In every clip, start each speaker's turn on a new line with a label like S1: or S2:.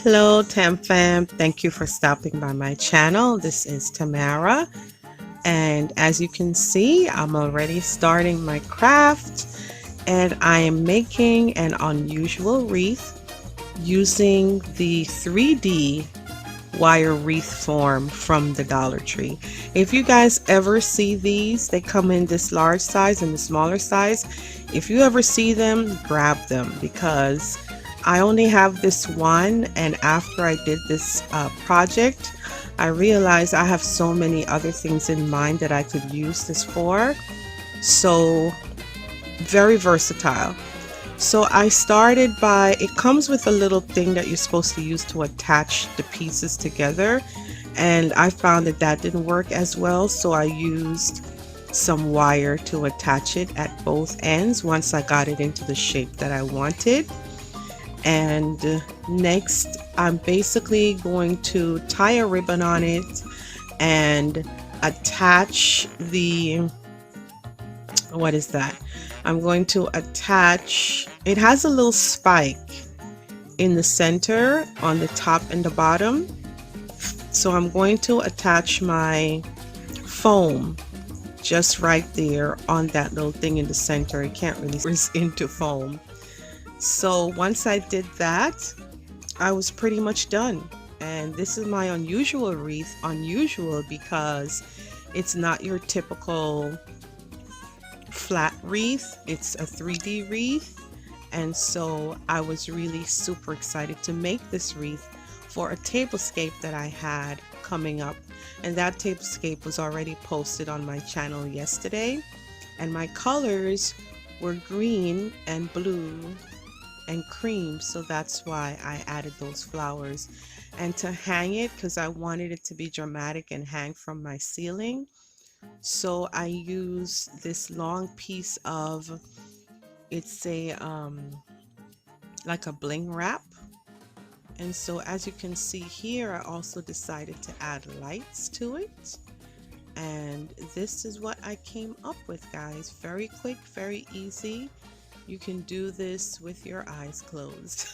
S1: Hello Tam Fam, thank you for stopping by my channel. This is Tamara, and as you can see, I'm already starting my craft, and I am making an unusual wreath using the 3D wire wreath form from the Dollar Tree. If you guys ever see these, they come in this large size and the smaller size. If you ever see them, grab them, because I only have this one, and after I did this project, I realized I have so many other things in mind that I could use this for. So very versatile. So I started by, it comes with a little thing that you're supposed to use to attach the pieces together, and I found that that didn't work as well, so I used some wire to attach it at both ends once I got it into the shape that I wanted. And next I'm basically going to tie a ribbon on it and attach the, what is that? I'm going to attach, it has a little spike in the center on the top and the bottom, so I'm going to attach my foam just right there on that little thing in the center. It can't really burst into foam. So once I did that, I was pretty much done. And this is my unusual wreath. Unusual because it's not your typical flat wreath, it's a 3D wreath. And so I was really super excited to make this wreath for a tablescape that I had coming up, and that tablescape was already posted on my channel yesterday, and my colors were green and blue and cream, so that's why I added those flowers. And to hang it, because I wanted it to be dramatic and hang from my ceiling, so I use this long piece of, it's a like a bling wrap. And so as you can see here, I also decided to add lights to it, and this is what I came up with, guys. Very quick, very easy. You can do this with your eyes closed.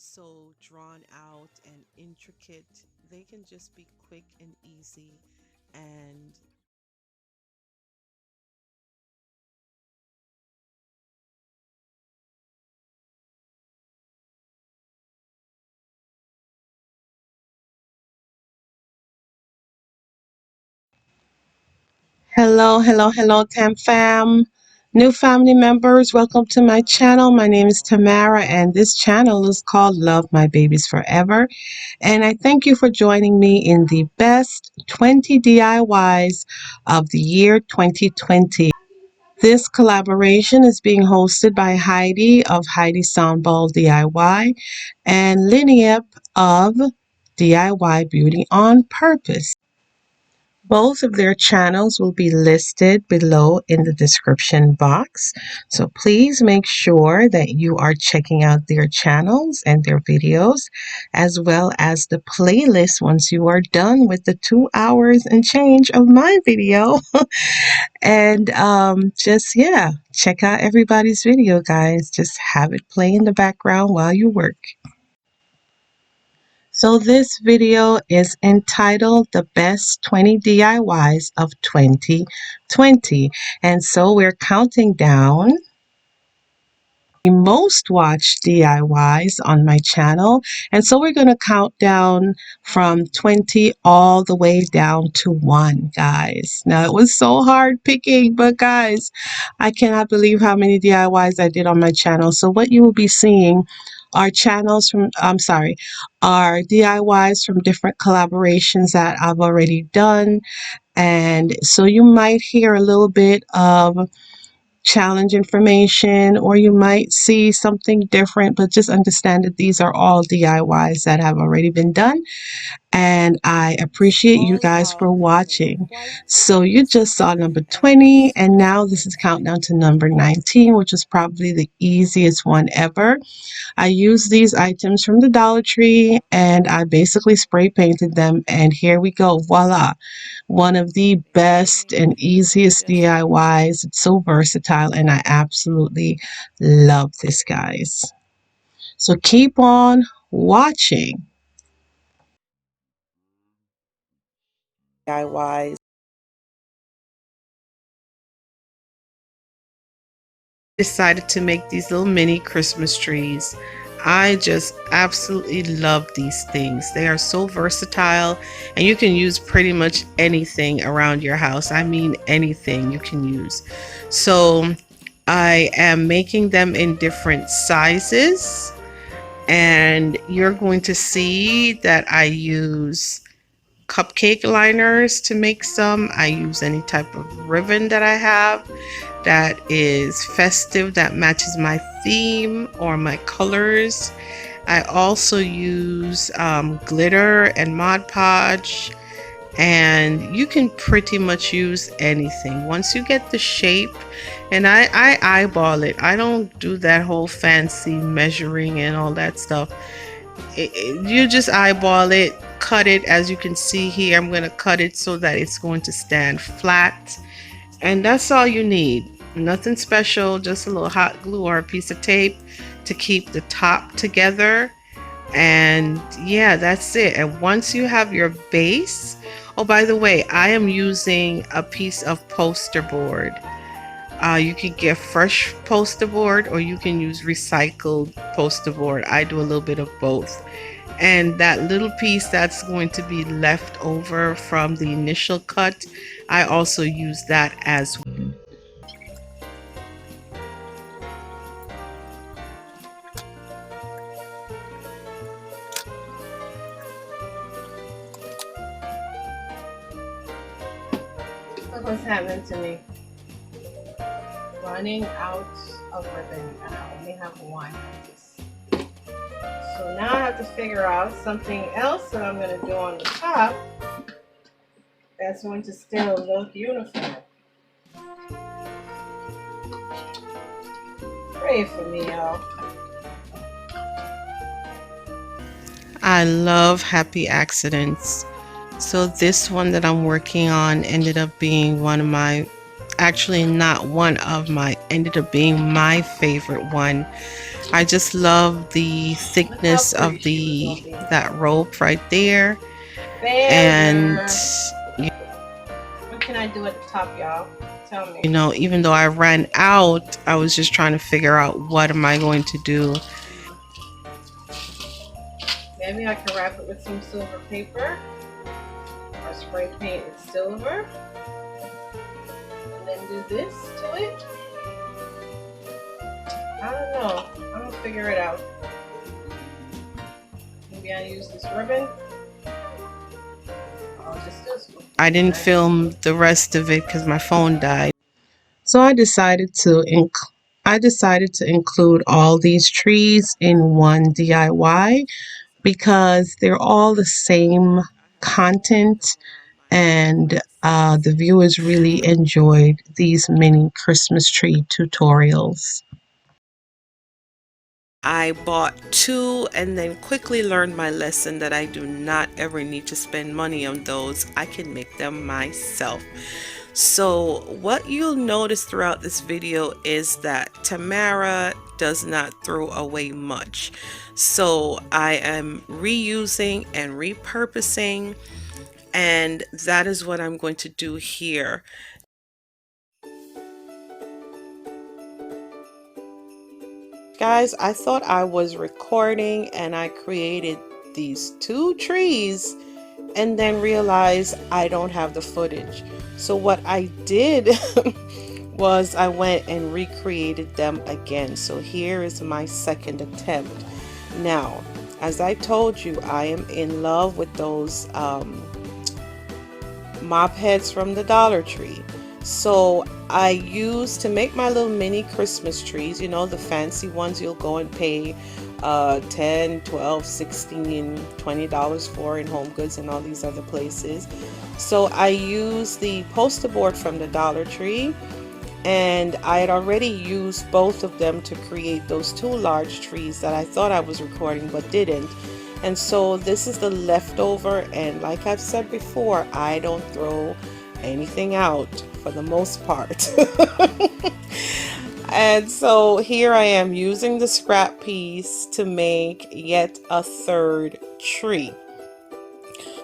S1: So drawn out and intricate, they can just be quick and easy. And hello, Tam fam. New family members, welcome to my channel. My name is Tamara, and this channel is called Love My Babies Forever. And I thank you for joining me in the best 20 DIYs of the year 2020. This collaboration is being hosted by Heidi of Heidi SONBOUL DIY and LIANEP of DIY Beauty on Purpose. Both of their channels will be listed below in the description box. So please make sure that you are checking out their channels and their videos, as well as the playlist once you are done with the 2 hours and change of my video. And just, yeah, check out everybody's video, guys. Just have it play in the background while you work. So this video is entitled The Best 20 DIYs of 2020. And so we're counting down the most watched DIYs on my channel. And so we're going to count down from 20 all the way down to 1, guys. Now it was so hard picking, but guys, I cannot believe how many DIYs I did on my channel. So what you will be seeing are channels from, are DIYs from different collaborations that I've already done. And so you might hear a little bit of challenge information, or you might see something different, but just understand that these are all DIYs that have already been done, and I appreciate you guys for watching. So you just saw number 20, and now this is countdown to number 19, which is probably the easiest one ever. I used these items from the Dollar Tree, and I basically spray painted them, and here we go, voila. One of the best and easiest DIYs. It's so versatile, and I absolutely love this, guys. So keep on watching. DIYs. Decided to make these little mini Christmas trees. I just absolutely love these things. They are so versatile, and you can use pretty much anything around your house. I mean anything you can use. So I am making them in different sizes, and you're going to see that I use cupcake liners to make some. I use any type of ribbon that I have that is festive, that matches my theme or my colors. I also use glitter and Mod Podge, and you can pretty much use anything once you get the shape. And I eyeball it. I don't do that whole fancy measuring and all that stuff. You just eyeball it, cut it. As you can see here, I'm going to cut it so that it's going to stand flat, and that's all you need. Nothing special, just a little hot glue or a piece of tape to keep the top together. And yeah, that's it. And once you have your base, oh, by the way, I am using a piece of poster board. You can get fresh poster board, or you can use recycled poster board. I do a little bit of both. And that little piece that's going to be left over from the initial cut, I also use that as well. Look what's happening to me. Running out of ribbon, and I only have one. So now I have to figure out something else that I'm going to do on the top that's going to still look uniform. Pray for me, y'all. I love happy accidents. So this one that I'm working on ended up being one of my, actually not one of my, ended up being my favorite one. I just love the thickness of that rope right there. And what can I do at the top, y'all? Tell me. You know, even though I ran out, I was just trying to figure out what am I going to do. Maybe I can wrap it with some silver paper or spray paint with silver, and then do this to it. I don't know. I'm gonna figure it out. Maybe I use this ribbon. I'll just do this one. I didn't film the rest of it because my phone died. So I decided to include all these trees in one DIY because they're all the same content, and the viewers really enjoyed these mini Christmas tree tutorials. I bought two and then quickly learned my lesson that I do not ever need to spend money on those. I can make them myself. So what you'll notice throughout this video is that Tamara does not throw away much. So I am reusing and repurposing, and that is what I'm going to do here. Guys, I thought I was recording and I created these two trees and then realized I don't have the footage. So what I did was I went and recreated them again. So here is my second attempt. Now, as I told you, I am in love with those mop heads from the Dollar Tree. So I used to make my little mini Christmas trees, you know, the fancy ones you'll go and pay 10, 12, 16, $20 for in Home Goods and all these other places. So I used the poster board from the Dollar Tree, and I had already used both of them to create those two large trees that I thought I was recording but didn't. And so this is the leftover, and like I've said before, I don't throw anything out for the most part. And so here I am using the scrap piece to make yet a third tree.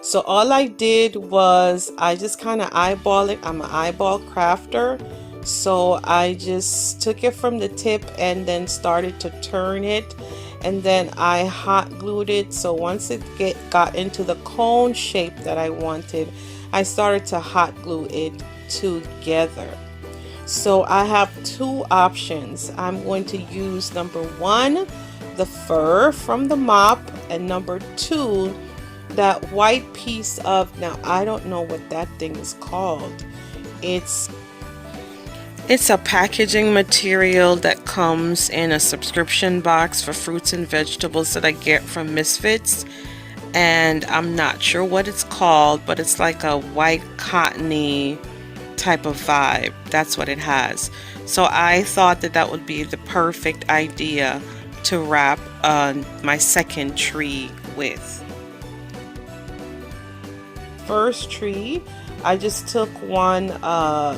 S1: So all I did was I just kind of eyeball it. I'm an eyeball crafter. So I just took it from the tip and then started to turn it, and then I hot glued it. So once it got into the cone shape that I wanted, I started to hot glue it together. So I have two options. I'm going to use number one, the fur from the mop, and number two, that white piece of, now I don't know what that thing is called. It's a packaging material that comes in a subscription box for fruits and vegetables that I get from Misfits, and I'm not sure what it's called, but it's like a white cottony type of vibe. That's what it has. So I thought that that would be the perfect idea to wrap my second tree with. First tree, I just took one,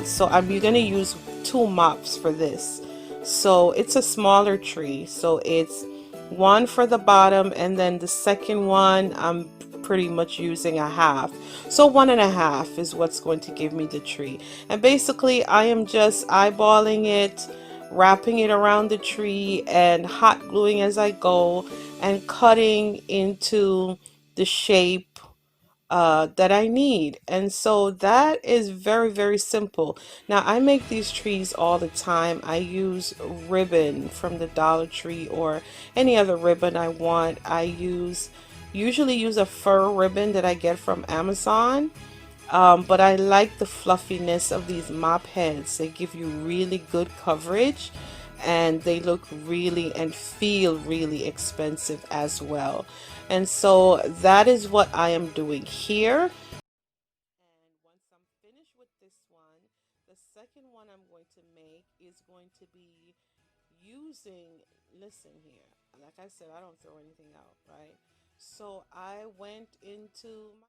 S1: so I'm going to use two mops for this. So it's a smaller tree, so it's one for the bottom, and then the second one I'm pretty much using a half. So 1.5 is what's going to give me the tree. And basically I am just eyeballing it, wrapping it around the tree, and hot gluing as I go, and cutting into the shape that I need. And so that is very, very simple. Now I make these trees all the time. I use ribbon from the Dollar Tree or any other ribbon I want. I usually use a fur ribbon that I get from Amazon. But I like the fluffiness of these mop heads. They give you really good coverage, and they look really and feel really expensive as well. And so that is what I am doing here. And once I'm finished with this one, the second one I'm going to make is going to be using, listen here, like I said, I don't throw anything out, right? So I went into my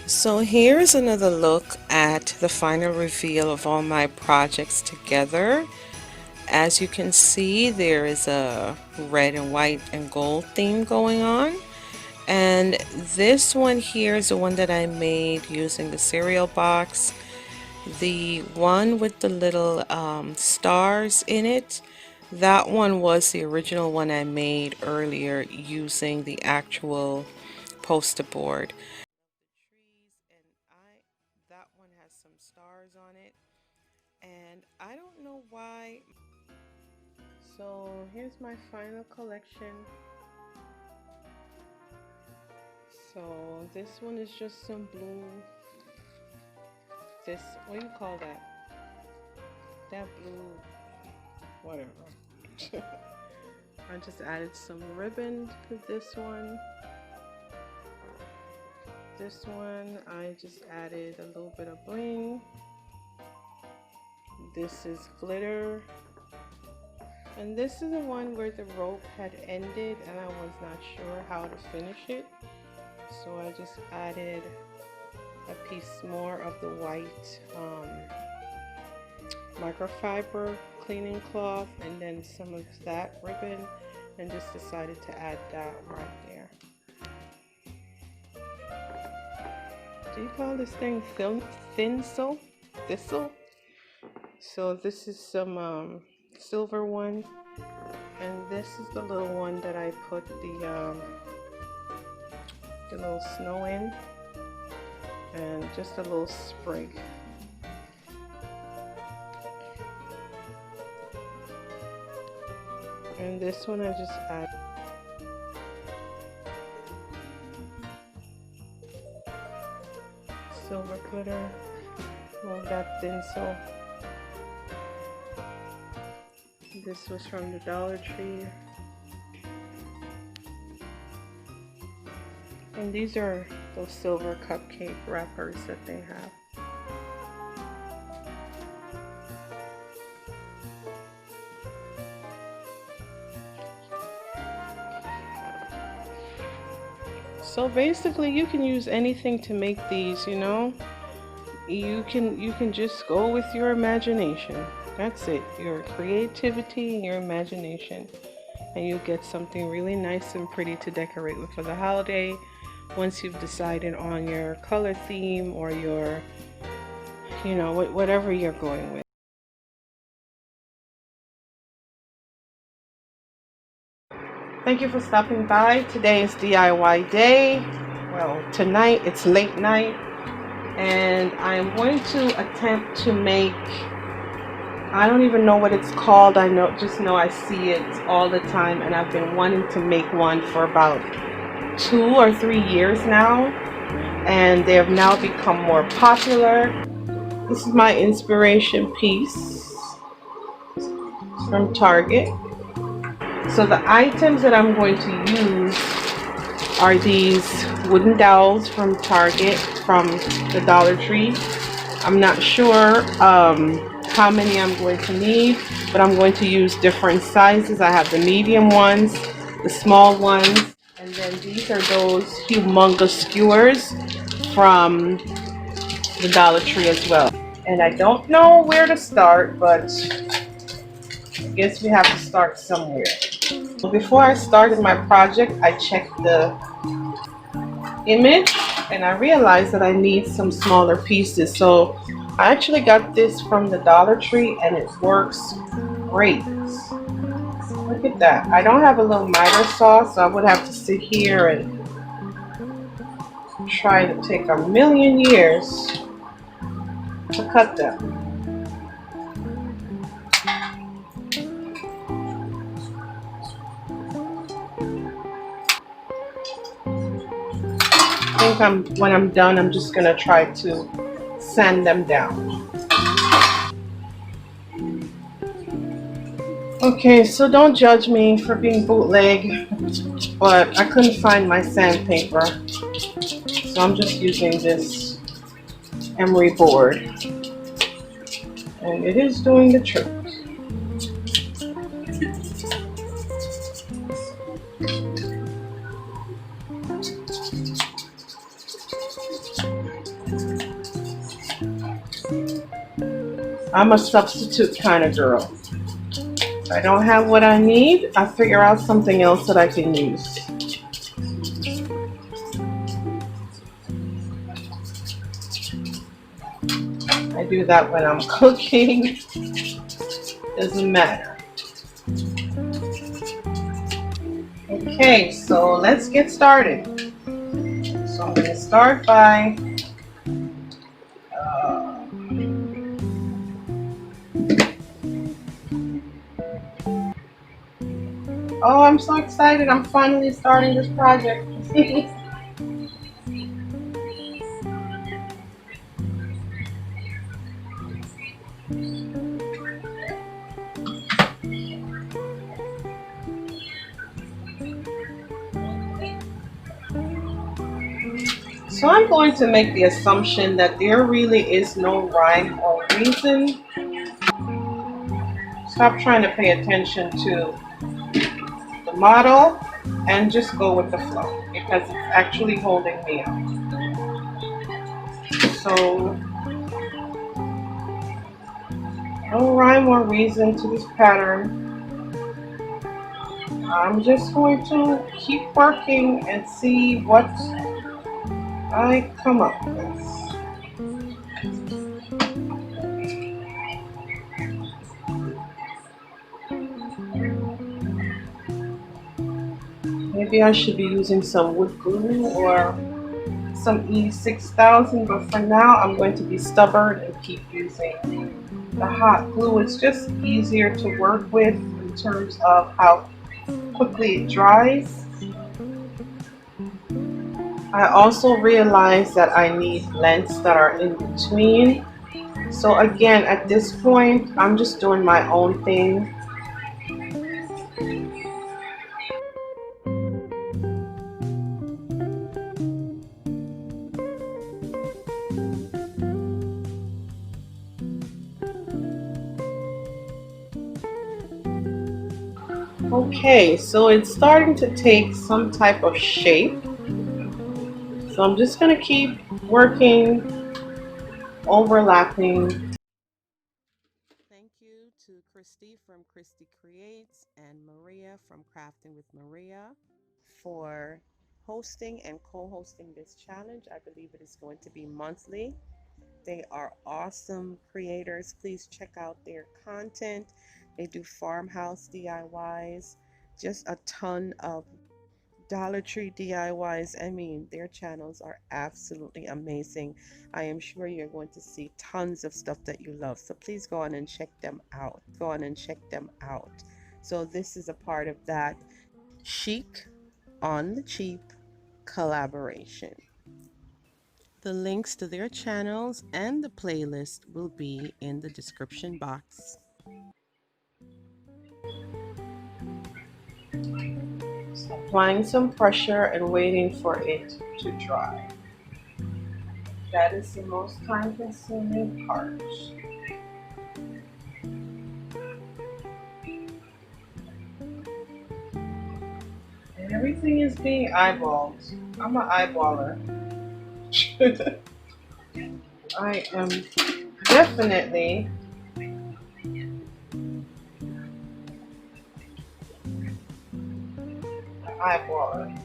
S1: So here's another look at the final reveal of all my projects together. As you can see, there is a red and white and gold theme going on. And this one here is the one that I made using the cereal box. The one with the little stars in it, that one was the original one I made earlier using the actual poster board. And that one has some stars on it, and I don't know why. So here's my final collection. So this one is just some blue, this, what do you call that? That blue, whatever. I just added some ribbon to this one. This one I just added a little bit of bling. This is glitter. And this is the one where the rope had ended and I was not sure how to finish it. So I just added a piece more of the white microfiber cleaning cloth, and then some of that ribbon, and just decided to add that right there. Do you call this thing thistle? So this is some silver one, and this is the little one that I put the little snow in. and just a little sprig. And this one I just add silver glitter. Well, that thin, so this was from the Dollar Tree. And these are those silver cupcake wrappers that they have. So basically you can use anything to make these, you know. You can just go with your imagination. That's it. Your creativity and your imagination. And you get something really nice and pretty to decorate with for the holiday. Once you've decided on your color theme or your, you know, whatever you're going with. Thank you for stopping by. Today is DIY day. Well, tonight it's late night, and I'm going to attempt to make, I don't even know what it's called. Just know I see it all the time, and I've been wanting to make one for about 2 or 3 years now, and they have now become more popular. This is my inspiration piece from Target. So the items that I'm going to use are these wooden dowels from Target, from the Dollar Tree. I'm not sure how many I'm going to need, but I'm going to use different sizes. I have the medium ones, the small ones, and then these are those humongous skewers from the Dollar Tree as well. And I don't know where to start, but I guess we have to start somewhere. Before I started my project, I checked the image and I realized that I need some smaller pieces. So I actually got this from the Dollar Tree and it works great. Look at that. I don't have a little miter saw, so I would have to sit here and try to take a million years to cut them. I think when I'm done, I'm just gonna try to sand them down. Okay, so don't judge me for being bootleg, but I couldn't find my sandpaper, so I'm just using this emery board, and it is doing the trick. I'm a substitute kind of girl. If I don't have what I need, I figure out something else that I can use. I do that when I'm cooking. Doesn't matter. Okay, so let's get started. So I'm going to start by oh, I'm so excited. I'm finally starting this project. So I'm going to make the assumption that there really is no rhyme or reason. Stop trying to pay attention to the model and just go with the flow, because it's actually holding me up. So no rhyme or reason to this pattern. I'm just going to keep working and see what I come up with. Maybe I should be using some wood glue or some E6000, but for now I'm going to be stubborn and keep using the hot glue. It's just easier to work with in terms of how quickly it dries. I also realize that I need lengths that are in between. So again, at this point, I'm just doing my own thing. Okay, so it's starting to take some type of shape. So I'm just going to keep working, overlapping. Thank you to Christy from Christy Creates and Maria from Crafting with Maria for hosting and co-hosting this challenge. I believe it is going to be monthly. They are awesome creators. Please check out their content. They do farmhouse DIYs, just a ton of Dollar Tree DIYs. I mean, their channels are absolutely amazing. I am sure you're going to see tons of stuff that you love. So please go on and check them out. Go on and check them out. So this is a part of that chic on the cheap collaboration. The links to their channels and the playlist will be in the description box. Applying some pressure and waiting for it to dry. That is the most time-consuming part. And everything is being eyeballed. I'm an eyeballer. I am definitely an eyeballer.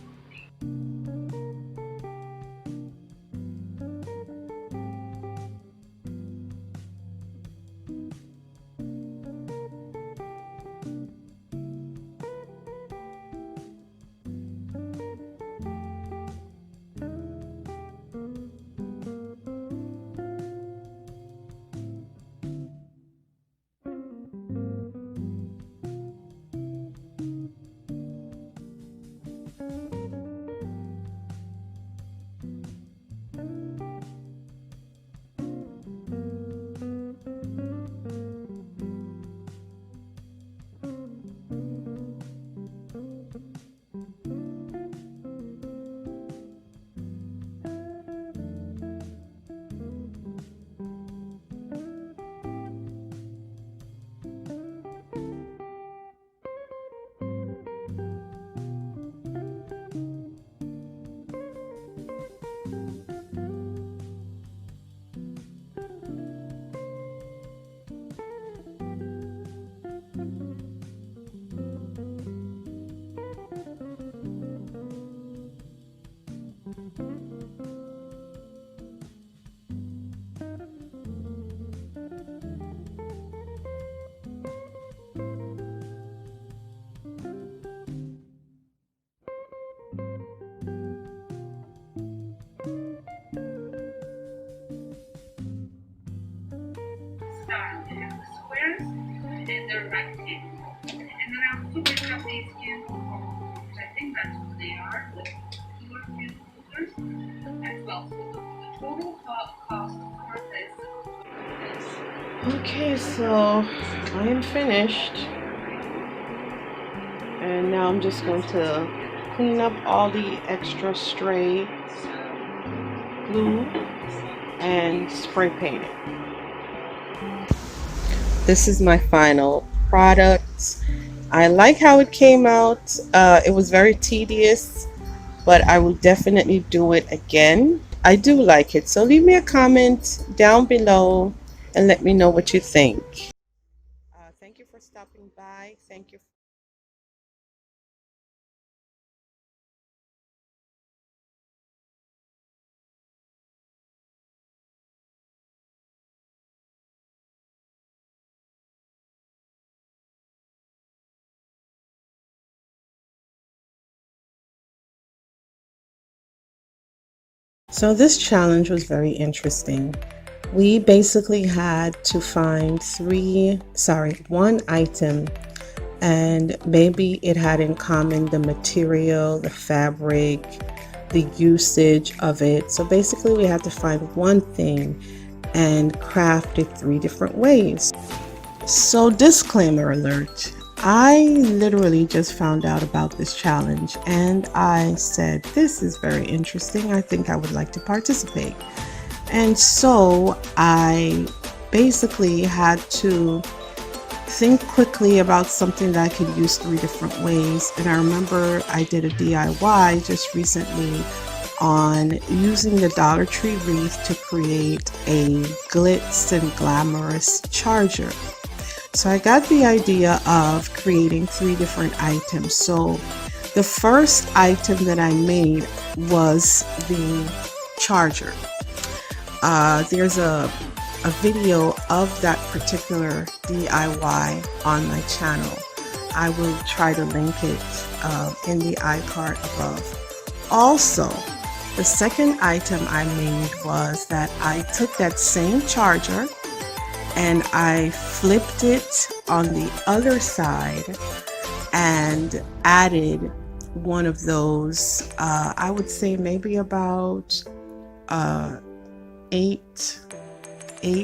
S2: Start with the squares and the rectangle. And then I also picked up these candle holders, which I think that's what they are, the cooler candle holders as well. So the total cost for this.
S1: Okay, so I am finished. And now I'm just going to clean up all the extra stray glue and spray paint it. This is my final product. I like how it came out. It was very tedious, but I will definitely do it again. I do like it. So leave me a comment down below and let me know what you think. Thank you for stopping by. Thank you. So this challenge was very interesting. We basically had to find one item, and maybe it had in common the material, the fabric, the usage of it. So basically we had to find one thing and craft it 3 different ways. So disclaimer alert, I literally just found out about this challenge and I said, this is very interesting. I think I would like to participate. And so I basically had to think quickly about something that I could use 3 different ways. And I remember I did a DIY just recently on using the Dollar Tree wreath to create a glitz and glamorous charger. So I got the idea of creating 3 different items. So the first item that I made was the charger. There's a video of that particular DIY on my channel. I will try to link it in the iCard above. Also, the second item I made was that I took that same charger and I flipped it on the other side and added one of those, I would say maybe about 8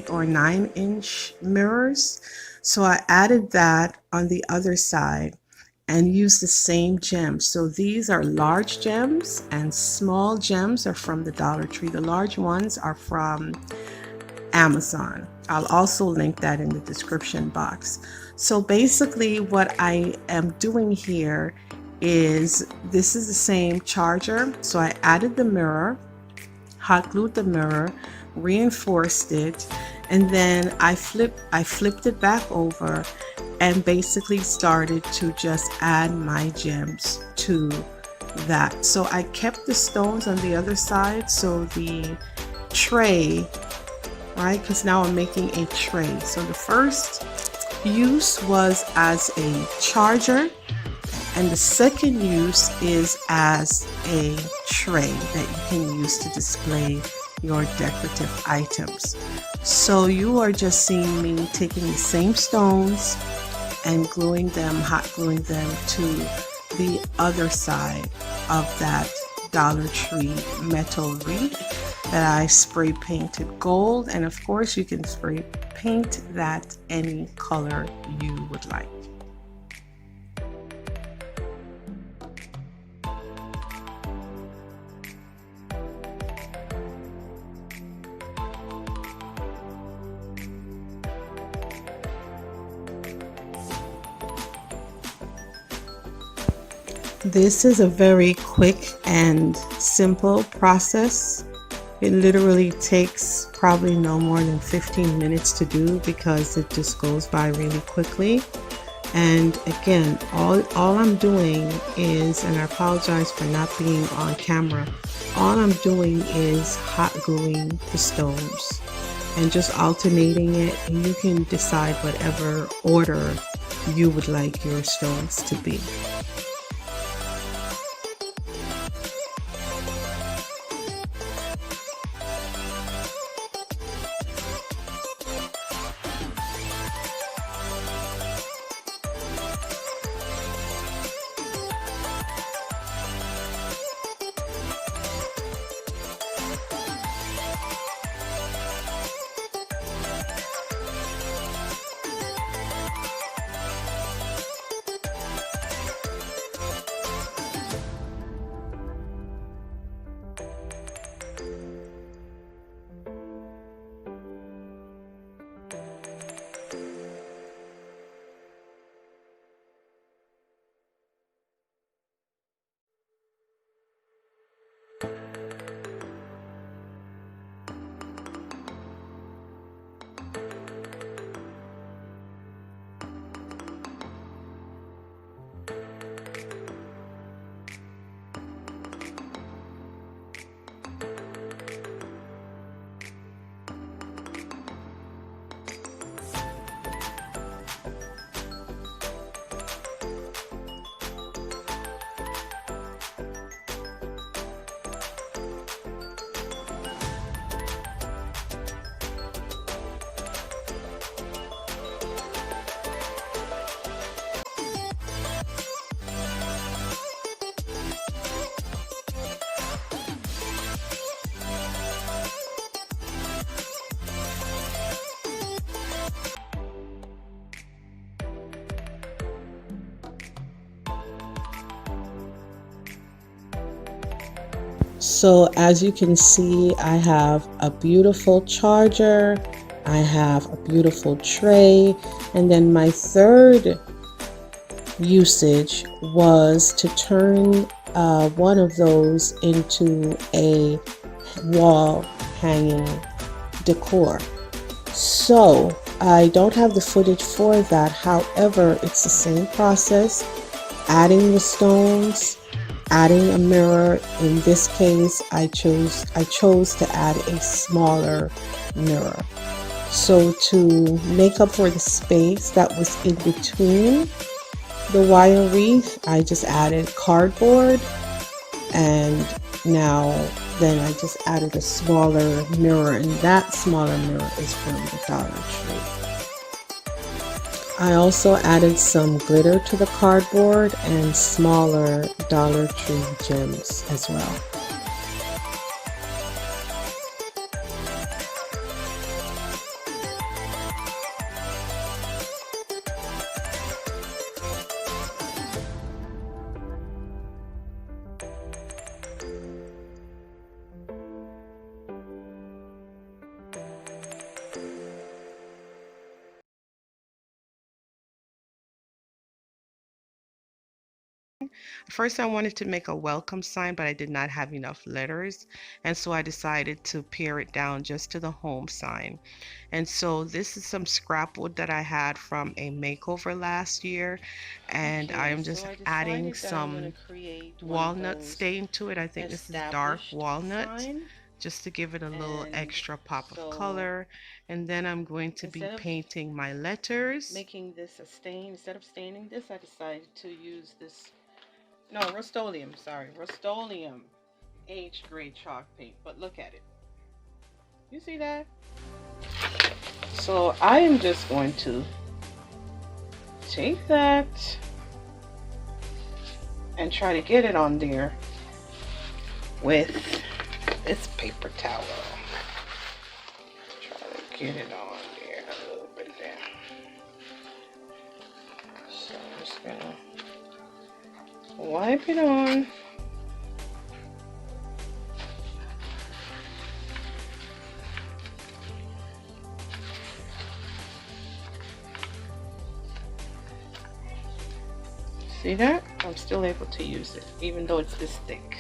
S1: or 9 inch mirrors. So I added that on the other side and used the same gems. So these are large gems and small gems are from the Dollar Tree. The large ones are from Amazon. I'll also link that in the description box. So basically what I am doing here is, this is the same charger. So I added the mirror, hot glued the mirror, reinforced it, and then I flipped it back over and basically started to just add my gems to that. So I kept the stones on the other side, so the tray, right, because now I'm making a tray. So the first use was as a charger, and the second use is as a tray that you can use to display your decorative items. So you are just seeing me taking the same stones and gluing them, hot gluing them to the other side of that Dollar Tree metal wreath that I spray painted gold, and of course you can spray paint that any color you would like. This is a very quick and simple process. It literally takes probably no more than 15 minutes to do because it just goes by really quickly. And again, all I'm doing is, and I apologize for not being on camera, all I'm doing is hot gluing the stones and just alternating it, and you can decide whatever order you would like your stones to be. So as you can see, I have a beautiful charger, I have a beautiful tray, and then my third usage was to turn one of those into a wall hanging decor. So I don't have the footage for that, however it's the same process, adding the stones, adding a mirror. In this case I chose to add a smaller mirror. So to make up for the space that was in between the wire wreath, I just added cardboard, and now then I just added a smaller mirror, and that smaller mirror is from the Dollar Tree. I also added some glitter to the cardboard and smaller Dollar Tree gems as well. First, I wanted to make a welcome sign, but I did not have enough letters, and so I decided to pare it down just to the home sign. And so this is some scrap wood that I had from a makeover last year, and I am just adding some walnut stain to it. I think this is dark walnut, just to give it a little extra pop of color. And then I'm going to be painting my letters. Making this a stain, instead of staining this, I decided to use this, no, Rust-Oleum, sorry, Rust-Oleum aged gray chalk paint. But look at it. You see that? So I am just going to take that and try to get it on there with this paper towel. Try to get it on there a little bit there. So I'm just gonna wipe it on. See that? I'm still able to use it, even though it's this thick.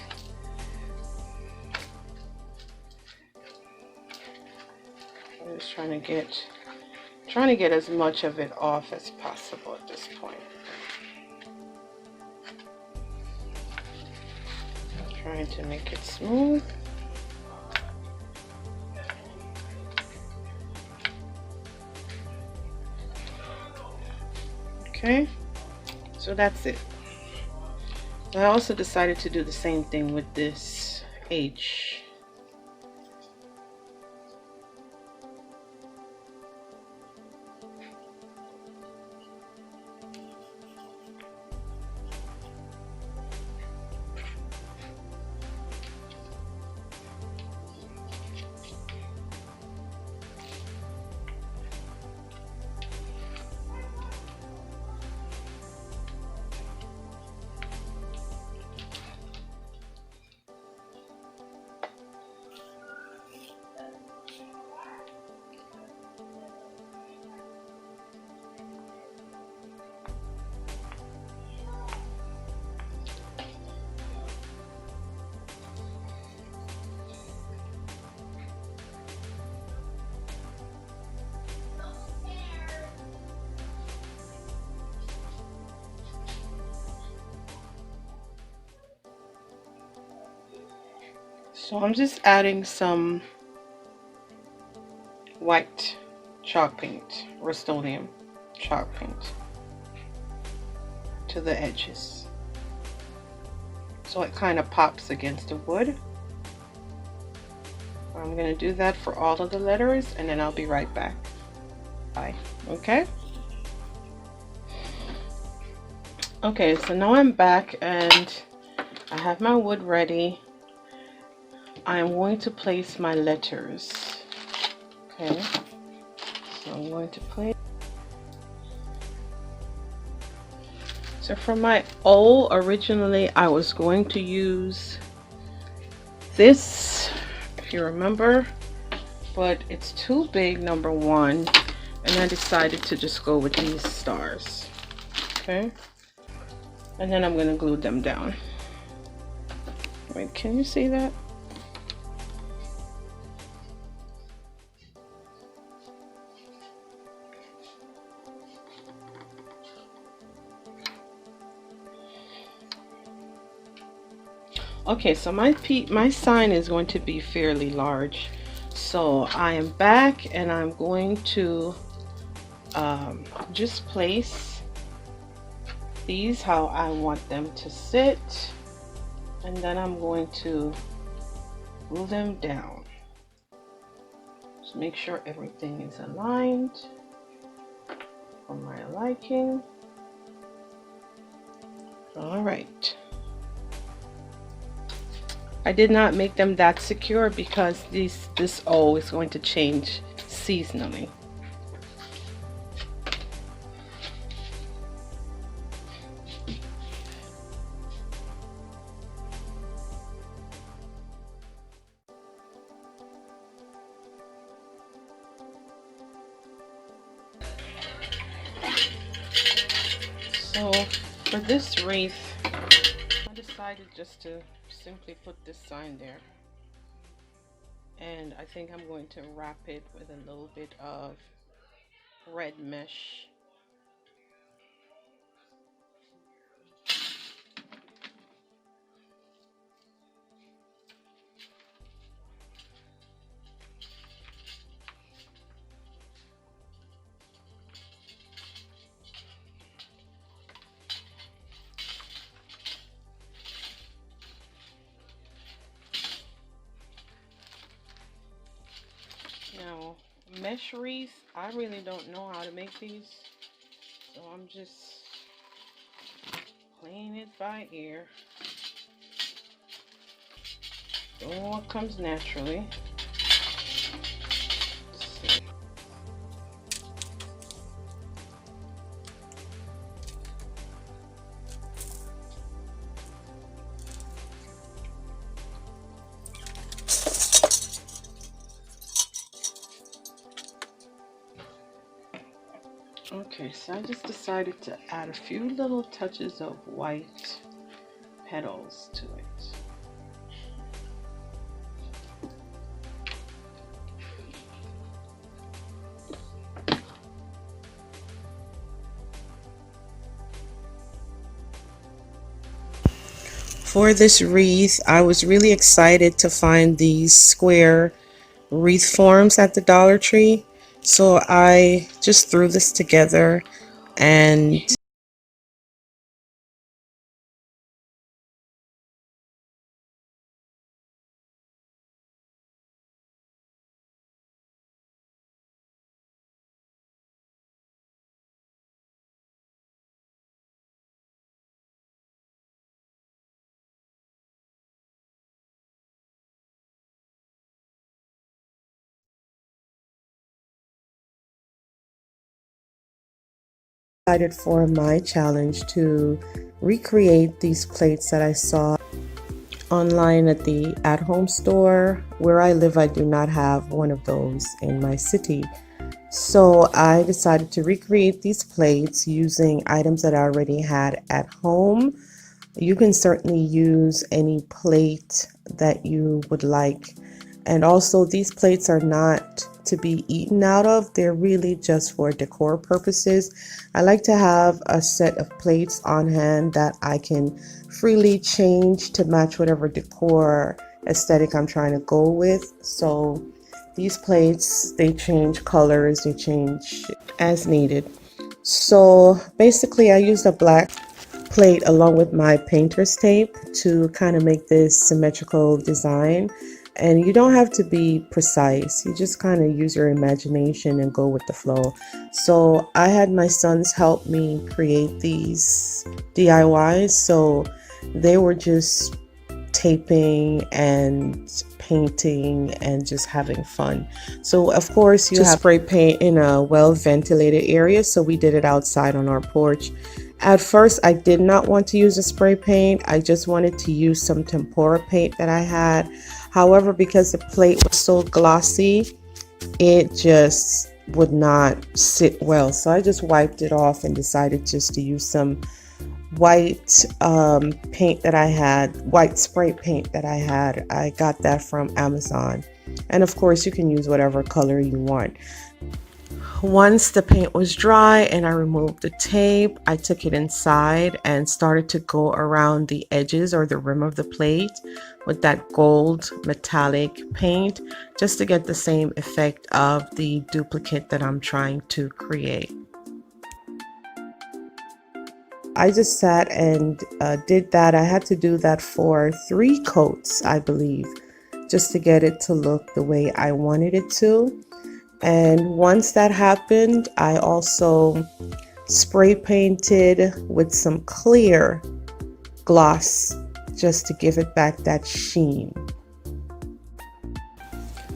S1: I'm just trying to get as much of it off as possible at this point. I'm trying to make it smooth. Okay. So that's it. I also decided to do the same thing with this H. So I'm just adding some white chalk paint, Rust-Oleum chalk paint, to the edges, so it kind of pops against the wood. I'm going to do that for all of the letters, and then I'll be right back. Bye. Okay. Okay, so now I'm back and I have my wood ready. I am going to place my letters. Okay, so I'm going to place. So for my O, originally I was going to use this, if you remember, but it's too big, number one, and I decided to just go with these stars. Okay, and then I'm going to glue them down. Wait, can you see that? Okay, so my sign is going to be fairly large, so I am back and I'm going to just place these how I want them to sit, and then I'm going to glue them down. Just make sure everything is aligned for my liking. All right. I did not make them that secure because this O is going to change seasonally. So for this wreath, I decided just to simply put this sign there, and I think I'm going to wrap it with a little bit of red mesh. Now, mesh wreaths, I really don't know how to make these, so I'm just playing it by ear, doing what comes naturally. Okay, so I just decided to add a few little touches of white petals to it. For this wreath, I was really excited to find these square wreath forms at the Dollar Tree. So I just threw this together and decided for my challenge to recreate these plates that I saw online at the at-home store. Where I live, I do not have one of those in my city. So I decided to recreate these plates using items that I already had at home. You can certainly use any plate that you would like. And also, these plates are not to be eaten out of. They're really just for decor purposes. I like to have a set of plates on hand that I can freely change to match whatever decor aesthetic I'm trying to go with. So these plates, they change colors, they change as needed. So basically, I used a black plate along with my painter's tape to kind of make this symmetrical design. And you don't have to be precise, you just kind of use your imagination and go with the flow. So I had my sons help me create these DIYs, so they were just taping and painting and just having fun. So of course you have spray paint in a well ventilated area, so we did it outside on our porch. At first I did not want to use a spray paint, I just wanted to use some tempera paint that I had. However, because the plate was so glossy, it just would not sit well. So I just wiped it off and decided just to use some white paint that I had, white spray paint that I had. I got that from Amazon. And of course, you can use whatever color you want. Once the paint was dry and I removed the tape, I took it inside and started to go around the edges or the rim of the plate with that gold metallic paint just to get the same effect of the duplicate that I'm trying to create. I just sat and did that. I had to do that for 3 coats, I believe, just to get it to look the way I wanted it to. And once that happened, I also spray painted with some clear gloss just to give it back that sheen.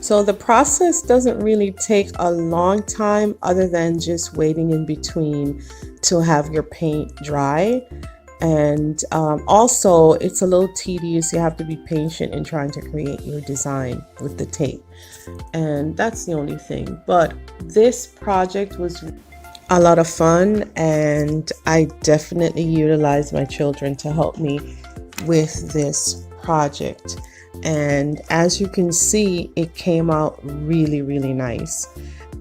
S1: So the process doesn't really take a long time other than just waiting in between to have your paint dry. And also it's a little tedious. You have to be patient in trying to create your design with the tape. And that's the only thing. But this project was a lot of fun, and I definitely utilized my children to help me with this project. And as you can see, it came out really, really nice.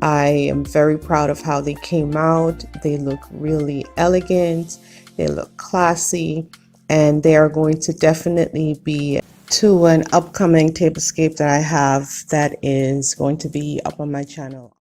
S1: I am very proud of how they came out. They look really elegant. They look classy, and they are going to definitely be to an upcoming tablescape that I have that is going to be up on my channel.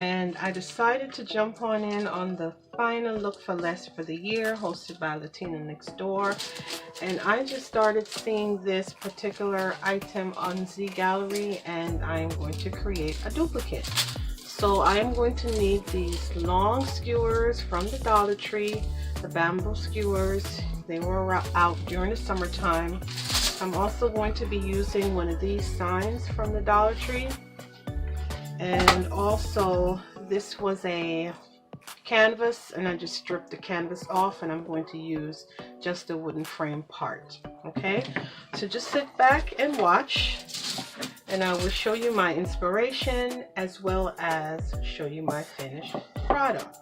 S1: And I decided to jump on the final look for less for the year, hosted by Latina Next Door. And I just started seeing this particular item on Z Gallery, and I am going to create a duplicate. So I am going to need these long skewers from the Dollar Tree, the bamboo skewers. They were out during the summertime. I'm also going to be using one of these signs from the Dollar Tree. And also this was a canvas, and I just stripped the canvas off, and I'm going to use just a wooden frame part. Okay, so just sit back and watch, and I will show you my inspiration as well as show you my finished product.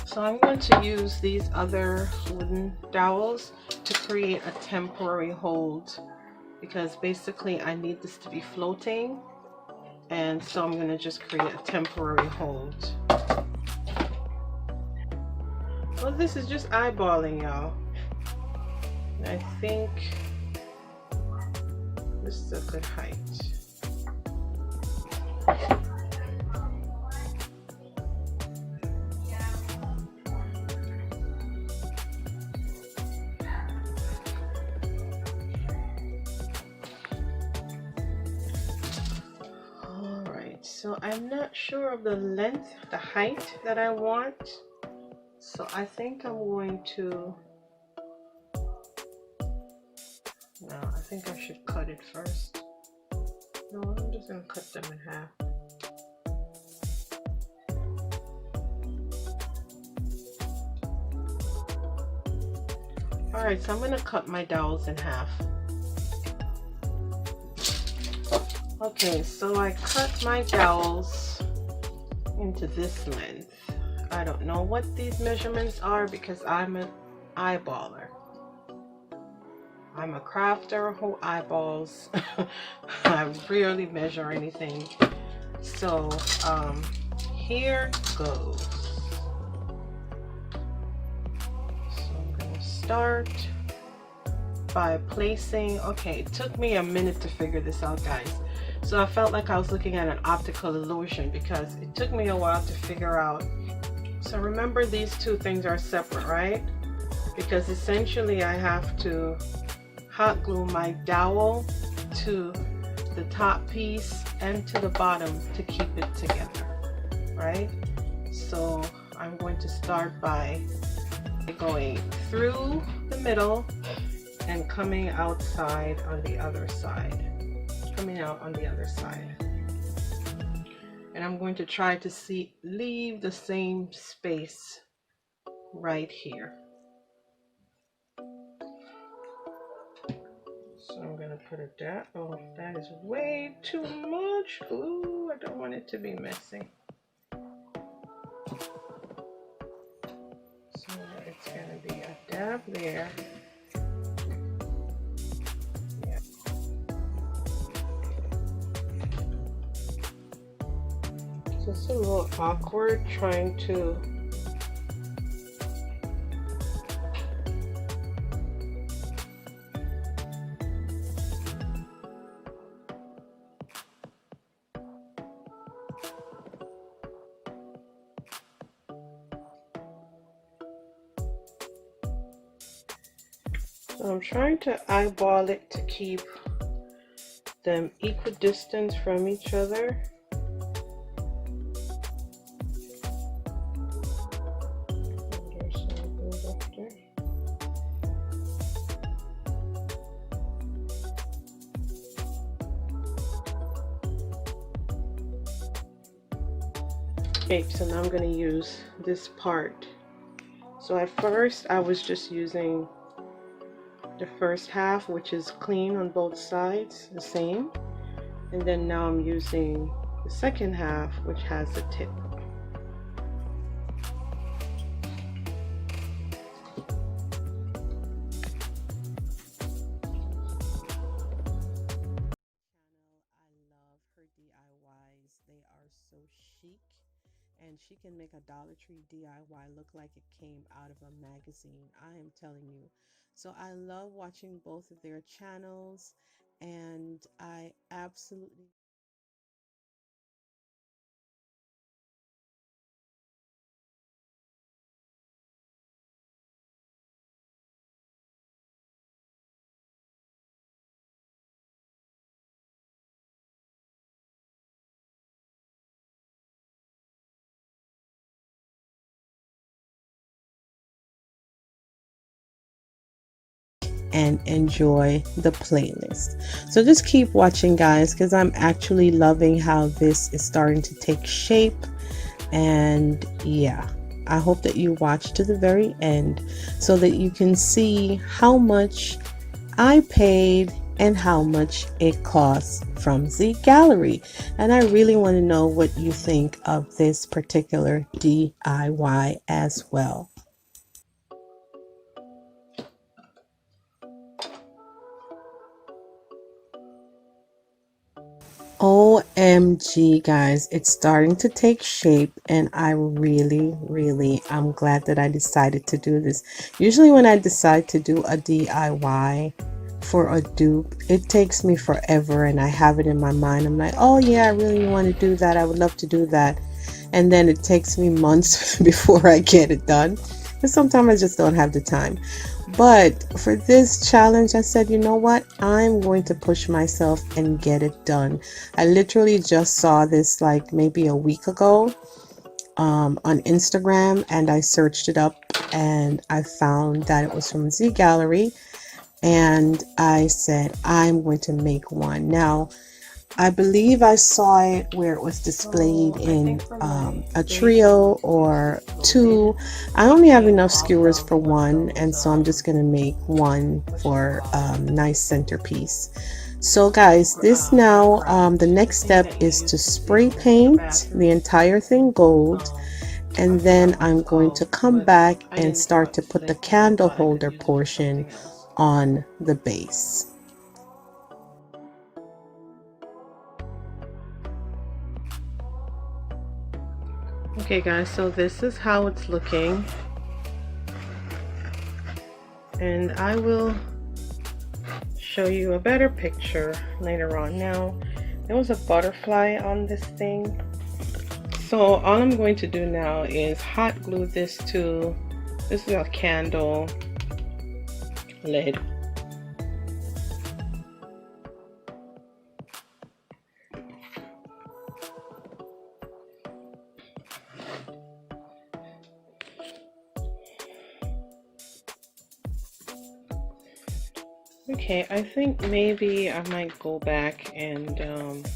S1: So I'm going to use these other wooden dowels to create a temporary hold, because basically I need this to be floating, and so I'm going to just create a temporary hold. Well, this is just eyeballing, y'all. I think this is a good height. So I'm not sure of the length, the height that I want. So I think I'm going to, no, I think I should cut it first. No, I'm just going to cut them in half. Alright, so I'm going to cut my dowels in half. Okay, so I cut my dowels into this length. I don't know what these measurements are because I'm an eyeballer. I'm a crafter who eyeballs. I rarely measure anything. So here goes. So I'm gonna start by placing, okay, it took me a minute to figure this out, guys. So I felt like I was looking at an optical illusion because it took me a while to figure out. So remember, these two things are separate, right? Because essentially I have to hot glue my dowel to the top piece and to the bottom to keep it together, right? So I'm going to start by going through the middle and coming outside on the other side, coming out on the other side. And I'm going to try to leave the same space right here. So I'm going to put it down. Oh, that is way too much glue. I don't want it to be messy. So it's going to be a dab there. Yeah. It's just a little awkward trying to So I'm trying to eyeball it to keep them equidistant from each other. Okay, so now I'm going to use this part. So at first I was just using the first half, which is clean on both sides, the same, and then now I'm using the second half, which has the tip. I love her DIYs. They are so chic, and she can make a Dollar Tree DIY look like it came out of a magazine. I am telling you. So I love watching both of their channels, and I absolutely and enjoy the playlist. So just keep watching, guys, because I'm actually loving how this is starting to take shape. And yeah, I hope that you watch to the very end so that you can see how much I paid and how much it costs from Z Gallery. And I really want to know what you think of this particular DIY as well. OMG, guys, it's starting to take shape, and I really, I'm glad that I decided to do this. Usually when I decide to do a DIY for a dupe, it takes me forever, and I have it in my mind. I'm like, oh yeah, I really want to do that. I would love to do that. And then it takes me months before I get it done. And sometimes I just don't have the time. But for this challenge, I said, you know what? I'm going to push myself and get it done. I literally just saw this like maybe a week ago on Instagram, and I searched it up and I found that it was from Z Gallery, and I said, I'm going to make one. Now, I believe I saw it where it was displayed in a trio or two. I only have enough skewers for one, and so I'm just going to make one for nice centerpiece. So guys, this now, the next step is to spray paint the entire thing gold, and then I'm going to come back and start to put the candle holder portion on the base. Okay guys, so this is how it's looking, and I will show you a better picture later on. Now, there was a butterfly on this thing, so all I'm going to do now is hot glue this to, this is a candle lid. Okay, I think maybe I might go back and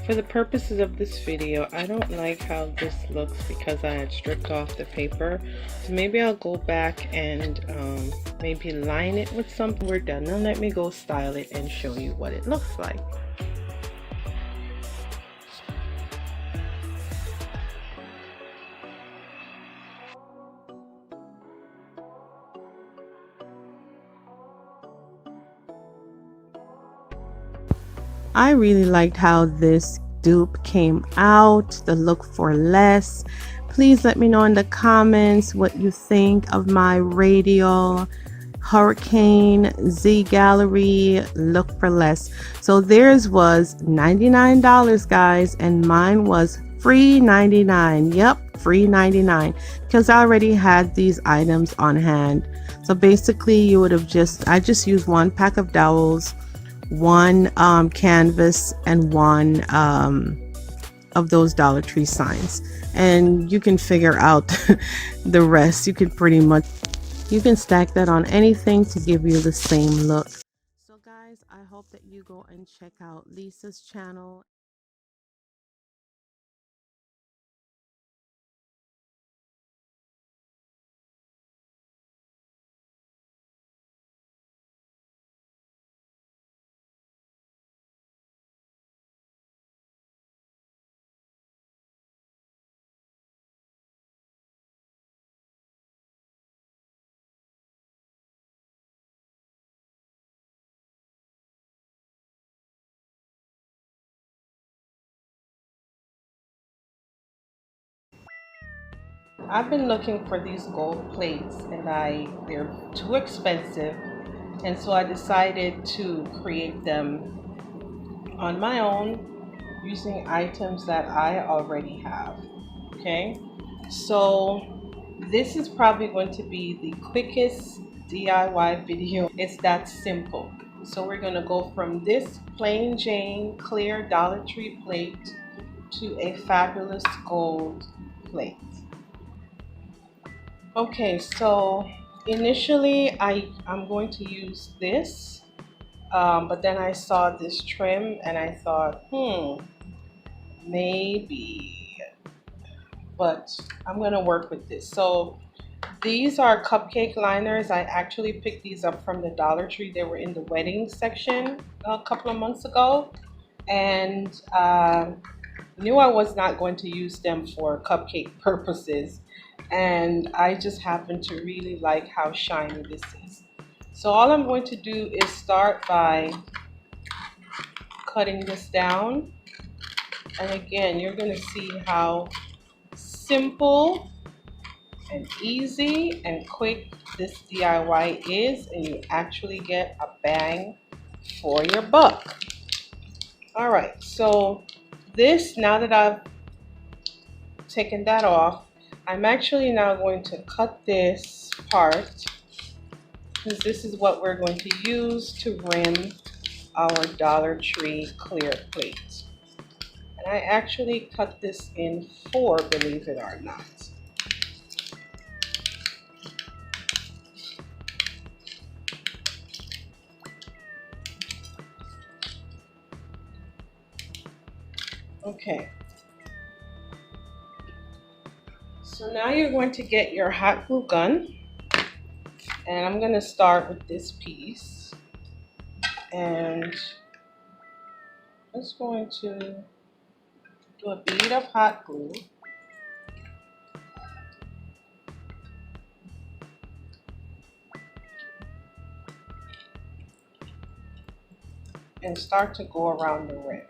S1: for the purposes of this video, I don't like how this looks because I had stripped off the paper. So maybe I'll go back and maybe line it with something. We're done. Now let me go style it and show you what it looks like. I really liked how this dupe came out, the look for less. Please let me know in the comments what you think of my Radial Hurricane Z Gallery look for less. So theirs was $99 guys, and mine was free 99. Yep, free 99, because I already had these items on hand. So basically you would have I just used one pack of dowels, one canvas, and one of those Dollar Tree signs, and you can figure out the rest. You can pretty much, you can stack that on anything to give you the same look. So guys, I hope that you go and check out Lisa's channel. I've been looking for these gold plates, and they're too expensive, and so I decided to create them on my own using items that I already have. Okay, so this is probably going to be the quickest DIY video. It's that simple. So we're going to go from this plain Jane clear Dollar Tree plate to a fabulous gold plate. Okay, so initially I'm going to use this, but then I saw this trim and I thought, maybe, but I'm gonna work with this. So these are cupcake liners. I actually picked these up from the Dollar Tree. They were in the wedding section a couple of months ago, and knew I was not going to use them for cupcake purposes, and I just happen to really like how shiny this is. So all I'm going to do is start by cutting this down, and again you're going to see how simple and easy and quick this DIY is, and you actually get a bang for your buck. All right, so this, now that I've taken that off, I'm actually now going to cut this part, because this is what we're going to use to rim our Dollar Tree clear plate. And I actually cut this in 4, believe it or not. Okay. So now you're going to get your hot glue gun, and I'm going to start with this piece, and I'm just going to do a bead of hot glue. and start to go around the rim.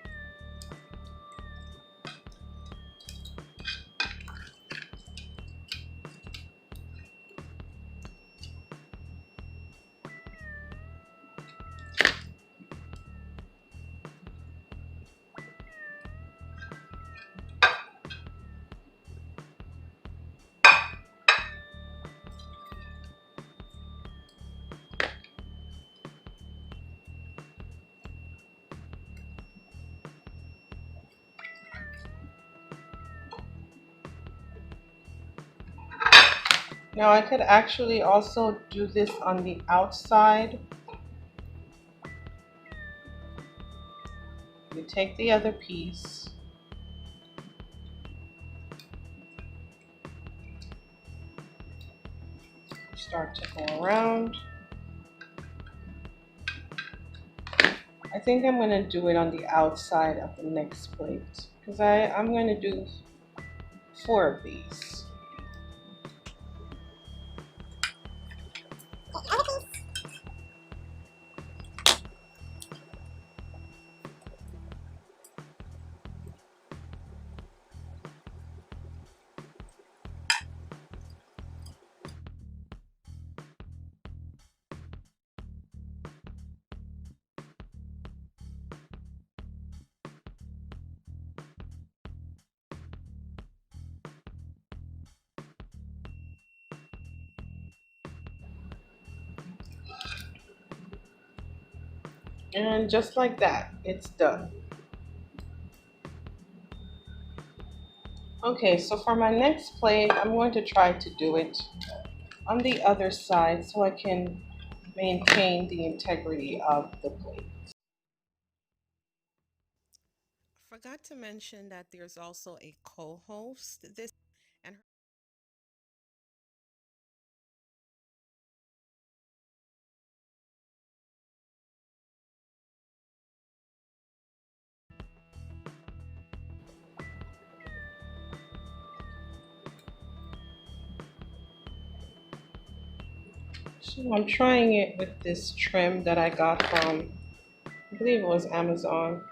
S1: Now I could actually also do this on the outside. You take the other piece, start to go around. I think I'm going to do it on the outside of the next plate because I'm going to do 4 of these. And just like that, it's done. Okay, so for my next plate, I'm going to try to do it on the other side so I can maintain the integrity of the plate. Forgot to mention that there's also a co-host this and so I'm trying it with this trim that I got from, I believe it was Amazon.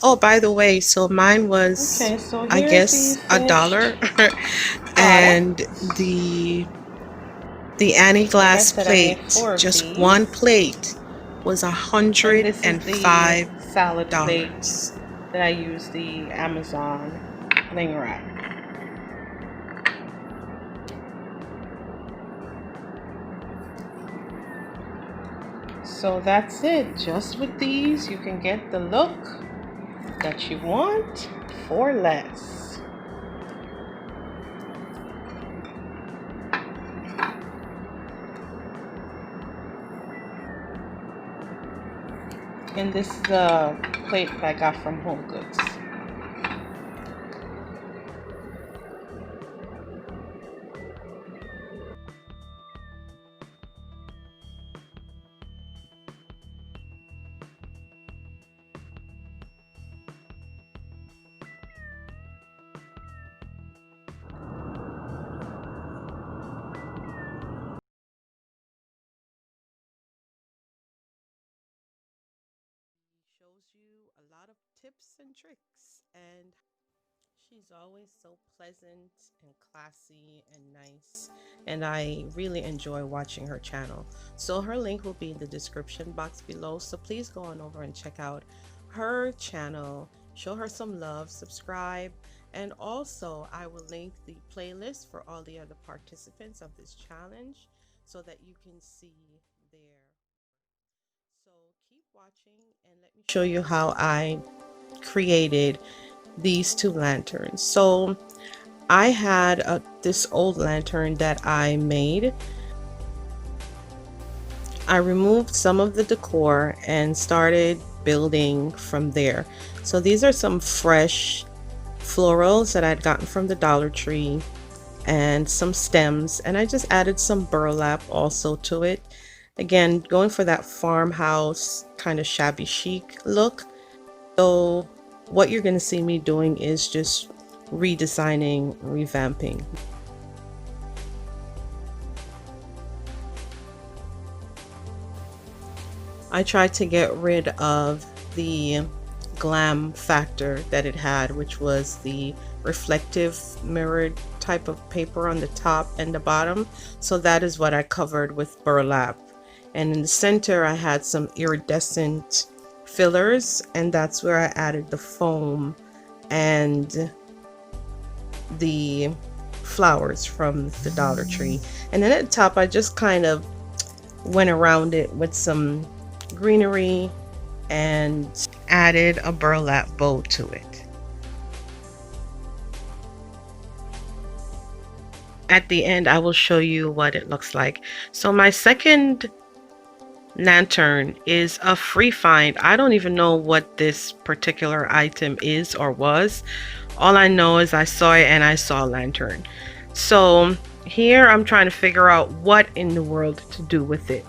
S1: Oh, by the way, so mine was, okay, so I guess, $1, and the Annie glass plate, just one plate, was $105 salad plate that I use the Amazon cling wrap. So that's it. Just with these, you can get the look that you want for less. And this is the plate that I got from Home Goods. Shows you a lot of tips and tricks, and she's always so pleasant and classy and nice, and I really enjoy watching her channel. So her link will be in the description box below, so please go on over and check out her channel, show her some love, subscribe, and also I will link the playlist for all the other participants of this challenge so that you can see their. So keep watching and let me show you how I created these 2 lanterns. So I had this old lantern that I made. I removed some of the decor and started building from there. So these are some fresh florals that I'd gotten from the Dollar Tree and some stems, and I just added some burlap also to it. Again, going for that farmhouse kind of shabby chic look. So what you're going to see me doing is just redesigning, revamping. I tried to get rid of the glam factor that it had, which was the reflective mirrored type of paper on the top and the bottom. So that is what I covered with burlap. And in the center I had some iridescent fillers, and that's where I added the foam and the flowers from the Dollar Tree. And then at the top I just kind of went around it with some greenery and added a burlap bow to it. At the end I will show you what it looks like. So my second lantern is a free find. I don't even know what this particular item is or was. All I know is I saw it and I saw a lantern. So here I'm trying to figure out what in the world to do with it.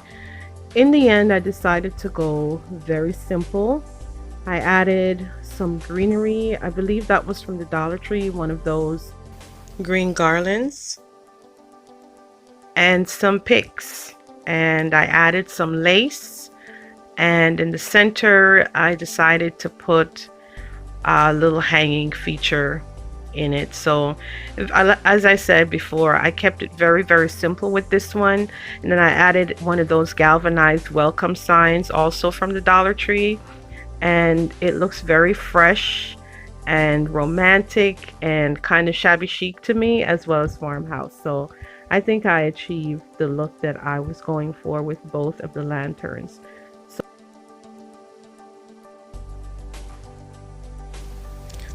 S1: In the end I decided to go very simple. I added some greenery. I believe that was from the Dollar Tree, one of those green garlands, and some picks. And I added some lace, and in the center I decided to put a little hanging feature in it. So as I said before, I kept it very simple with this one. And then I added one of those galvanized welcome signs, also from the Dollar Tree, and it looks very fresh and romantic and kind of shabby chic to me, as well as farmhouse. So I think I achieved the look that I was going for with both of the lanterns.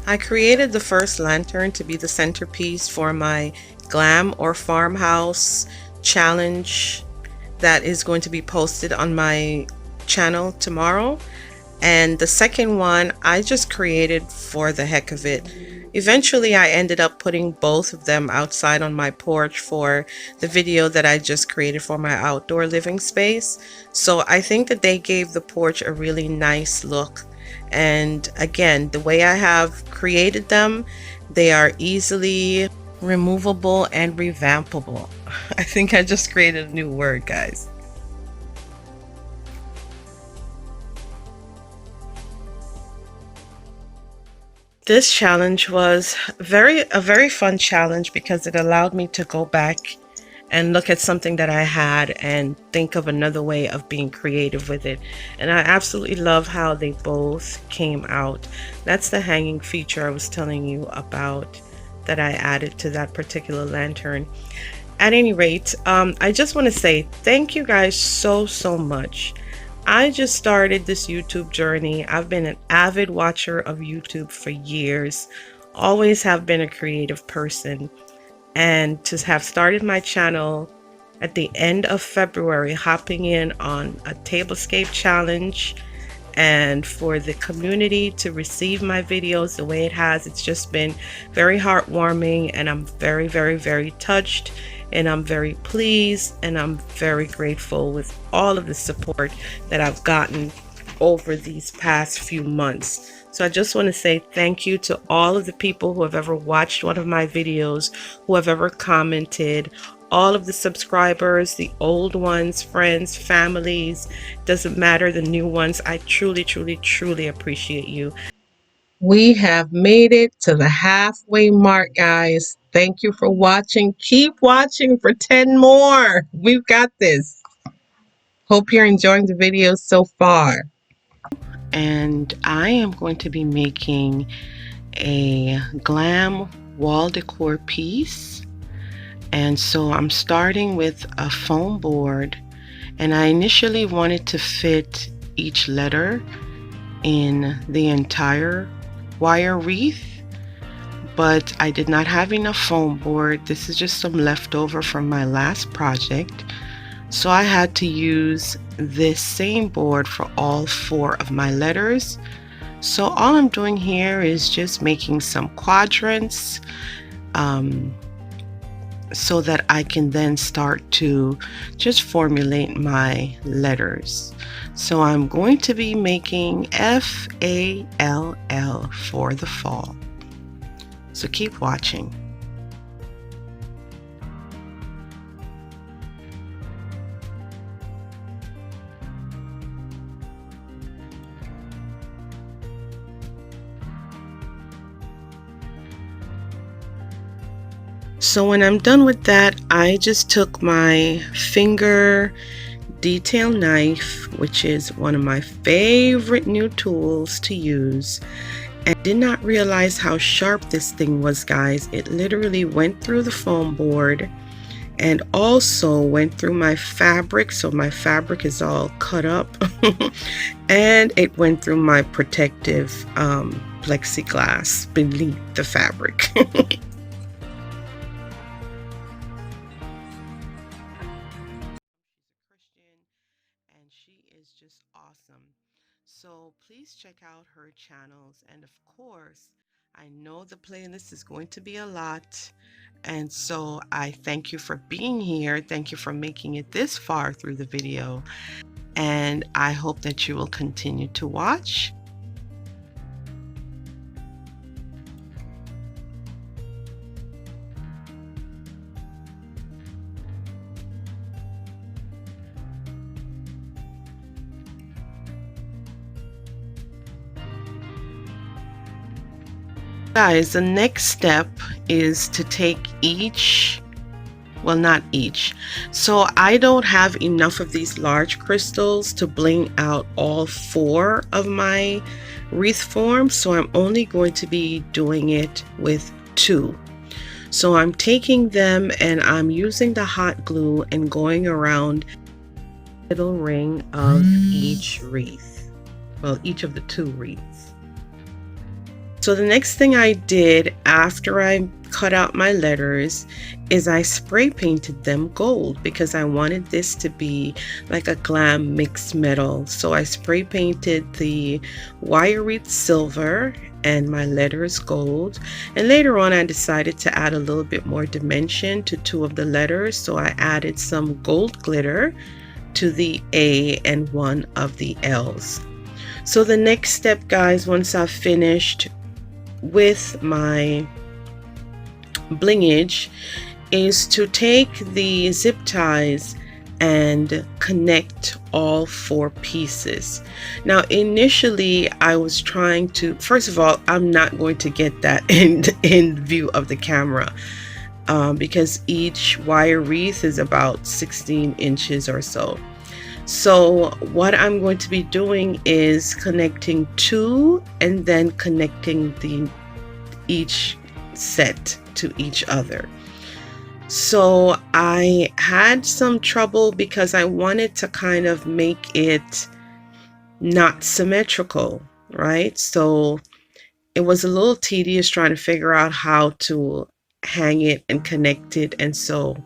S1: I created the first lantern to be the centerpiece for my glam or farmhouse challenge that is going to be posted on my channel tomorrow. And the second one I just created for the heck of it. Eventually I ended up putting both of them outside on my porch for the video that I just created for my outdoor living space. So I think that they gave the porch a really nice look. And again, the way I have created them, they are easily removable and revampable. I think I just created a new word, guys. This challenge was a very fun challenge because it allowed me to go back and look at something that I had and think of another way of being creative with it. And I absolutely love how they both came out. That's the hanging feature I was telling you about that I added to that particular lantern. At any rate, I just want to say thank you guys so much. I just started this YouTube journey. I've been an avid watcher of YouTube for years, always have been a creative person. And to have started my channel at the end of February, hopping in on a tablescape challenge, and for the community to receive my videos the way it has, it's just been very heartwarming, and I'm very touched, and I'm very pleased, and I'm very grateful with all of the support that I've gotten over these past few months. So I just want to say thank you to all of the people who have ever watched one of my videos, who have ever commented, all of the subscribers, the old ones, friends, families, doesn't matter, the new ones. I truly appreciate you. We have made it to the halfway mark, guys. Thank you for watching. Keep watching for 10 more. We've got this. Hope you're enjoying the videos so far. And I am going to be making a glam wall decor piece. And so I'm starting with a foam board, and I initially wanted to fit each letter in the entire wire wreath, but I did not have enough foam board. This is just some leftover from my last project. So I had to use this same board for all 4 of my letters. So all I'm doing here is just making some quadrants so that I can then start to just formulate my letters. So I'm going to be making FALL for the fall. So keep watching. So when I'm done with that, I just took my finger detail knife, which is one of my favorite new tools to use, and did not realize how sharp this thing was, guys. It literally went through the foam board and also went through my fabric, so my fabric is all cut up and it went through my protective plexiglass beneath the fabric. And she is just awesome. So please check out her channels, and of course I know the playlist is going to be a lot, and so I thank you for being here. Thank you for making it this far through the video, and I hope that you will continue to watch. Guys, the next step is to take each, well, not each, so I don't have enough of these large crystals to bling out all 4 of my wreath forms, so I'm only going to be doing it with 2. So I'm taking them and I'm using the hot glue and going around the middle ring of each wreath, well, each of the 2 wreaths. So the next thing I did after I cut out my letters is I spray painted them gold, because I wanted this to be like a GLAM mixed metal. So I spray painted the wire wreath silver and my letters gold, and later on I decided to add a little bit more dimension to 2 of the letters, so I added some gold glitter to the A and 1 of the L's. So the next step, guys, once I've finished with my blingage, is to take the zip ties and connect all 4 pieces. Now initially I was trying to, first of all, I'm not going to get that in view of the camera because each wire wreath is about 16 inches or so. So what I'm going to be doing is connecting 2 and then connecting each set to each other. So I had some trouble because I wanted to kind of make it not symmetrical, right? So it was a little tedious trying to figure out how to hang it and connect it. And so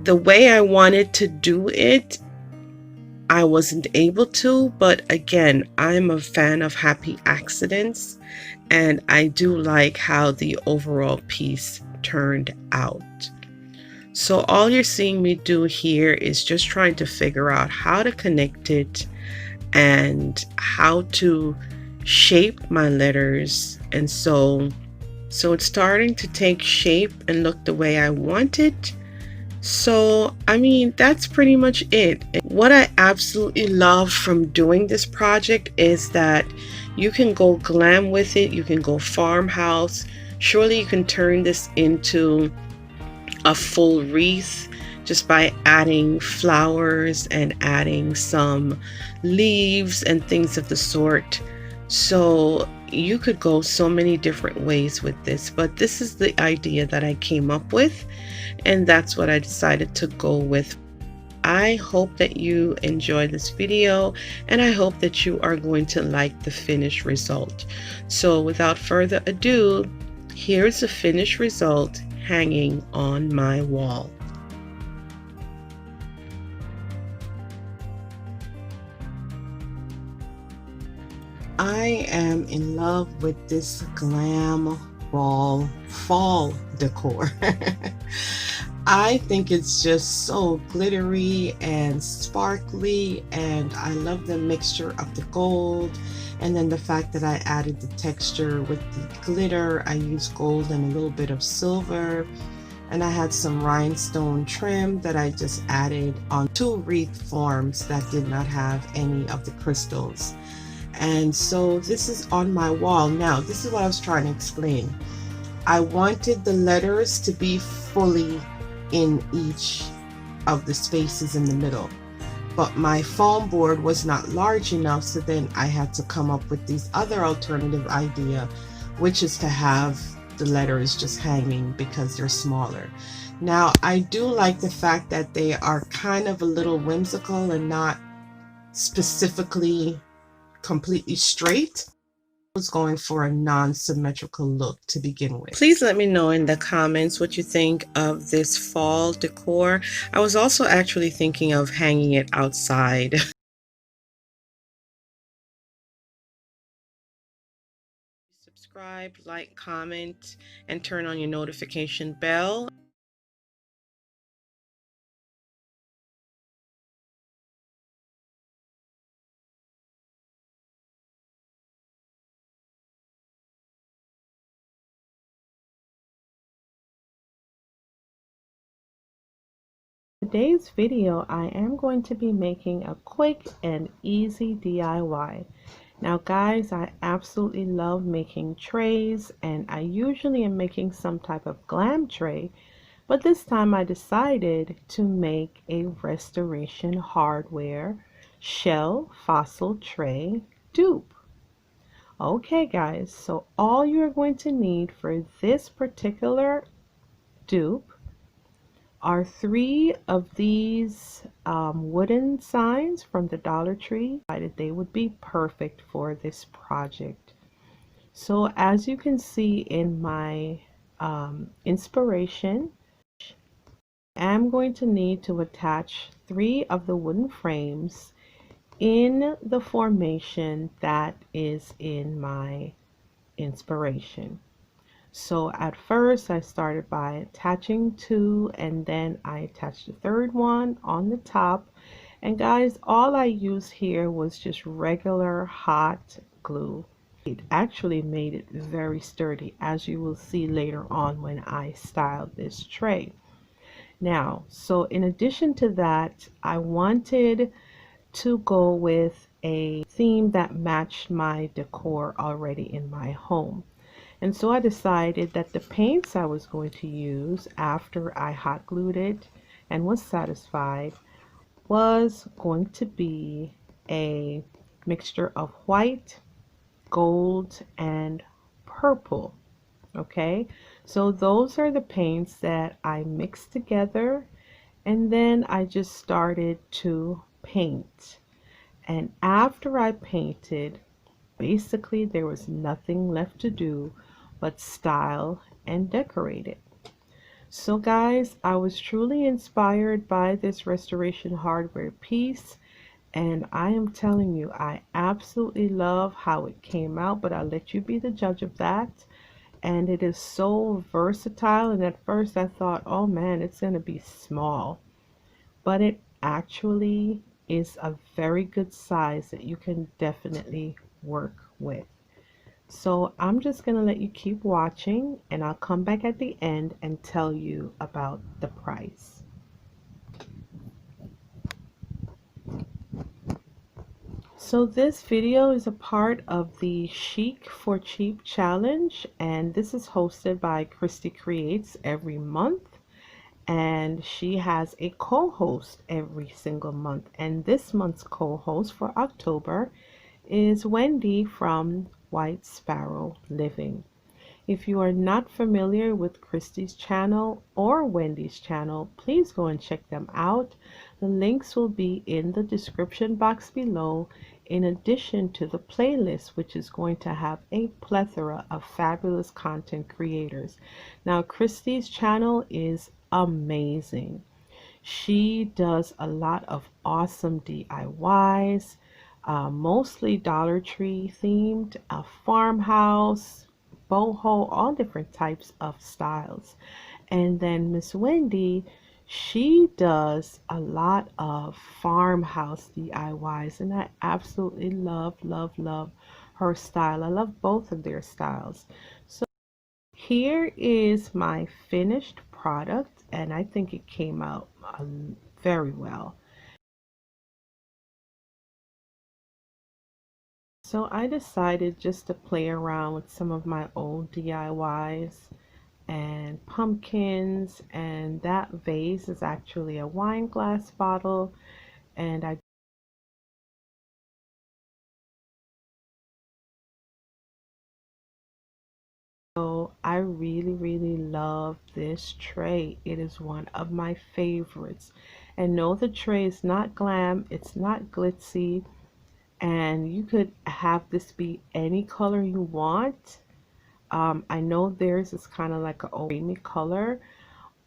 S1: the way I wanted to do it, I wasn't able to, but again, I'm a fan of happy accidents, and I do like how the overall piece turned out. So all you're seeing me do here is just trying to figure out how to connect it and how to shape my letters, and so it's starting to take shape and look the way I want it. So I mean, that's pretty much it. What I absolutely love from doing this project is that you can go glam with it, you can go farmhouse. Surely you can turn this into a full wreath just by adding flowers and adding some leaves and things of the sort. So you could go so many different ways with this, but this is the idea that I came up with, and that's what I decided to go with. I hope that you enjoy this video, and I hope that you are going to like the finished result. So without further ado, here's the finished result hanging on my wall. I am in love with this GLAM wall fall decor. I think it's just so glittery and sparkly, and I love the mixture of the gold, and then the fact that I added the texture with the glitter. I used gold and a little bit of silver, and I had some rhinestone trim that I just added on 2 wreath forms that did not have any of the crystals. And so this is on my wall. Now this is what I was trying to explain. I wanted the letters to be fully in each of the spaces in the middle, but my foam board was not large enough, so then I had to come up with this other alternative idea, which is to have the letters just hanging because they're smaller. Now, I do like the fact that they are kind of a little whimsical and not specifically completely straight. I was going for a non-symmetrical look to begin with. Please let me know in the comments what you think of this fall decor. I was also actually thinking of hanging it outside. Subscribe, like, comment, and turn on your notification bell. Today's video, I am going to be making a quick and easy DIY. Now guys, I absolutely love making trays, and I usually am making some type of glam tray, but this time I decided to make a restoration hardware shell fossil tray dupe. Okay guys, so all you're going to need for this particular dupe are 3 of these wooden signs from the Dollar Tree. They would be perfect for this project. So as you can see in my inspiration, I'm going to need to attach 3 of the wooden frames in the formation that is in my inspiration. So at first I started by attaching 2, and then I attached the third one on the top. And guys, all I used here was just regular hot glue. It actually made it very sturdy, as you will see later on when I styled this tray. Now, so in addition to that, I wanted to go with a theme that matched my decor already in my home. And so I decided that the paints I was going to use after I hot glued it and was satisfied was going to be a mixture of white, gold, and purple. Okay, so those are the paints that I mixed together, and then I just started to paint. And after I painted, basically there was nothing left to do but style and decorate it. So guys, I was truly inspired by this restoration hardware piece, and I am telling you, I absolutely love how it came out, but I'll let you be the judge of that. And it is so versatile, and at first I thought, oh man, it's going to be small, but it actually is a very good size that you can definitely work with. So I'm just going to let you keep watching, and I'll come back at the end and tell you about the price. So this video is a part of the Chic for Cheap challenge, and this is hosted by Christy Creates every month, and she has a co-host every single month, and this month's co-host for October is Wendy from White Sparrow Living. If you are not familiar with Christy's channel or Wendy's channel, please go and check them out. The links will be in the description box below, in addition to the playlist, which is going to have a plethora of fabulous content creators. Now, Christy's channel is amazing. She does a lot of awesome DIYs, mostly Dollar Tree themed, a farmhouse, boho, all different types of styles. And then Miss Wendy, she does a lot of farmhouse DIYs, and I absolutely love her style. I love both of their styles. So here is my finished product, and I think it came out very well. So I decided just to play around with some of my old DIYs. and pumpkins, and that vase is actually a wine glass bottle, and I really love this tray. It is one of my favorites. And no, the tray is not glam, it's not glitzy, and you could have this be any color you want. I know theirs is kind of like a orangey color,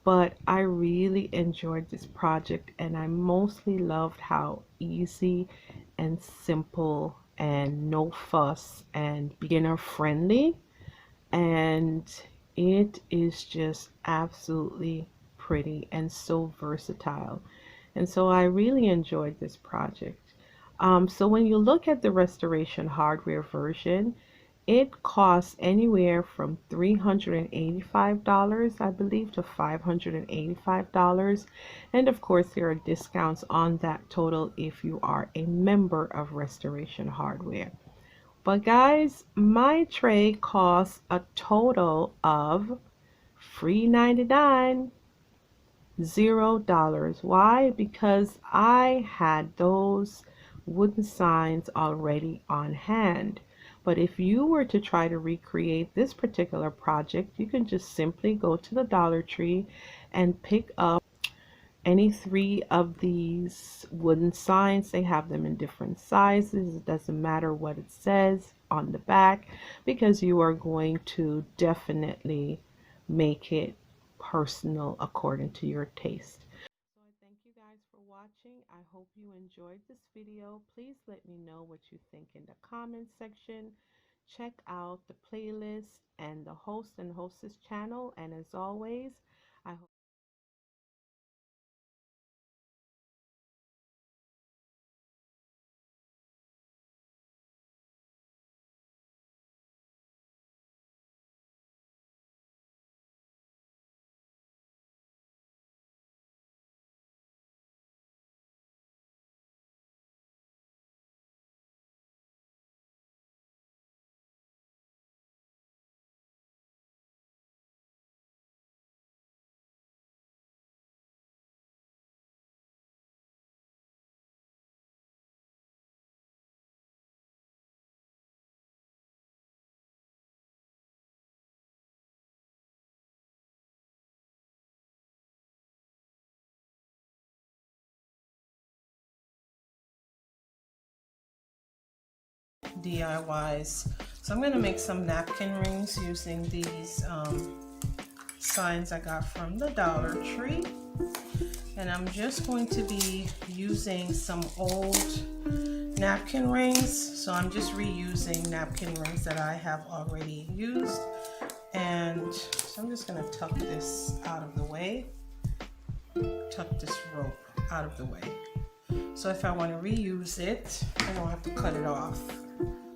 S1: but I really enjoyed this project, and I mostly loved how easy and simple and no fuss and beginner friendly, and it is just absolutely pretty and so versatile. And so I really enjoyed this project. So when you look at the restoration hardware version, it costs anywhere from $385, I believe, to $585. And of course, there are discounts on that total if you are a member of Restoration Hardware. But guys, my tray costs a total of free 99, $0. Why? Because I had those wooden signs already on hand. But if you were to try to recreate this particular project, you can just simply go to the Dollar Tree and pick up any three of these wooden signs. They have them in different sizes. It doesn't matter what it says on the back, because you are going to definitely make it personal according to your taste. So I thank you guys for watching. I hope you enjoyed this video. Please let me know what you think in the comment section. Check out the playlist and the host and hostess channel, and as always, I hope DIYs. So I'm going to make some napkin rings using these signs I got from the Dollar Tree. And I'm just going to be using some old napkin rings. So I'm just reusing napkin rings that I have already used. And so I'm just going to tuck this out of the way. Tuck this rope out of the way. So if I want to reuse it, I don't have to cut it off.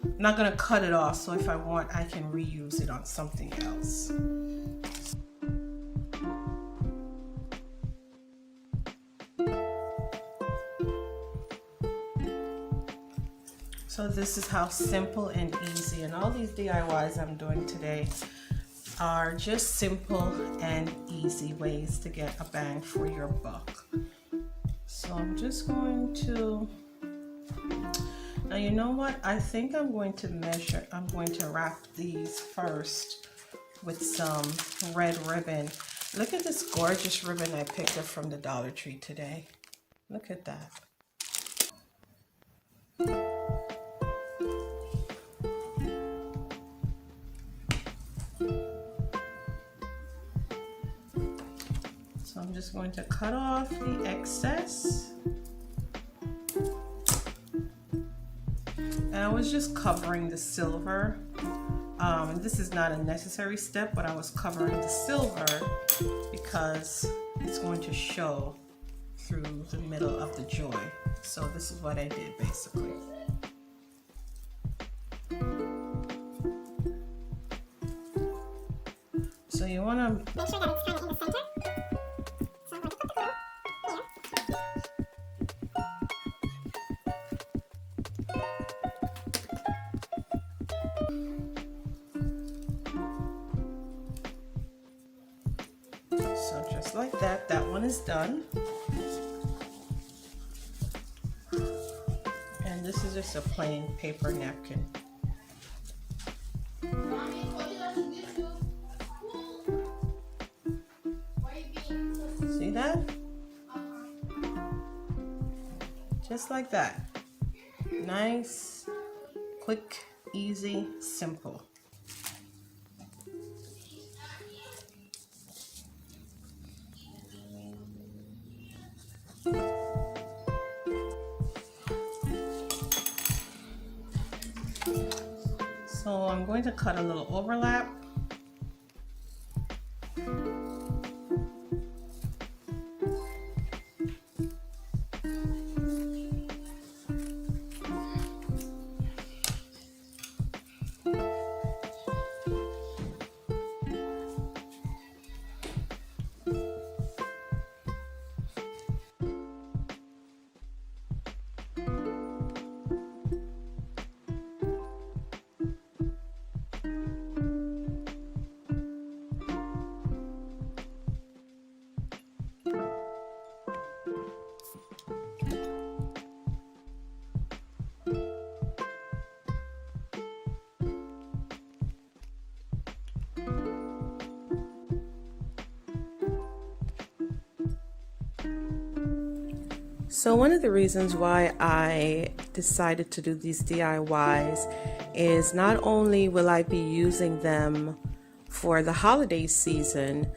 S1: I'm not going to cut it off, so if I want, I can reuse it on something else. So this is how simple and easy, and all these DIYs I'm doing today are just simple and easy ways to get a bang for your buck. So I'm just going to, now you know what, I think I'm going to wrap these first with some red ribbon. Look at this gorgeous ribbon I picked up from the Dollar Tree today. Look at that. So I'm just going to cut off the excess. And I was just covering the silver. And this is not a necessary step, but I was covering the silver because it's going to show through the middle of the joy. So this is what I did basically. So you want to make sure that it's kind of in the center. So I'm going to put the glue here. just like that. That one is done. And this is just a plain paper napkin. See that? Just like that. Nice, quick, easy, simple. So I'm going to cut a little overlap. So one of the reasons why I decided to do these DIYs is not only will I be using them for the holiday season,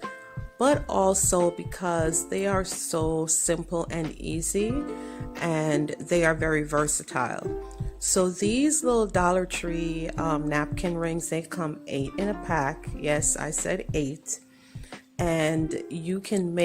S1: but also because they are so simple and easy, and they are very versatile. So these little Dollar Tree napkin rings, they come 8 in a pack. Yes, I said 8. And you can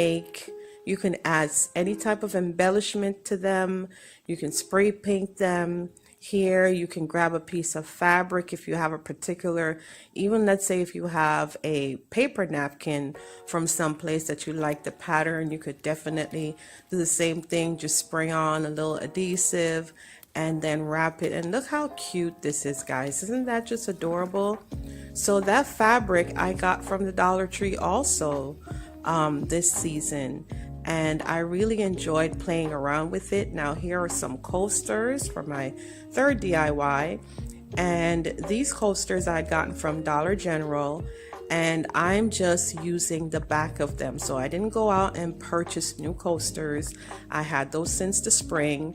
S1: add any type of embellishment to them. You can spray paint them. Here you can grab a piece of fabric if you have a particular, even let's say if you have a paper napkin from someplace that you like the pattern, you could definitely do the same thing. Just spray on a little adhesive and then wrap it. And look how cute this is, guys. Isn't that just adorable? So that fabric I got from the Dollar Tree also this season, and I really enjoyed playing around with it. Now here are some coasters for my third DIY, and these coasters I had gotten from Dollar General, and I'm just using the back of them. So I didn't go out and purchase new coasters. I had those since the spring.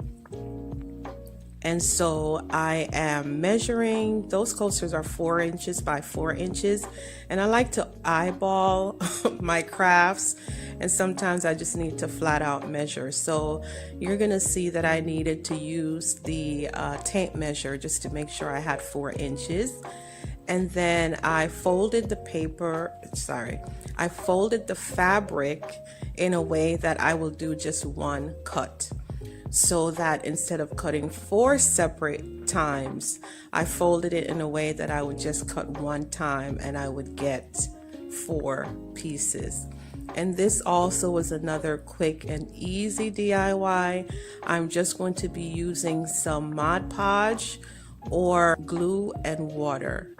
S1: And so I am measuring, those coasters are 4 inches by 4 inches. And I like to eyeball my crafts. And sometimes I just need to flat out measure. So you're gonna see that I needed to use the tape measure just to make sure I had 4 inches. And then I folded the fabric in a way that I will do just one cut. So that instead of cutting 4 separate times, I folded it in a way that I would just cut one time and I would get 4 pieces. And this also was another quick and easy DIY. I'm just going to be using some Mod Podge or glue and water.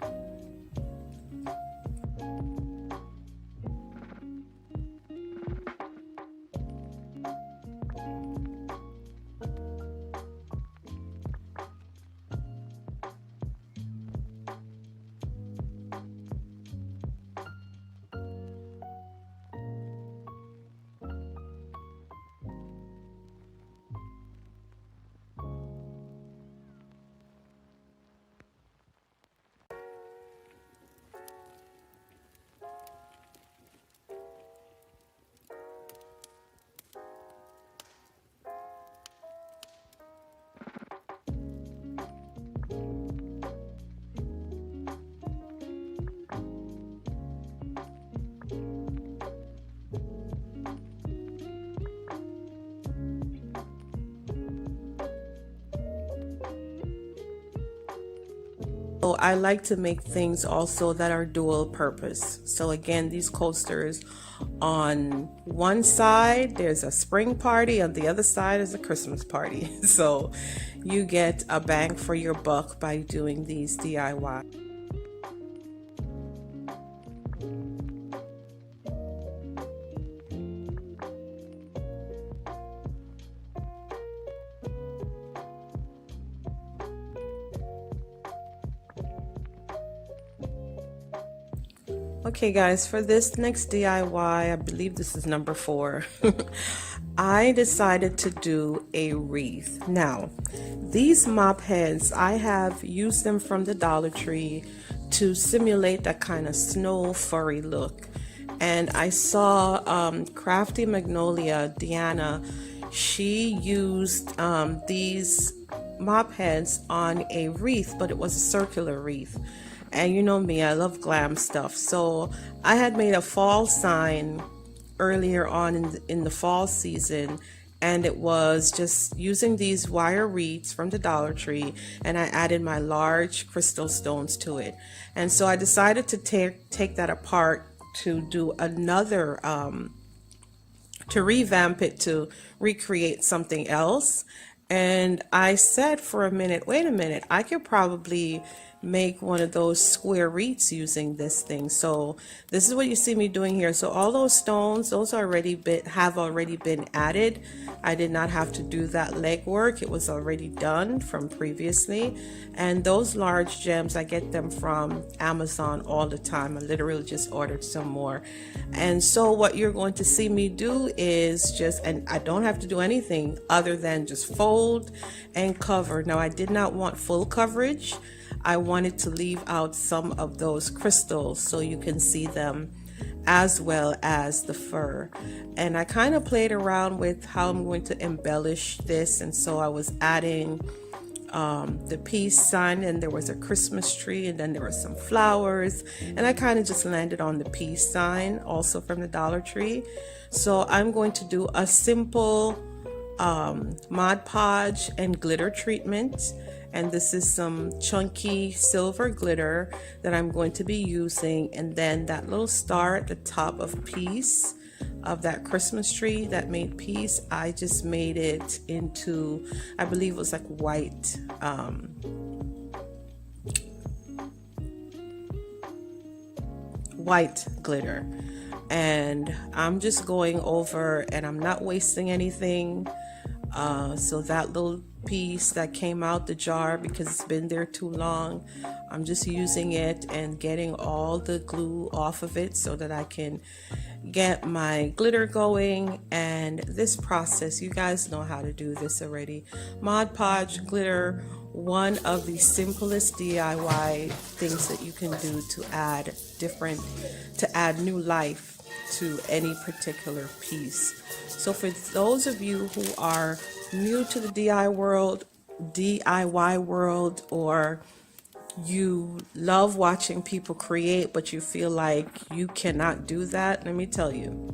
S1: So I like to make things also that are dual purpose. So again, these coasters, on one side there's a spring party, on the other side is a Christmas party. So you get a bang for your buck by doing these DIY. Okay guys, for this next DIY, I believe this is number 4, I decided to do a wreath. Now, these mop heads, I have used them from the Dollar Tree to simulate that kind of snow furry look. And I saw Crafty Magnolia, Deanna, she used these mop heads on a wreath, but it was a circular wreath. And you know me, I love glam stuff. So I had made a fall sign earlier on in the fall season, and it was just using these wire wreaths from the Dollar Tree, and I added my large crystal stones to it. And so I decided to take that apart to do another to revamp it, to recreate something else. And I said for a minute, wait a minute, I could probably make one of those square wreaths using this thing. So this is what you see me doing here. So all those stones, those have already been added. I did not have to do that legwork. It was already done from previously. And those large gems, I get them from Amazon all the time. I literally just ordered some more. And so what you're going to see me do is just, and I don't have to do anything other than just fold and cover. Now I did not want full coverage. I wanted to leave out some of those crystals so you can see them, as well as the fur. And I kind of played around with how I'm going to embellish this, and so I was adding the peace sign, and there was a Christmas tree, and then there were some flowers, and I kind of just landed on the peace sign, also from the Dollar Tree. So I'm going to do a simple Mod Podge and glitter treatment. And this is some chunky silver glitter that I'm going to be using. And then that little star at the top of peace, of that Christmas tree that made peace, I just made it into, I believe it was like white, white glitter. And I'm just going over, and I'm not wasting anything. So that little piece that came out the jar, because it's been there too long, I'm just using it and getting all the glue off of it so that I can get my glitter going. And this process, you guys know how to do this already. Mod Podge glitter, one of the simplest DIY things that you can do to add new life to any particular piece. So for those of you who are new to the DIY world, or you love watching people create but you feel like you cannot do that, let me tell you,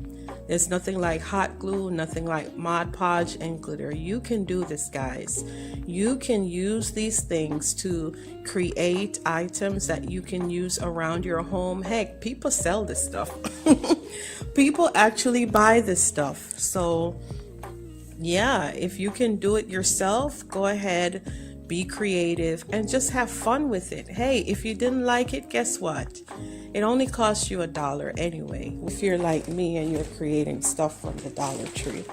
S1: there's nothing like hot glue, nothing like Mod Podge and glitter. You can do this, guys. You can use these things to create items that you can use around your home. Heck, people sell this stuff. People actually buy this stuff. So yeah, if you can do it yourself, go ahead, be creative, and just have fun with it. Hey, if you didn't like it, guess what? It only costs you $1 anyway, if you're like me and you're creating stuff from the Dollar Tree.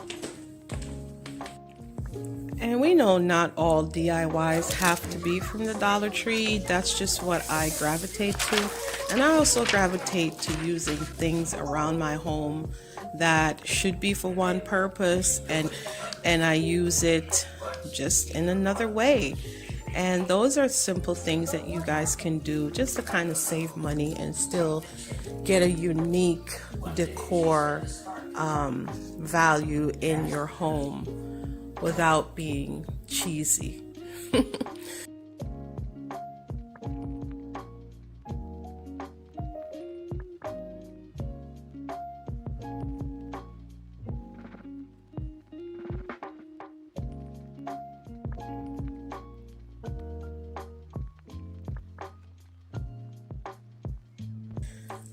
S1: And we know not all DIYs have to be from the Dollar Tree. That's just what I gravitate to. And I also gravitate to using things around my home that should be for one purpose, and I use it just in another way. And those are simple things that you guys can do just to kind of save money and still get a unique decor value in your home without being cheesy.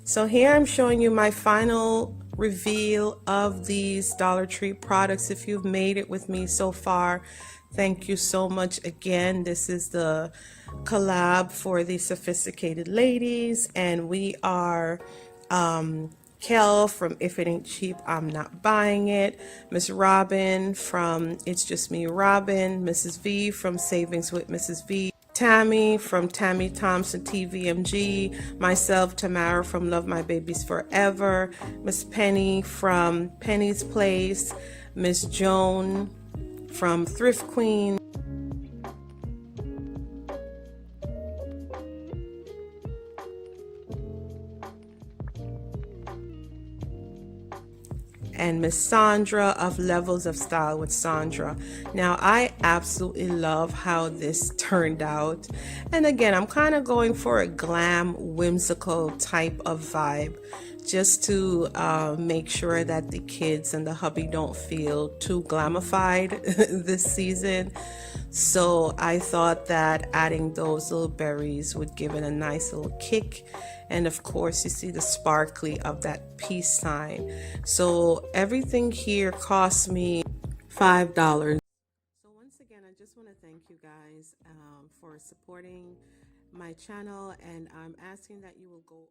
S1: So here I'm showing you my final reveal of these Dollar Tree products. If you've made it with me so far, thank you so much again. This is the collab for the Sophisticated Ladies, and we are Kel from If It Ain't Cheap, I'm Not Buying It, Miss Robin from It's Just Me Robin, Mrs. V from Savings with Mrs. V, Tammy from Tammy Thompson TVMG, myself, Tamara from Love My Babies Forever, Miss Penny from Penny's Place, Miss Joan from Thrift Queen, and Miss Sandra of Levels of Style with Sandra. Now, I absolutely love how this turned out. And again, I'm kind of going for a glam, whimsical type of vibe, just to make sure that the kids and the hubby don't feel too glamified this season. So I thought that adding those little berries would give it a nice little kick. And of course, you see the sparkly of that peace sign. So everything here cost me $5. So once again, I just want to thank you guys for supporting my channel, and I'm asking that you will go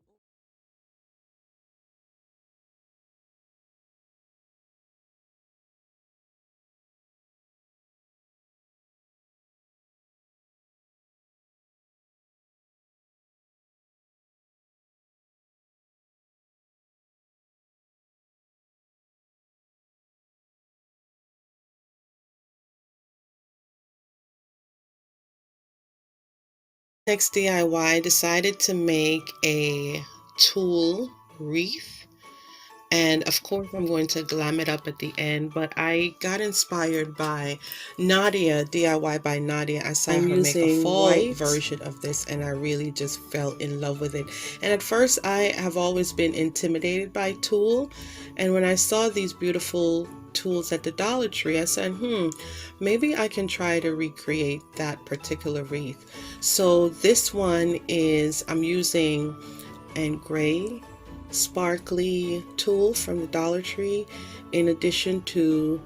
S1: Next DIY, decided to make a tulle wreath, and of course I'm going to glam it up at the end, but I got inspired by Nadia, DIY by Nadia. I saw her make a fall version of this and I really just fell in love with it. And at first I have always been intimidated by tulle, and when I saw these beautiful tools at the Dollar Tree, I said, maybe I can try to recreate that particular wreath. So this one is, I'm using a gray sparkly tulle from the Dollar Tree, in addition to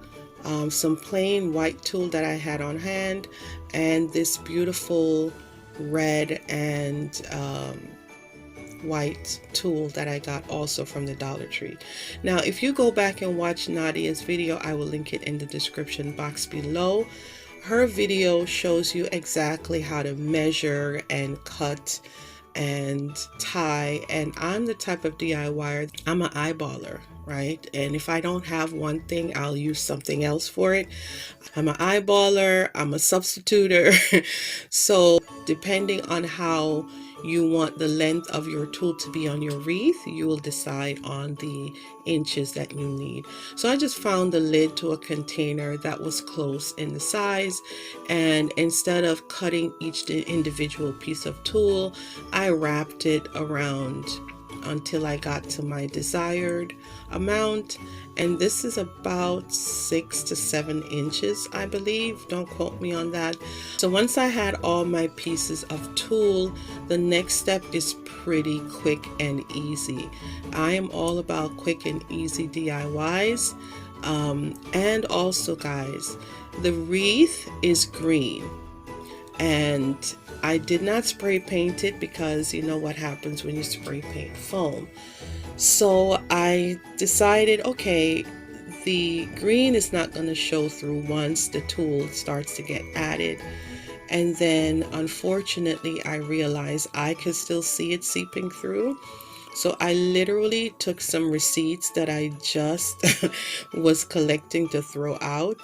S1: some plain white tulle that I had on hand, and this beautiful red and white tulle that I got also from the Dollar Tree. Now, if you go back and watch Nadia's video, I will link it in the description box below. Her video shows you exactly how to measure and cut and tie, and I'm the type of DIYer, I'm an eyeballer, right? And if I don't have one thing, I'll use something else for it. I'm an eyeballer, I'm a substituter. So depending on how you want the length of your tulle to be on your wreath, you will decide on the inches that you need. So I just found the lid to a container that was close in the size, and instead of cutting each individual piece of tulle, I wrapped it around until I got to my desired amount, and this is about 6 to 7 inches, I believe. Don't quote me on that. So once I had all my pieces of tulle, the next step is pretty quick and easy. I am all about quick and easy DIYs. And also, guys, the wreath is green, and I did not spray paint it because you know what happens when you spray paint foam. So I decided, okay, the green is not going to show through once the tulle starts to get added. And then unfortunately I realized I could still see it seeping through. So I literally took some receipts that I just was collecting to throw out,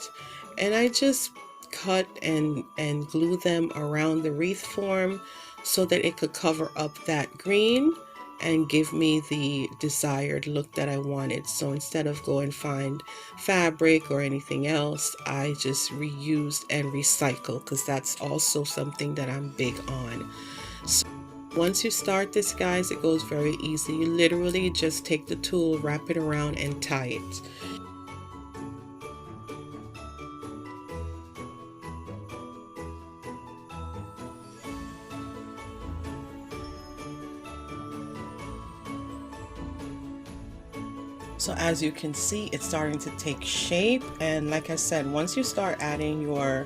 S1: and I just cut and glue them around the wreath form so that it could cover up that green and give me the desired look that I wanted. So instead of go and find fabric or anything else, I just reused and recycled, because that's also something that I'm big on. So once you start this, guys, it goes very easy. You literally just take the tulle, wrap it around, and tie it. So as you can see, it's starting to take shape, and like I said, once you start adding your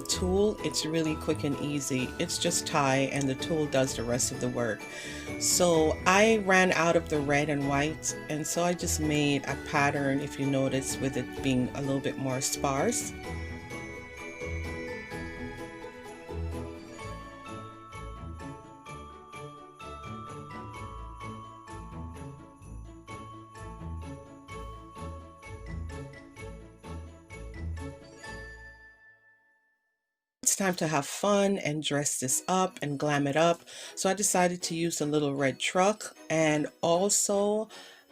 S1: tulle, it's really quick and easy. It's just tie and the tulle does the rest of the work. So I ran out of the red and white, and so I just made a pattern, if you notice, with it being a little bit more sparse. time to have fun and dress this up and glam it up. So I decided to use a little red truck, and also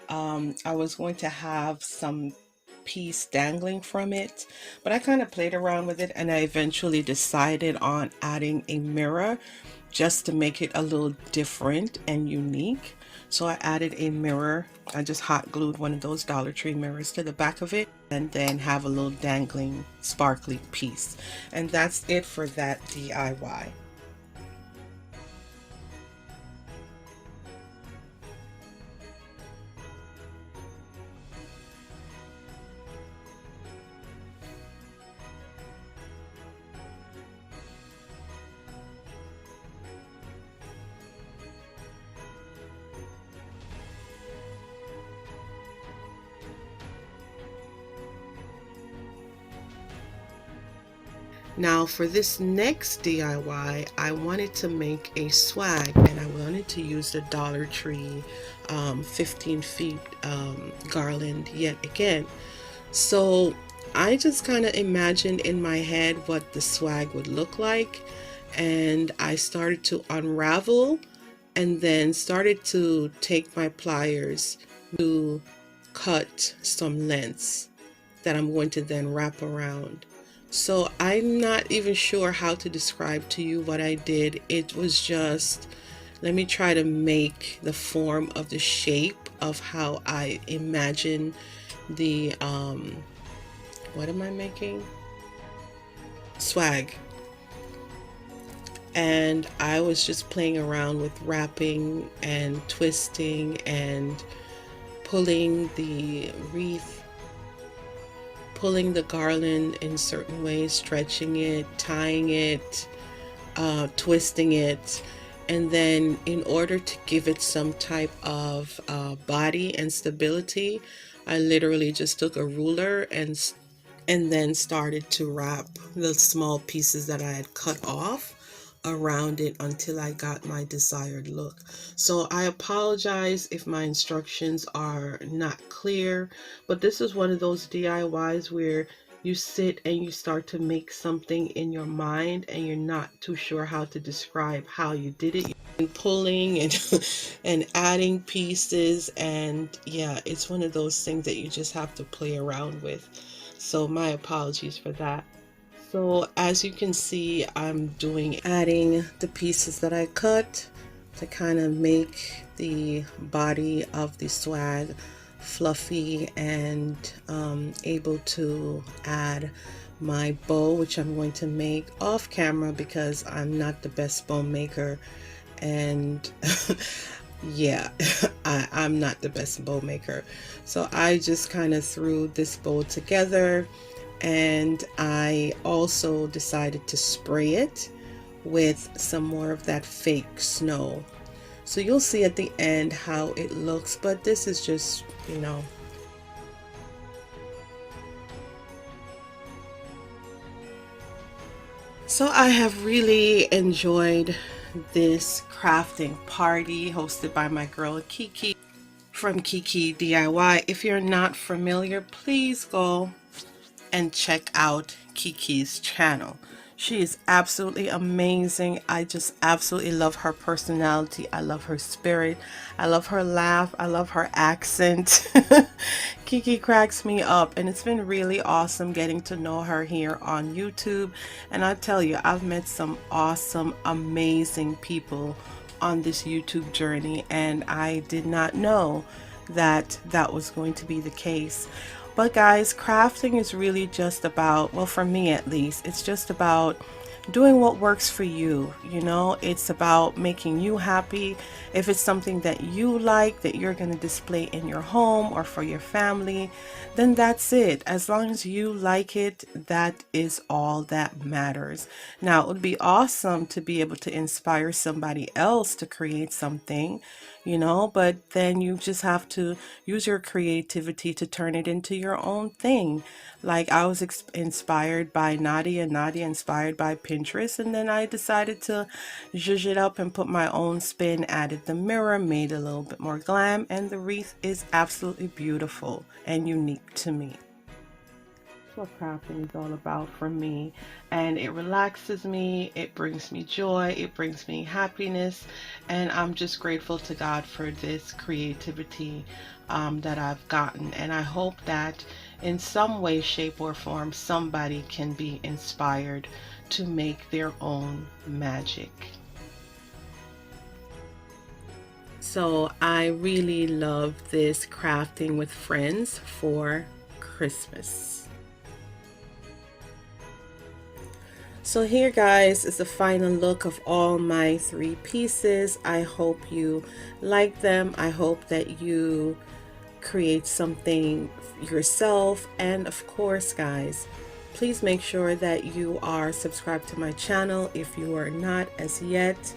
S1: I was going to have some piece dangling from it, but I kind of played around with it and I eventually decided on adding a mirror just to make it a little different and unique. So I added a mirror. I just hot glued one of those Dollar Tree mirrors to the back of it, and then have a little dangling sparkly piece. And that's it for that DIY. Now for this next DIY, I wanted to make a swag, and I wanted to use the Dollar Tree 15 feet garland yet again. So I just kind of imagined in my head what the swag would look like, and I started to unravel and then started to take my pliers to cut some lengths that I'm going to then wrap around. So I'm not even sure how to describe to you what I did. It was just, let me try to make the form of the shape of how I imagine the, what am I making? Swag. And I was just playing around with wrapping and twisting and pulling the wreath, pulling the garland in certain ways, stretching it, tying it, twisting it. And then in order to give it some type of body and stability, I literally just took a ruler and then started to wrap the small pieces that I had cut off around it until I got my desired look. So I apologize if my instructions are not clear, but this is one of those DIYs where you sit and you start to make something in your mind and you're not too sure how to describe how you did it. And pulling and and adding pieces, and yeah, it's one of those things that you just have to play around with. So my apologies for that. So as you can see, I'm adding the pieces that I cut to kind of make the body of the swag fluffy, and able to add my bow, which I'm going to make off camera because I'm not the best bow maker. And yeah, I'm not the best bow maker. So I just kind of threw this bow together, and I also decided to spray it with some more of that fake snow. So you'll see at the end how it looks, but this is just, you know. So I have really enjoyed this crafting party hosted by my girl Kiki from Kiki DIY. If you're not familiar, please go and check out Kiki's channel. She is absolutely amazing. I just absolutely love her personality. I love her spirit. I love her laugh. I love her accent. Kiki cracks me up, and it's been really awesome getting to know her here on YouTube. And I tell you, I've met some awesome, amazing people on this YouTube journey, and I did not know that that was going to be the case. But guys, crafting is really just about, well, for me at least, it's just about doing what works for you. You know, it's about making you happy. If it's something that you like, that you're going to display in your home or for your family, then that's it. As long as you like it, that is all that matters. Now, it would be awesome to be able to inspire somebody else to create something, you know, but then you just have to use your creativity to turn it into your own thing. Like I was inspired by Nadia, Nadia inspired by Pinterest, and then I decided to zhuzh it up and put my own spin, added the mirror, made a little bit more glam, and the wreath is absolutely beautiful and unique to me. what crafting is all about for me, and it relaxes me, it brings me joy, it brings me happiness, and I'm just grateful to God for this creativity that I've gotten. And I hope that in some way, shape, or form somebody can be inspired to make their own magic. So I really love this crafting with friends for Christmas. So here, guys, is the final look of all my 3 pieces. I hope you like them. I hope that you create something yourself. And of course, guys, please make sure that you are subscribed to my channel if you are not as yet.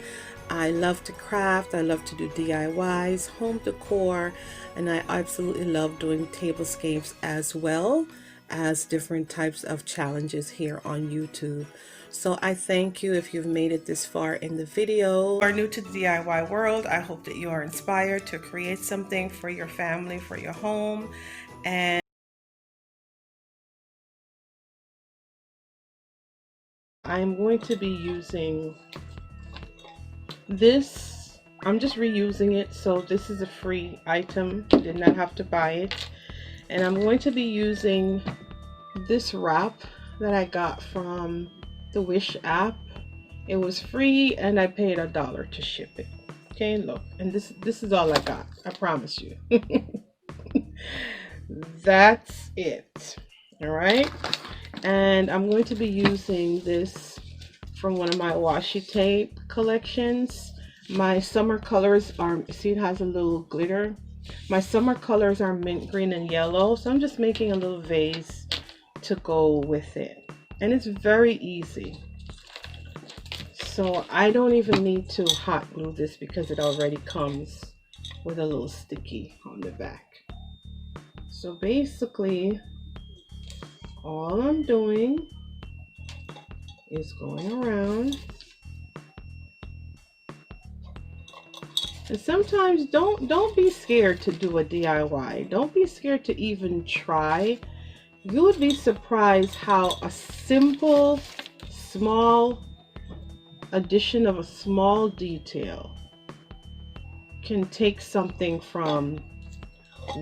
S1: I love to craft, I love to do DIYs, home decor, and I absolutely love doing tablescapes as well as different types of challenges here on YouTube. So I thank you if you've made it this far in the video. If you are new to the DIY world, I hope that you are inspired to create something for your family, for your home, and I'm going to be using this. I'm just reusing it, so this is a free item, did not have to buy it. And I'm going to be using this wrap that I got from the Wish app. It was free and I paid $1 to ship it. Okay, look, and this is all I got, I promise you. That's it. All right, and I'm going to be using this from one of my washi tape collections. My summer colors are, see, it has a little glitter. My summer colors are mint green and yellow, so I'm just making a little vase to go with it, and it's very easy. So I don't even need to hot glue this because it already comes with a little sticky on the back. So basically all I'm doing is going around, and sometimes don't be scared to do a DIY. Don't be scared to even try. You would be surprised how a simple small addition of a small detail can take something from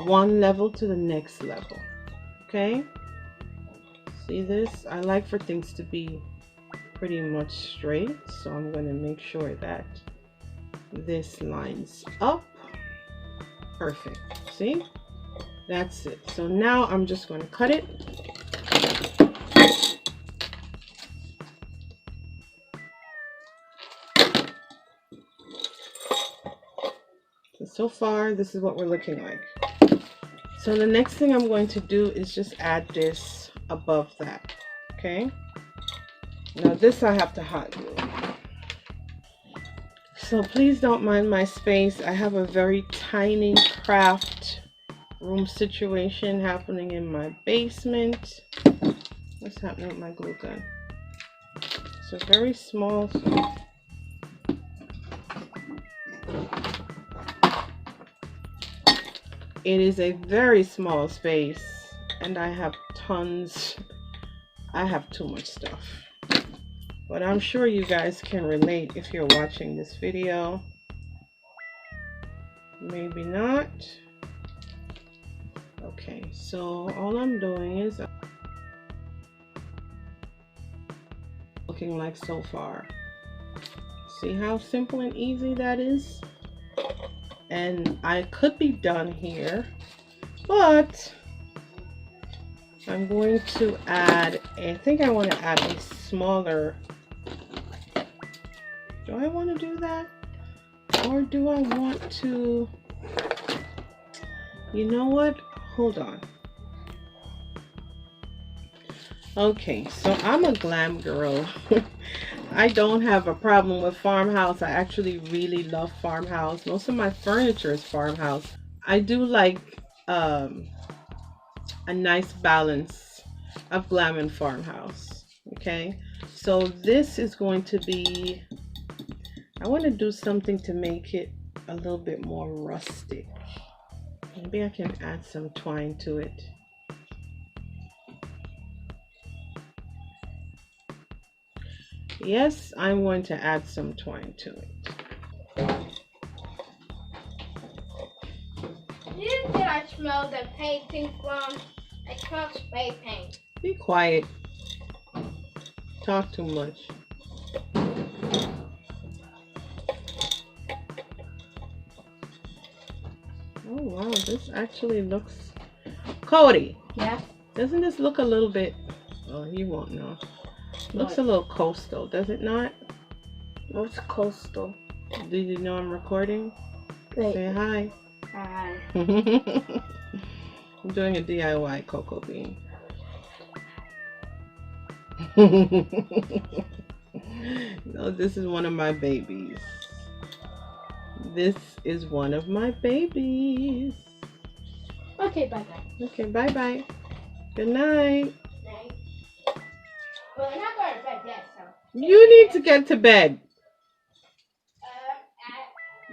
S1: one level to the next level. Okay, see this? I like for things to be pretty much straight, so I'm going to make sure that this lines up perfect. See, that's it. So now I'm just going to cut it. So far this is what we're looking like. So the next thing I'm going to do is just add this above that. Okay, now this I have to hot glue. So please don't mind my space. I have a very tiny craft room situation happening in my basement. What's happening with my glue gun? It's a very small. It is a very small space, and I have tons. I have too much stuff. But I'm sure you guys can relate if you're watching this video. Maybe not. Okay, so all I'm doing is looking like so far. See how simple and easy that is? And I could be done here, but I'm going to add, I think I want to add a smaller. Do I want to do that? Or do I want to, you know what? Hold on. Okay, so I'm a glam girl. I don't have a problem with farmhouse. I actually really love farmhouse. Most of my furniture is farmhouse. I do like a nice balance of glam and farmhouse. Okay, so this is going to be, I want to do something to make it a little bit more rustic. Maybe I can add some twine to it. Yes, I'm going to add some twine to it.
S3: Didn't I smell the painting from? I smell spray paint.
S1: Be quiet. Talk too much. Oh wow, this actually looks... Cody!
S3: Yeah?
S1: Doesn't this look a little bit... Oh, you won't know. Looks a little coastal, does it not?
S3: What's coastal?
S1: Did you know I'm recording?
S3: Wait.
S1: Say hi.
S3: Hi.
S1: I'm doing a DIY cocoa bean. No, this is one of my babies. This is one of my babies.
S3: Okay, bye-bye.
S1: Okay, bye-bye. Good night.
S3: Night. Well, I'm not going to bed yet, so.
S1: You need to get to bed.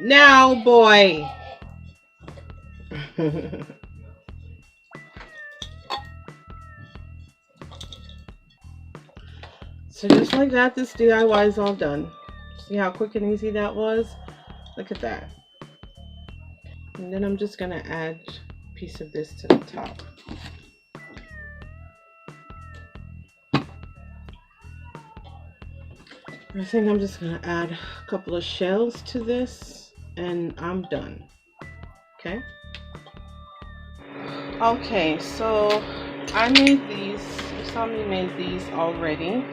S1: Now, boy. So just like that, this DIY is all done. See how quick and easy that was? Look at that. And then I'm just gonna add a piece of this to the top. I think I'm just gonna add a couple of shells to this and I'm done. Okay? Okay, so I made these. You saw me made these already.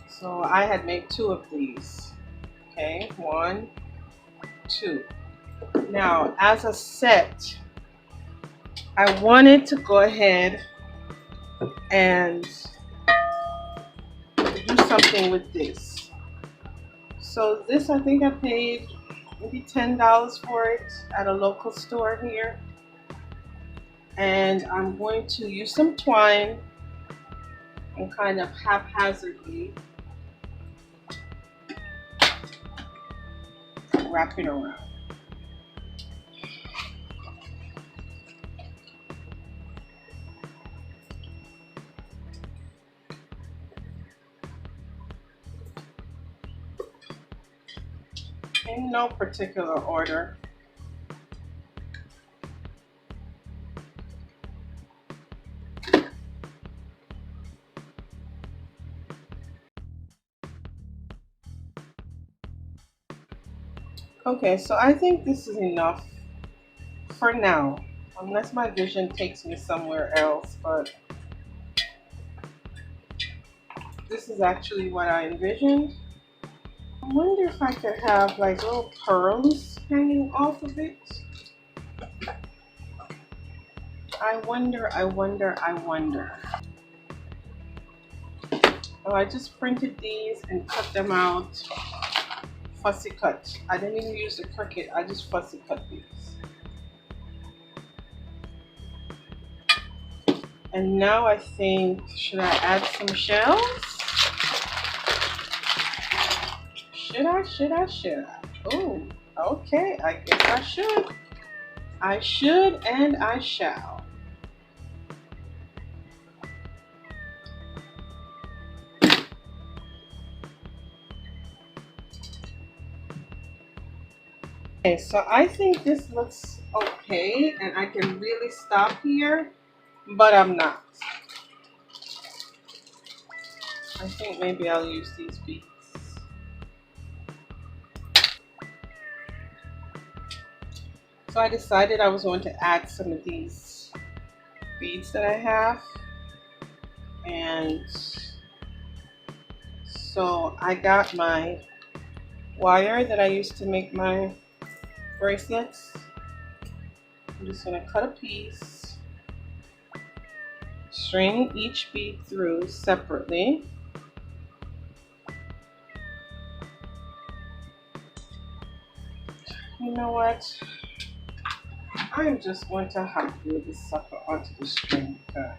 S1: So I had made 2 of these. Okay, 1, 2. Now, as a set, I wanted to go ahead and do something with this. So this, I think I paid maybe $10 for it at a local store here. And I'm going to use some twine and kind of haphazardly wrap it around. In no particular order. Okay, so I think this is enough for now, unless my vision takes me somewhere else, but this is actually what I envisioned. I wonder if I could have like little pearls hanging off of it. I wonder. Oh, I just printed these and cut them out. Fussy cut. I didn't even use the Cricut, I just fussy cut these. And now I think, should I add some shells? Should I? Oh, okay, I guess I should. I should and I shall. Okay, so I think this looks okay and I can really stop here, but I'm not. I think maybe I'll use these beads. So I decided I was going to add some of these beads that I have. And so I got my wire that I used to make my bracelets. I'm just going to cut a piece, string each bead through separately. You know what? I'm just going to hot glue this sucker onto the string because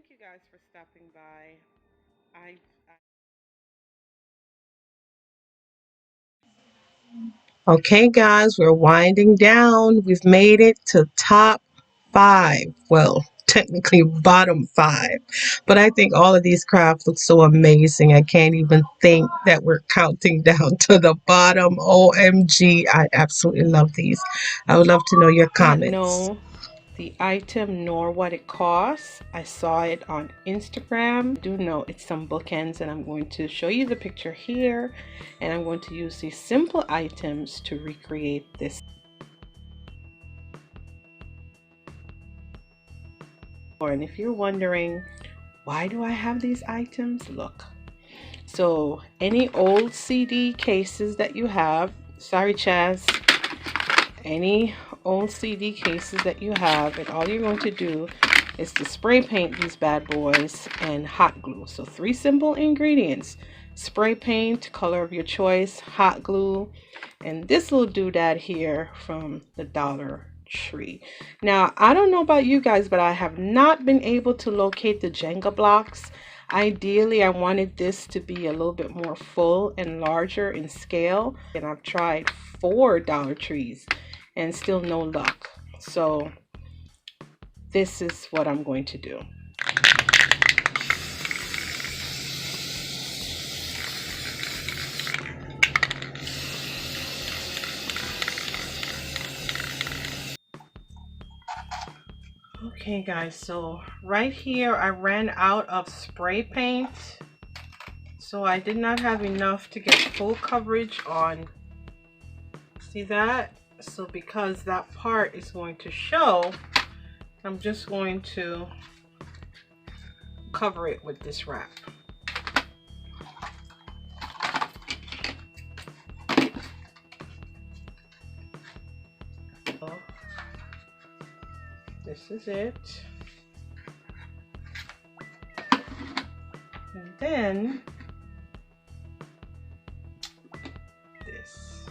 S1: thank you guys for stopping by. I Okay, guys, we're winding down. We've made it to top 5. Well, technically bottom 5. But I think all of these crafts look so amazing. I can't even think that we're counting down to the bottom. OMG, I absolutely love these. I would love to know your comments. Know the item nor what it costs. I saw it on Instagram. I do know it's some bookends, and I'm going to show you the picture here, and I'm going to use these simple items to recreate this. And if you're wondering, why do I have these items? Look. So any old CD cases that you have, sorry Chaz, any old CD cases that you have, and all you're going to do is to spray paint these bad boys and hot glue. So 3 simple ingredients: spray paint, color of your choice, hot glue, and this little doodad here from the Dollar Tree. Now, I don't know about you guys, but I have not been able to locate the Jenga blocks. Ideally, I wanted this to be a little bit more full and larger in scale, and I've tried 4 Dollar Trees and still no luck. So this is what I'm going to do. Okay guys, so right here I ran out of spray paint, so I did not have enough to get full coverage on, see that? So because that part is going to show, I'm just going to cover it with this wrap. So this is it. And then this.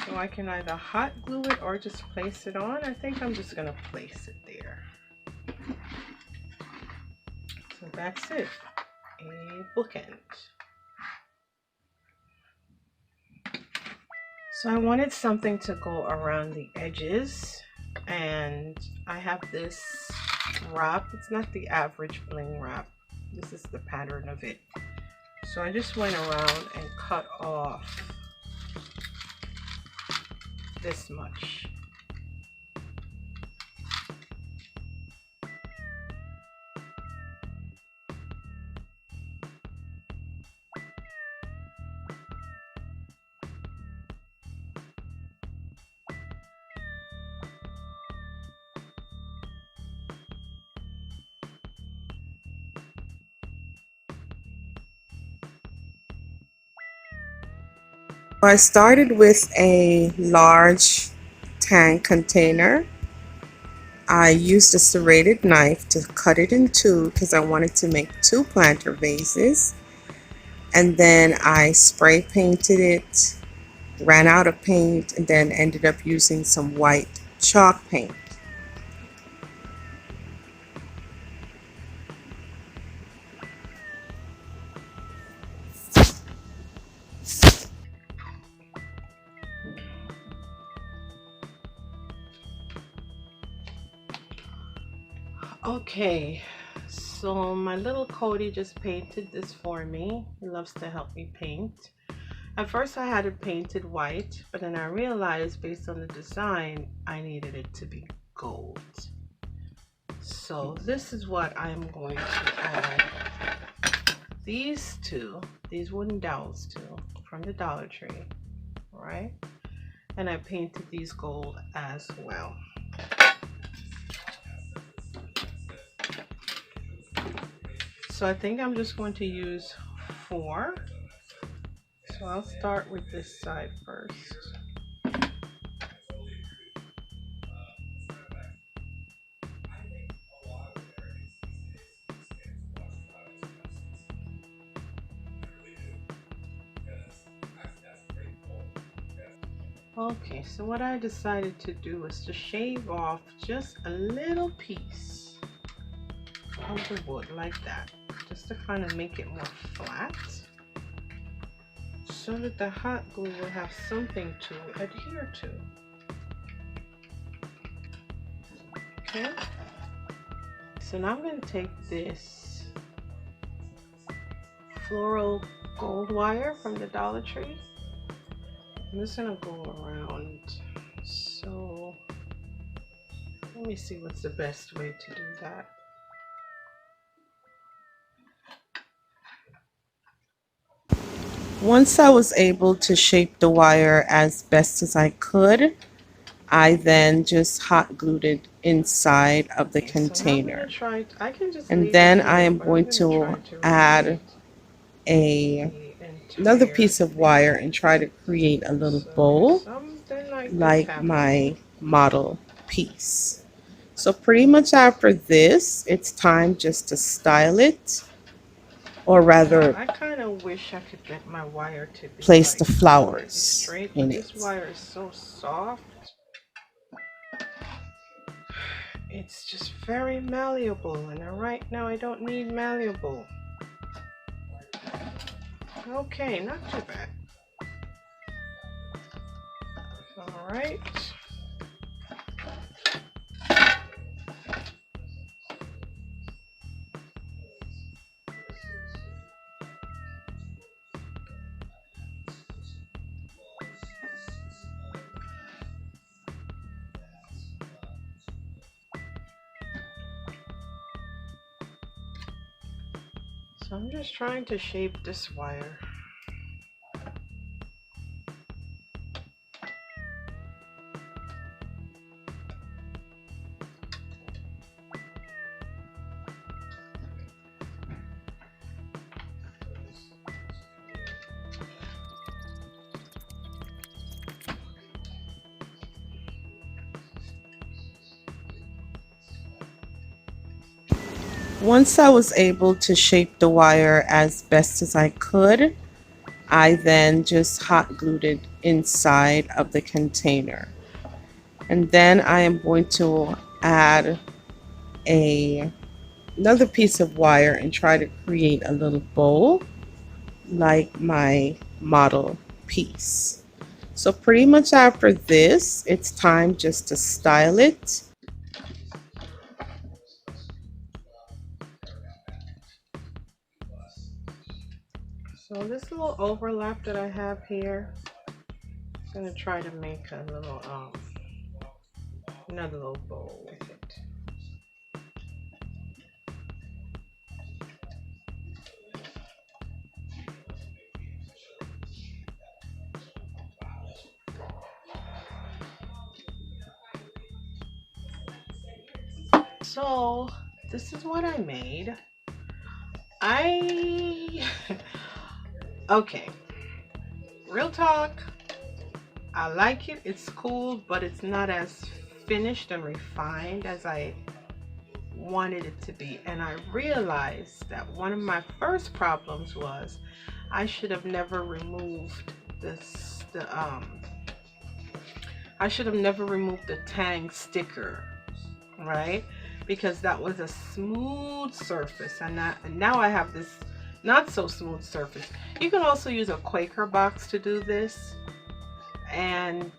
S1: So I can either hot glue it or just place it on. I think I'm just gonna place it there. So that's it, a bookend. So I wanted something to go around the edges, and I have this wrap. It's not the average bling wrap. This is the pattern of it. So I just went around and cut off this much. I started with a large tank container. I used a serrated knife to cut it in 2 because I wanted to make 2 planter vases. And then I spray painted it, ran out of paint, and then ended up using some white chalk paint. Okay, so my little Cody just painted this for me. He loves to help me paint. At first I had it painted white, but then I realized based on the design I needed it to be gold. So this is what I'm going to add. These wooden dowels too, from the Dollar Tree, right? And I painted these gold as well. So I think I'm just going to use 4. So I'll start with this side first. Okay, so what I decided to do is to shave off just a little piece of the wood like that, just to kind of make it more flat, so that the hot glue will have something to adhere to. Okay, so now I'm going to take this floral gold wire from the Dollar Tree. I'm just going to go around. So let me see what's the best way to do that. Once I was able to shape the wire as best as I could, I then just hot glued it inside of the container. And then I am going to add another piece of wire and try to create a little bowl like my model piece. So pretty much after this, it's time just to style it, or rather, I kind of wish I could get my wire to place the flowers in it. This wire is so soft. It's just very malleable, and right now I don't need malleable. Okay, not too bad. All right. So I'm just trying to shape this wire. Once I was able to shape the wire as best as I could, I then just hot glued it inside of the container. And then I am going to add another piece of wire and try to create a little bowl like my model piece. So pretty much after this, it's time just to style it. So this little overlap that I have here, I'm going to try to make a little, another little bowl with it. So this is what I made. Okay, real talk, I like it, it's cool, but it's not as finished and refined as I wanted it to be. And I realized that one of my first problems was I should have never removed I should have never removed the tang sticker, right? Because that was a smooth surface, and now I have this not so smooth surface. You can also use a Quaker box to do this. And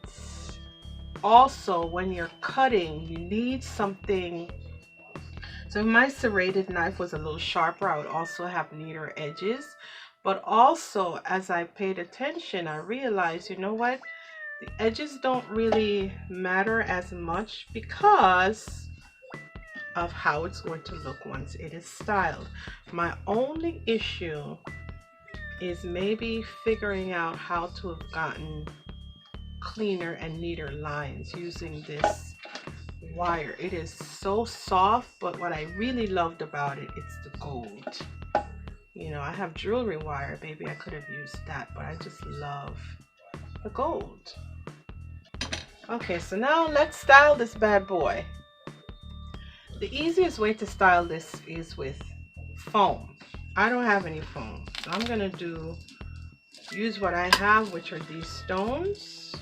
S1: also when you're cutting, you need something. So if my serrated knife was a little sharper, I would also have neater edges. But also, as I paid attention, I realized, you know what? The edges don't really matter as much because of how it's going to look once it is styled. My only issue is maybe figuring out how to have gotten cleaner and neater lines using this wire. It is so soft, but what I really loved about it, it's the gold. You know, I have jewelry wire, maybe I could have used that, but I just love the gold. Okay, so now let's style this bad boy. The easiest way to style this is with foam. I don't have any foam, so I'm gonna use what I have, which are these stones.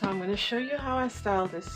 S1: So I'm going to show you how I style this.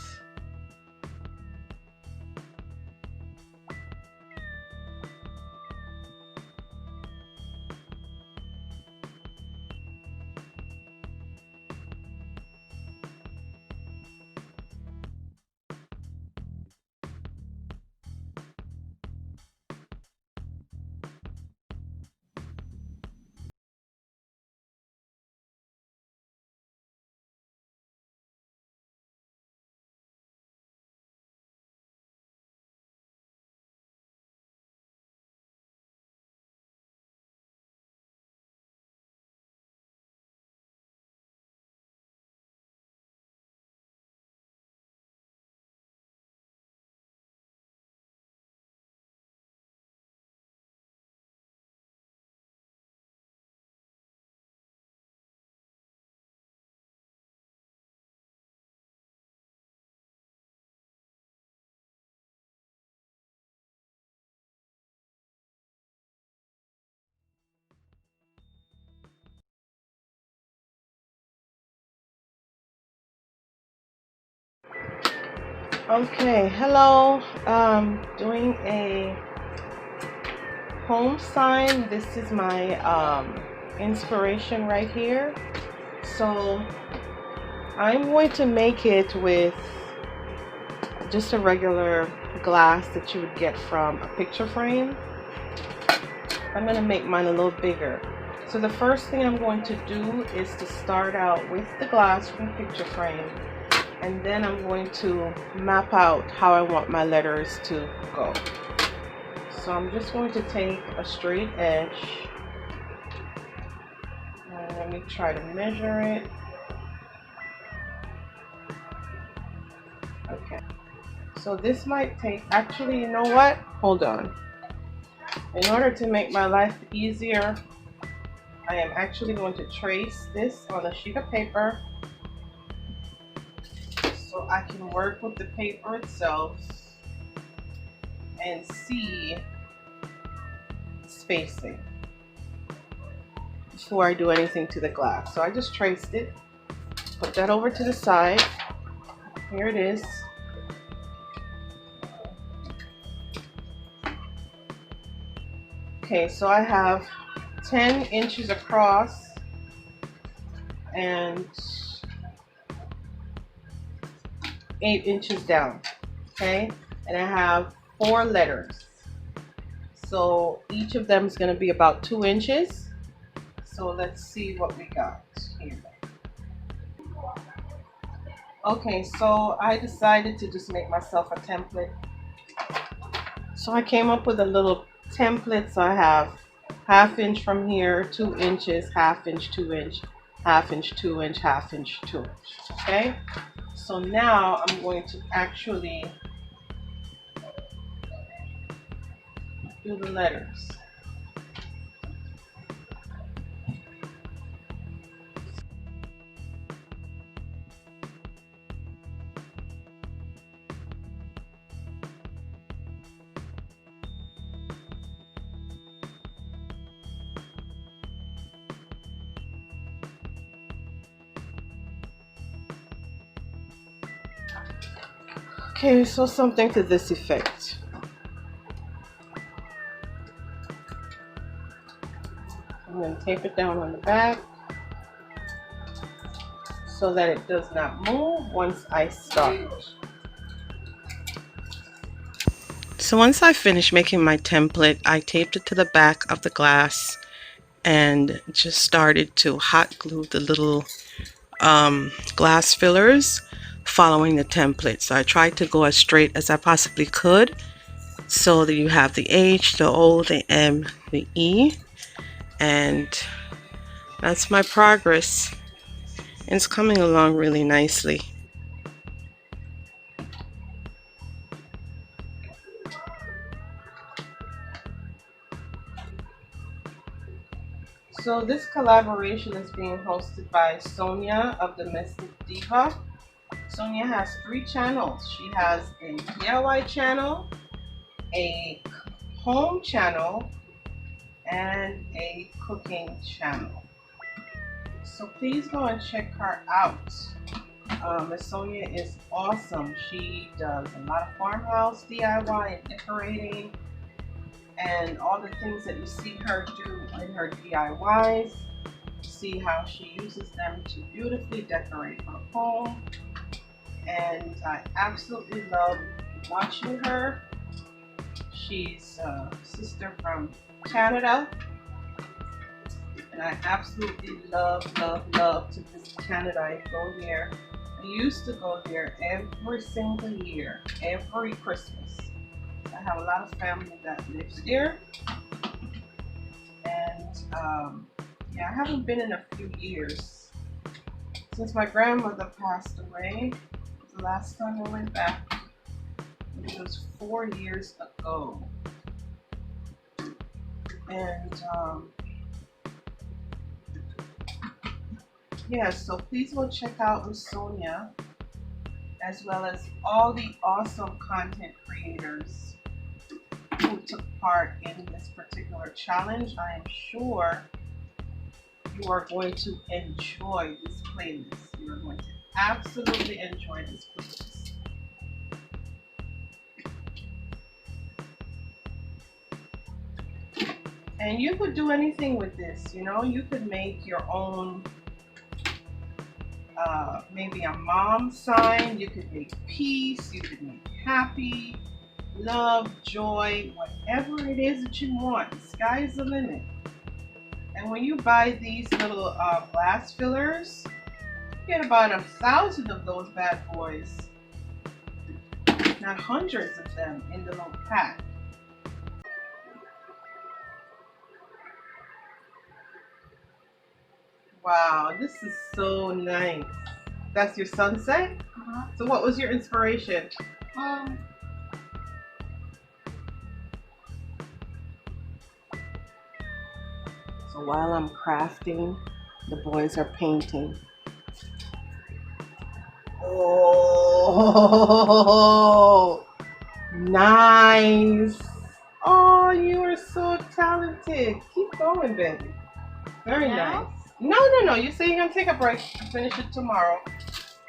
S1: Okay, hello. Doing a home sign. This is my inspiration right here. So I'm going to make it with just a regular glass that you would get from a picture frame. I'm going to make mine a little bigger. So the first thing I'm going to do is to start out with the glass from picture frame, and then I'm going to map out how I want my letters to go. So I'm just going to take a straight edge, and let me try to measure it. Okay, so this might take, actually, you know what? Hold on. In order to make my life easier, I am actually going to trace this on a sheet of paper so I can work with the paper itself and see spacing before I do anything to the glass. So I just traced it, put that over to the side. Here it is. Okay, so I have 10 inches across and 8 inches down, okay? And I have 4 letters. So each of them is going to be about 2 inches. So let's see what we got here. Okay, so I decided to just make myself a template. So I came up with a little template. So I have 1/2 inch from here, 2 inches, 1/2 inch, 2 inch, 1/2 inch, 2 inch, 1/2 inch, 2 inch. Okay, so now I'm going to actually do the letters. Okay, so something to this effect. I'm going to tape it down on the back so that it does not move once I start. So once I finished making my template, I taped it to the back of the glass and just started to hot glue the little glass fillers following the template. So I tried to go as straight as I possibly could so that you have the H, the O, the M, the E, and that's my progress. It's coming along really nicely. So this collaboration is being hosted by Sonia of Domestic Diva. Sonia has 3 channels. She has a DIY channel, a home channel, and a cooking channel. So please go and check her out. Miss Sonia is awesome. She does a lot of farmhouse DIY and decorating and all the things that you see her do in her DIYs. See how she uses them to beautifully decorate her home. And I absolutely love watching her. She's a sister from Canada. And I absolutely love to visit Canada. I go there. I used to go there every single year, every Christmas. I have a lot of family that lives there. And yeah, I haven't been in a few years. Since my grandmother passed away, the last time I went back, it was 4 years ago. And yeah, so please go check out Miss Sonia, as well as all the awesome content creators who took part in this particular challenge. I am sure you are going to enjoy this playlist. You are going to absolutely enjoy this playlist. And you could do anything with this, you know, you could make your own maybe a mom sign, you could make peace, you could make happy, love, joy, whatever it is that you want. The sky is the limit. And when you buy these little glass fillers, you get about 1,000 of those bad boys, not hundreds of them in the little pack. Wow, this is so nice. That's your sunset?
S3: Uh-huh.
S1: So what was your inspiration? So while I'm crafting, the boys are painting. Oh, nice. Oh, you are so talented. Keep going, baby. Very nice. No. You say you're going to take a break and finish it tomorrow.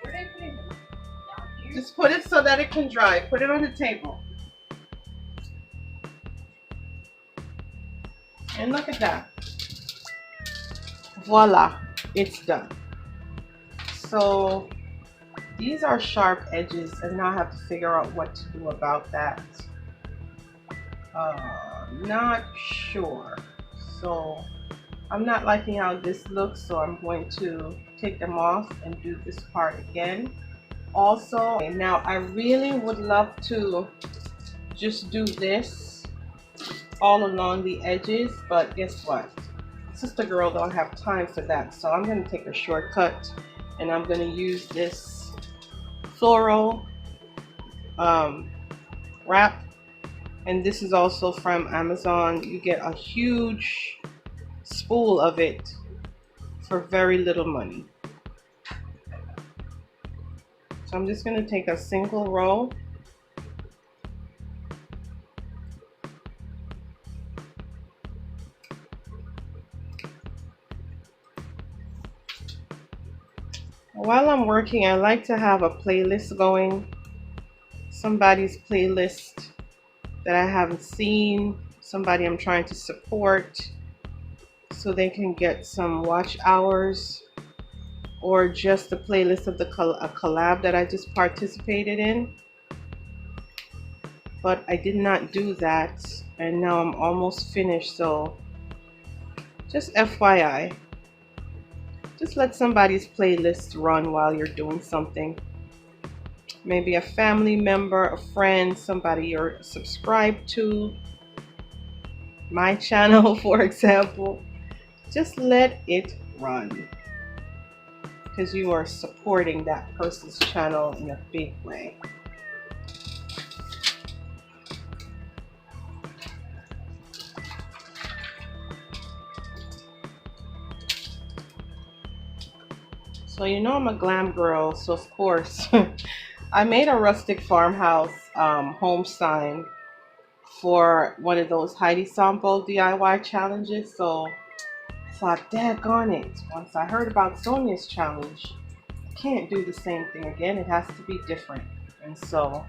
S3: Where did I put it? Down here?
S1: Just put it so that it can dry. Put it on the table. And look at that. Voila. It's done. So these are sharp edges, and now I have to figure out what to do about that. Not sure. So I'm not liking how this looks, so I'm going to take them off and do this part again. Also, now I really would love to just do this all along the edges, but guess what? Sister girl don't have time for that, so I'm going to take a shortcut, and I'm going to use this floral wrap, and this is also from Amazon. You get a huge spool of it for very little money. So I'm just going to take a single roll . While I'm working, I like to have a playlist going, somebody's playlist that I haven't seen, somebody I'm trying to support, so they can get some watch hours, or just a playlist of a collab that I just participated in. But I did not do that, and now I'm almost finished, so just FYI. Just let somebody's playlist run while you're doing something. Maybe a family member, a friend, somebody you're subscribed to. My channel, for example. Just let it run, because you are supporting that person's channel in a big way. So you know I'm a glam girl, so of course I made a rustic farmhouse home sign for one of those HEIDI SONBOUL DIY challenges. So I thought, daggone it, once I heard about Sonia's challenge, can't do the same thing again. It has to be different. And so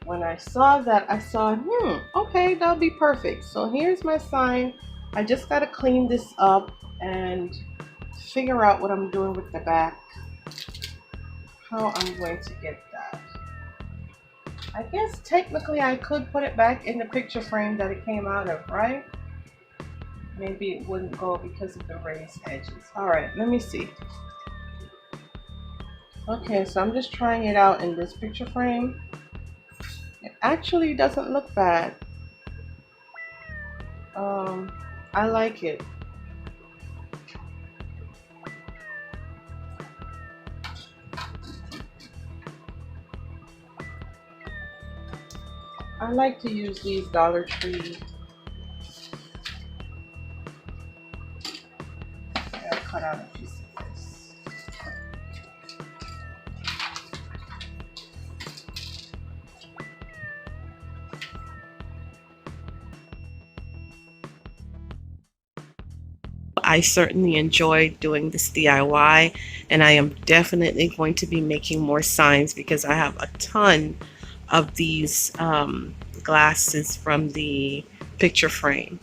S1: when I saw that, I saw, okay, that'll be perfect. So here's my sign. I just got to clean this up and figure out what I'm doing with the back, how I'm going to get that. I guess technically I could put it back in the picture frame that it came out of, right? Maybe it wouldn't go because of the raised edges. All right, let me see. Okay, so I'm just trying it out in this picture frame. It actually doesn't look bad. I like it. I like to use these Dollar Tree. I'll cut out a piece of this. I certainly enjoyed doing this DIY, and I am definitely going to be making more signs because I have a ton of these glasses from the picture frame.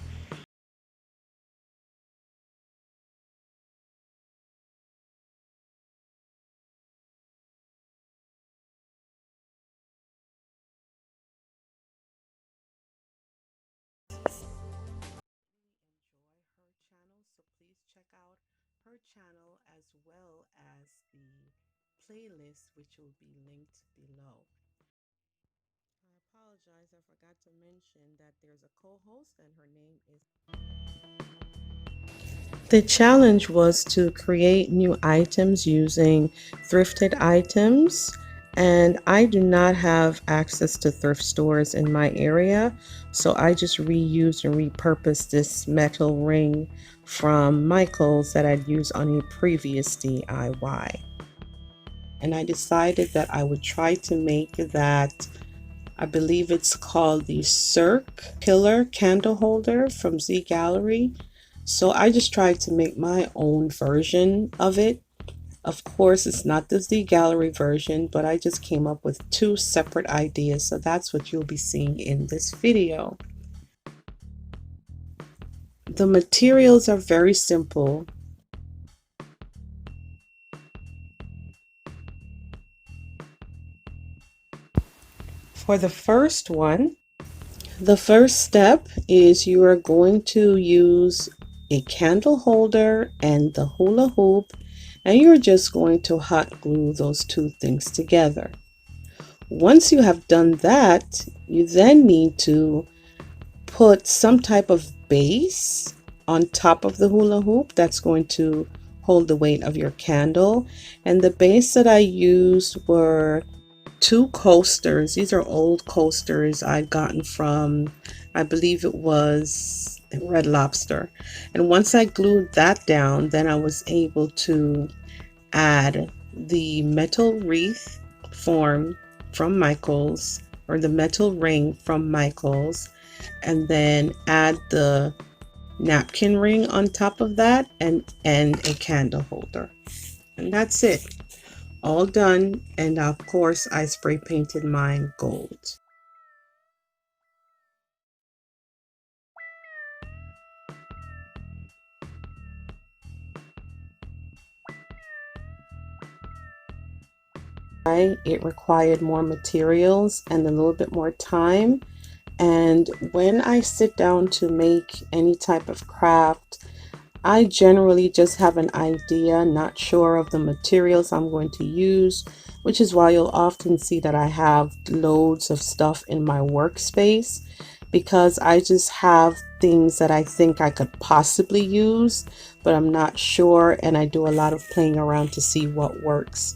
S1: So please check out her channel as well as the playlist, which will be linked below. I apologize, I forgot to mention that there's a co-host and her name is... The challenge was to create new items using thrifted items, and I do not have access to thrift stores in my area, so I just reused and repurposed this metal ring from Michael's that I'd used on a previous DIY. And I decided that I would try to make that, I believe it's called the Cirque Pillar candle holder from Z Gallery. So I just tried to make my own version of it. Of course, it's not the Z Gallery version, but I just came up with two separate ideas. So that's what you'll be seeing in this video. The materials are very simple. For the first one, the first step is you are going to use a candle holder and the hula hoop, and you're just going to hot glue those two things together. Once you have done that, you then need to put some type of base on top of the hula hoop that's going to hold the weight of your candle. And the base that I used were two coasters. These are old coasters I'd gotten from, I believe it was Red Lobster. And once I glued that down, then I was able to add the metal wreath form from Michael's, or the metal ring from Michael's, and then add the napkin ring on top of that, and a candle holder. And that's it. All done. And of course I spray painted mine gold. It required more materials and a little bit more time, and when I sit down to make any type of craft, I generally just have an idea, not sure of the materials I'm going to use, which is why you'll often see that I have loads of stuff in my workspace, because I just have things that I think I could possibly use, but I'm not sure, and I do a lot of playing around to see what works.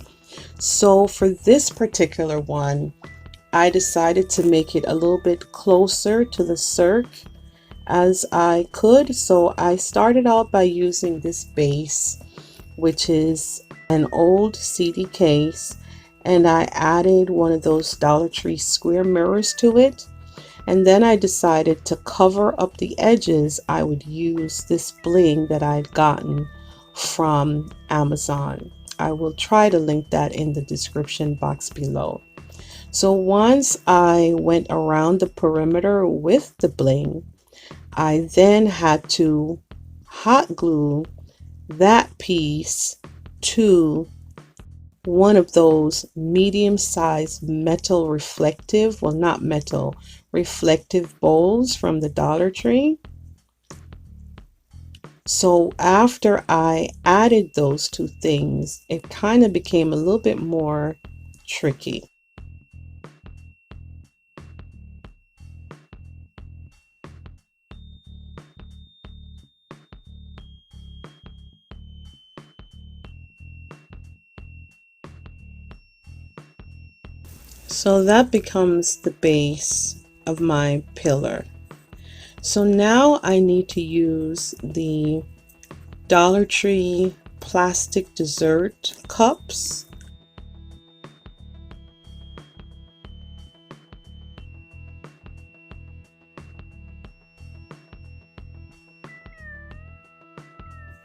S1: So for this particular one, I decided to make it a little bit closer to the Cirque as I could. So I started out by using this base, which is an old CD case, and I added one of those Dollar Tree square mirrors to it. And then I decided to cover up the edges. I would use this bling that I'd gotten from Amazon. I will try to link that in the description box below. So once I went around the perimeter with the bling, I then had to hot glue that piece to one of those medium-sized metal reflective, well, not metal, reflective bowls from the Dollar Tree. So after I added those two things, it kind of became a little bit more tricky. So that becomes the base of my pillar. So now I need to use the Dollar Tree plastic dessert cups.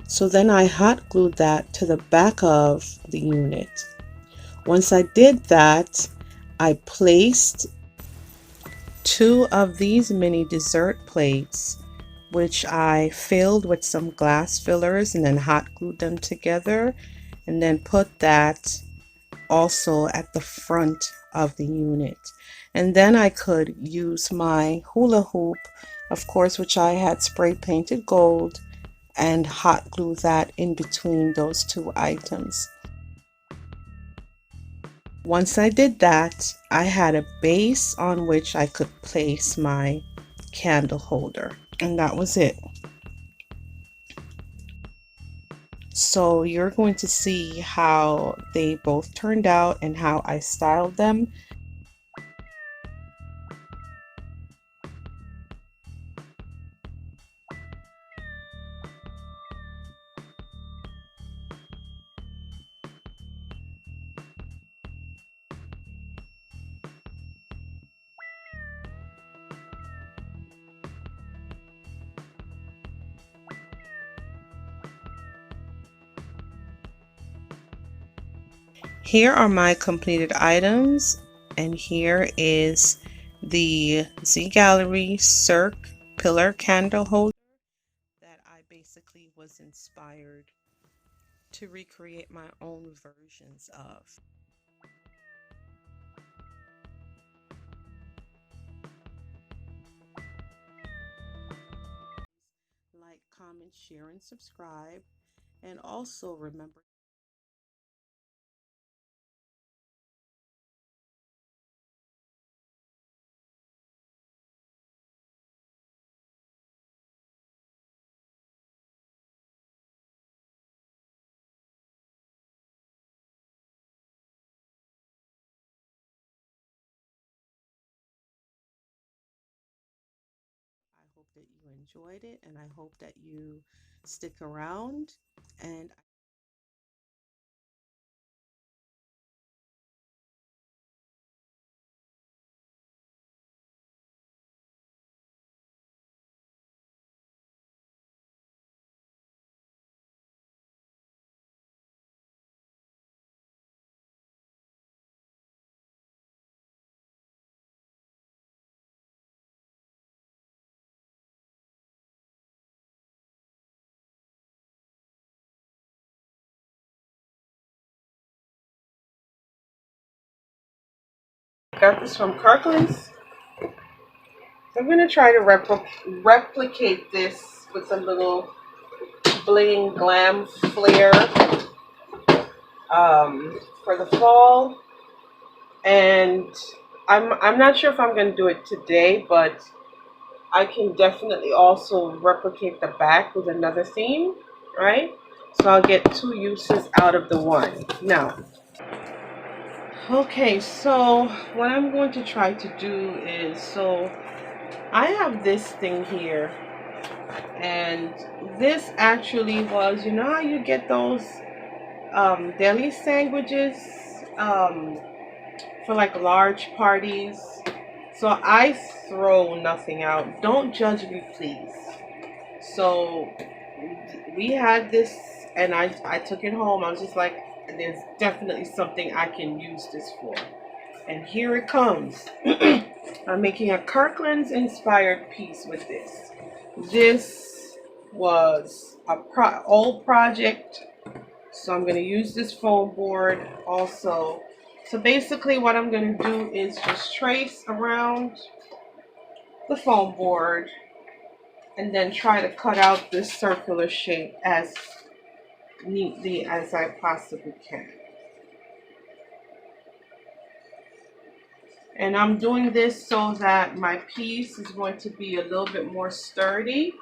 S1: So then I hot glued that to the back of the unit. Once I did that, I placed two of these mini dessert plates, which I filled with some glass fillers and then hot glued them together, and then put that also at the front of the unit. And then I could use my hula hoop, of course, which I had spray painted gold, and hot glue that in between those two items. Once I did that, I had a base on which I could place my candle holder, and that was it. So you're going to see how they both turned out and how I styled them. Here are my completed items, and here is the Z Gallery Cirque pillar candle holder that I basically was inspired to recreate my own versions of. Like, comment, share, and subscribe, and also remember I hope that you enjoyed it, and I hope that you stick around. And I got this from Kirkland's. I'm going to try to replicate this with a little bling glam flair for the fall. And I'm not sure if I'm going to do it today, but I can definitely also replicate the back with another theme, right? So I'll get two uses out of the one. Now, okay, so what I'm going to try to do is, so I have this thing here, and this actually was, you know how you get those deli sandwiches for like large parties? So I throw nothing out. Don't judge me, please. So we had this, and I took it home. I was just like, there's definitely something I can use this for. And here it comes. I'm making a Kirkland's inspired piece with this. This was a old project, so I'm going to use this foam board also. So basically what I'm going to do is just trace around the foam board and then try to cut out this circular shape as neatly as I possibly can. And I'm doing this so that my piece is going to be a little bit more sturdy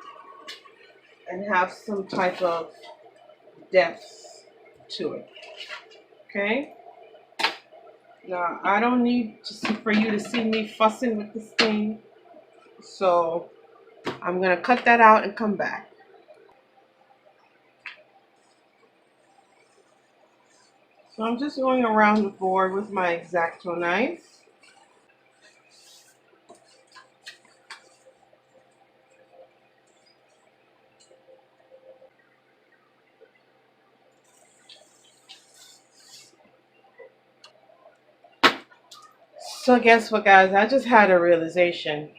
S1: and have some type of depth to it. Okay? Now, I don't need for you to see me fussing with this thing, so I'm going to cut that out and come back. So I'm just going around the board with my X-Acto knife. So guess what, guys? I just had a realization.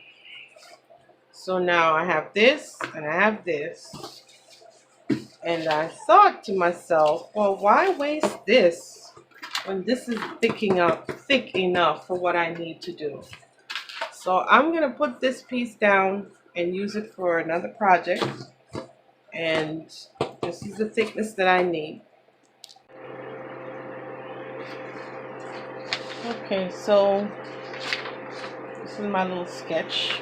S1: So now I have this and I have this. And I thought to myself, well, why waste this when this is thick enough for what I need to do? So I'm going to put this piece down and use it for another project. And this is the thickness that I need. Okay, so this is my little sketch.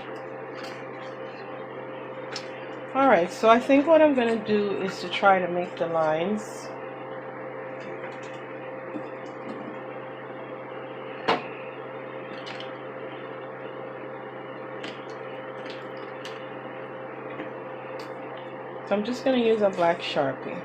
S1: Alright, so I think what I'm going to do is to try to make the lines. So I'm just going to use a black Sharpie.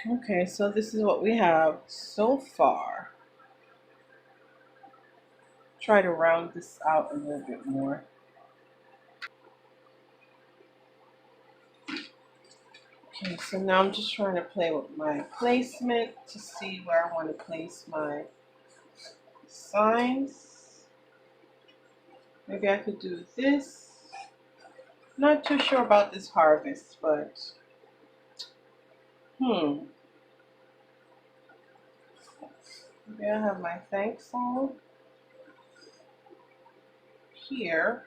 S1: Okay, so this is what we have so far. Try to round this out a little bit more. Okay, so now I'm just trying to play with my placement to see where I want to place my signs. Maybe I could do this. Not too sure about this harvest, but maybe I have my thankful here.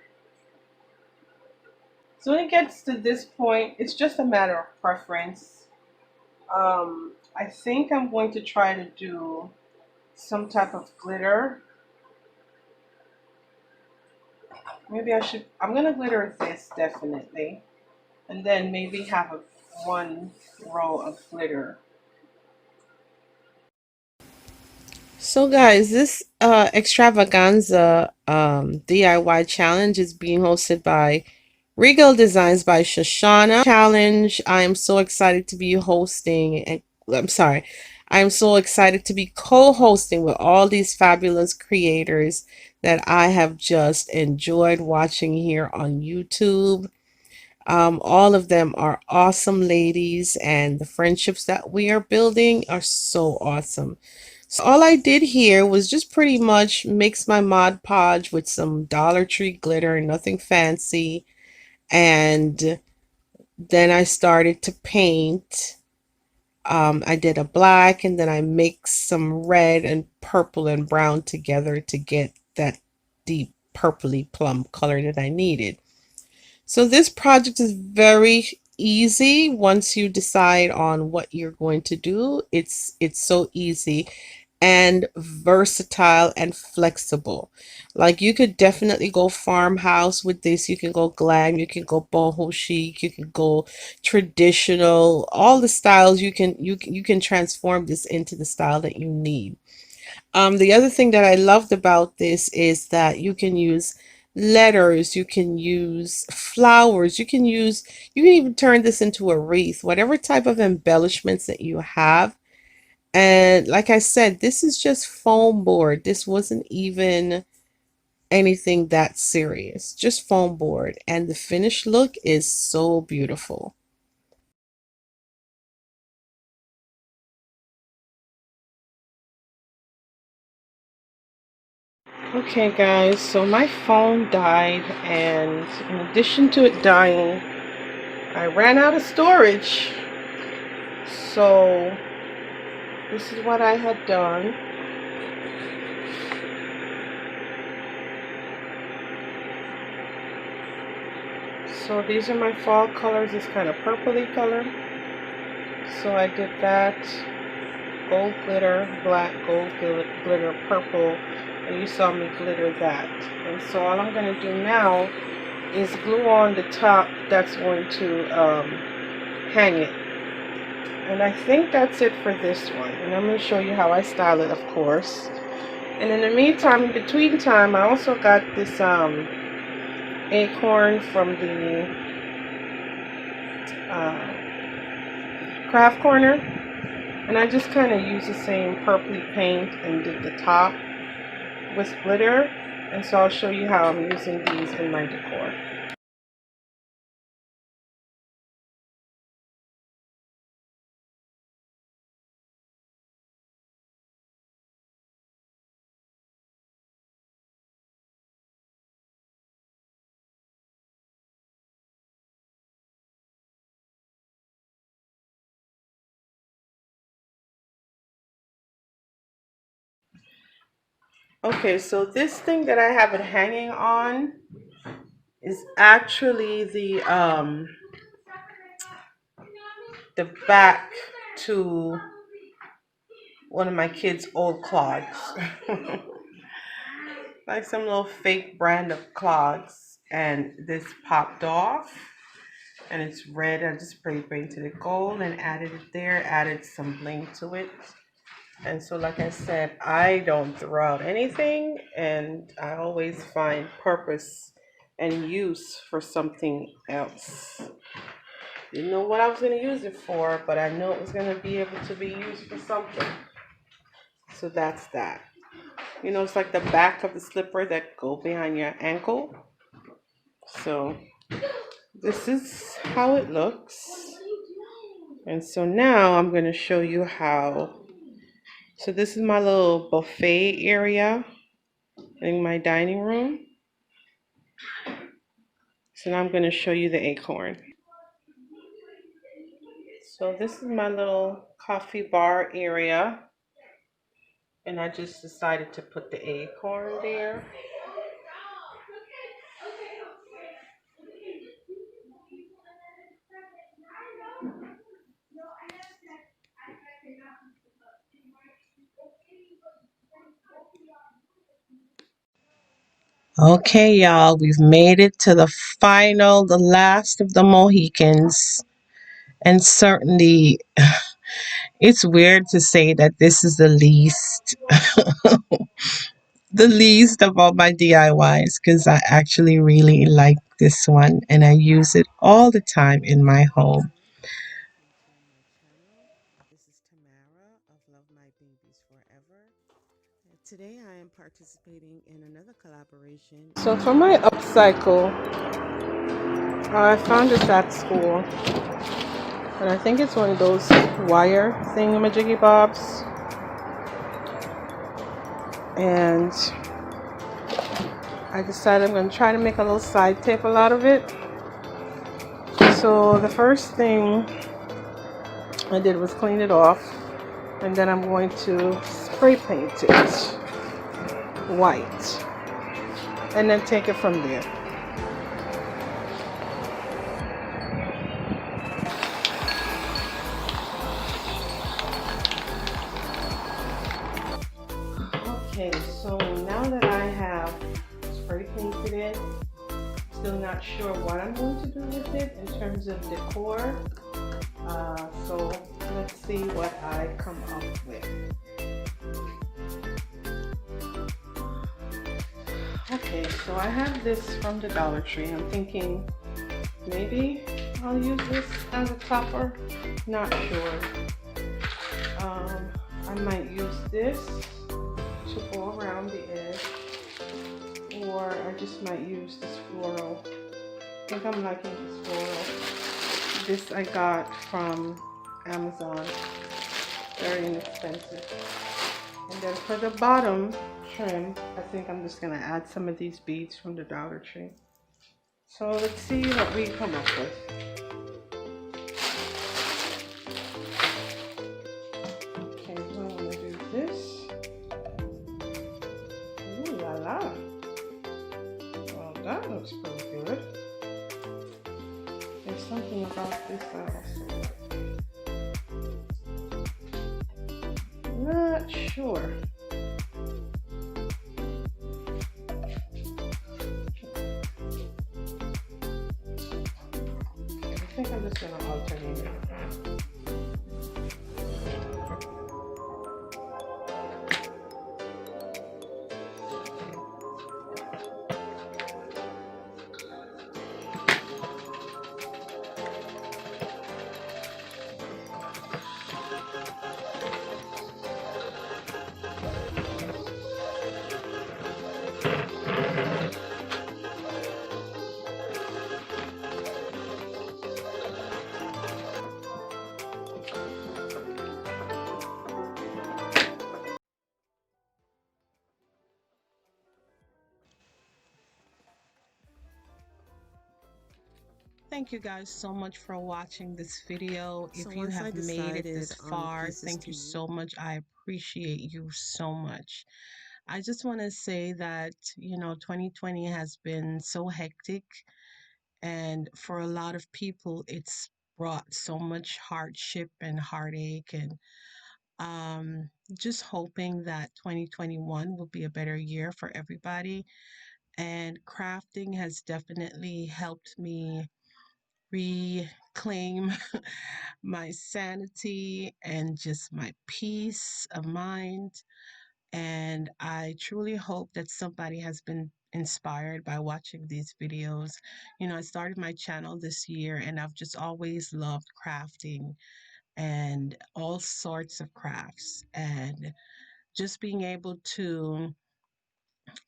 S1: So when it gets to this point, it's just a matter of preference. I think I'm going to try to do some type of glitter. Maybe I'm going to glitter this definitely. And then maybe have one row of glitter. So guys, this extravaganza DIY challenge is being hosted by Regal Designs by Shoshana. Challenge, I am so excited to be hosting, and I'm sorry, I am so excited to be co-hosting with all these fabulous creators that I have just enjoyed watching here on YouTube. All of them are awesome ladies, and the friendships that we are building are so awesome. So all I did here was just pretty much mix my Mod Podge with some Dollar Tree glitter, nothing fancy. And then I started to paint. I did a black and then I mixed some red and purple and brown together to get that deep purpley plum color that I needed. So this project is very easy once you decide on what you're going to do. It's so easy. and versatile and flexible. Like you could definitely go farmhouse with this. You can go glam, you can go boho chic, you can go traditional. All the styles you can transform this into the style that you need. The other thing that I loved about this is that you can use letters, you can use flowers, you can even turn this into a wreath, whatever type of embellishments that you have. And like I said, this is just foam board. This wasn't even anything that serious, just foam board. And the finished look is so beautiful. Okay guys, so my phone died, and in addition to it dying, I ran out of storage. So this is what I had done. So these are my fall colors, this kind of purpley color. So I did that, gold glitter, black, gold glitter, purple, and you saw me glitter that. And so all I'm going to do now is glue on the top that's going to hang it. And I think that's it for this one. And I'm going to show you how I style it, of course. And in the meantime, in between time, I also got this acorn from the craft corner. And I just kind of used the same purpley paint and did the top with glitter. And so I'll show you how I'm using these in my decor. Okay, so this thing that I have it hanging on is actually the back to one of my kids' old clogs. Like some little fake brand of clogs, and this popped off and it's red. I just spray painted it gold and added it there, added some bling to it. And so like I said, I don't throw out anything, and I always find purpose and use for something else. Didn't know what I was going to use it for, but I know it was going to be able to be used for something. So that's that. You know, it's like the back of the slipper that go behind your ankle. So this is how it looks. And so now I'm going to show you how. So this is my little buffet area in my dining room. So now I'm going to show you the acorn. So this is my little coffee bar area. And I just decided to put the acorn there. Okay, y'all, we've made it to the final, the last of the Mohicans. And certainly, it's weird to say that this is the least, the least of all my DIYs, because I actually really like this one and I use it all the time in my home. This is Tamara of Love My Babies Forever. Today I am participating in another collaboration. So for my upcycle, I found this at school, and I think it's one of those wire thingamajiggy bobs. And I decided I'm going to try to make a little side table out of it. So the first thing I did was clean it off, and then I'm going to spray paint it white, and then take it from there. not sure what I'm going to do with it in terms of decor. So let's see what I come up with. Okay, so I have this from the Dollar Tree. I'm thinking maybe I'll use this as a topper. Not sure. I might use this to go around the edge, or I just might use this floral. I think I'm liking this floral. This I got from Amazon. Very inexpensive. And then for the bottom trim, I think I'm just gonna add some of these beads from the Dollar Tree. So let's see what we come up with. Okay, so I'm gonna do this. Ooh la la. Well, that looks pretty good. There's something about this I also like. Not sure. I think I'm just gonna alternate it. Thank you guys so much for watching this video.
S4: So
S1: If you
S4: once I
S1: have made it this
S4: decided on
S1: far,
S4: pieces
S1: thank
S4: to
S1: you so much. I appreciate you so much. I just want to say that, 2020 has been so hectic, and for a lot of people, it's brought so much hardship and heartache, and just hoping that 2021 will be a better year for everybody. And crafting has definitely helped me reclaim my sanity and just my peace of mind. And I truly hope that somebody has been inspired by watching these videos. I started my channel this year, and I've just always loved crafting and all sorts of crafts, and just being able to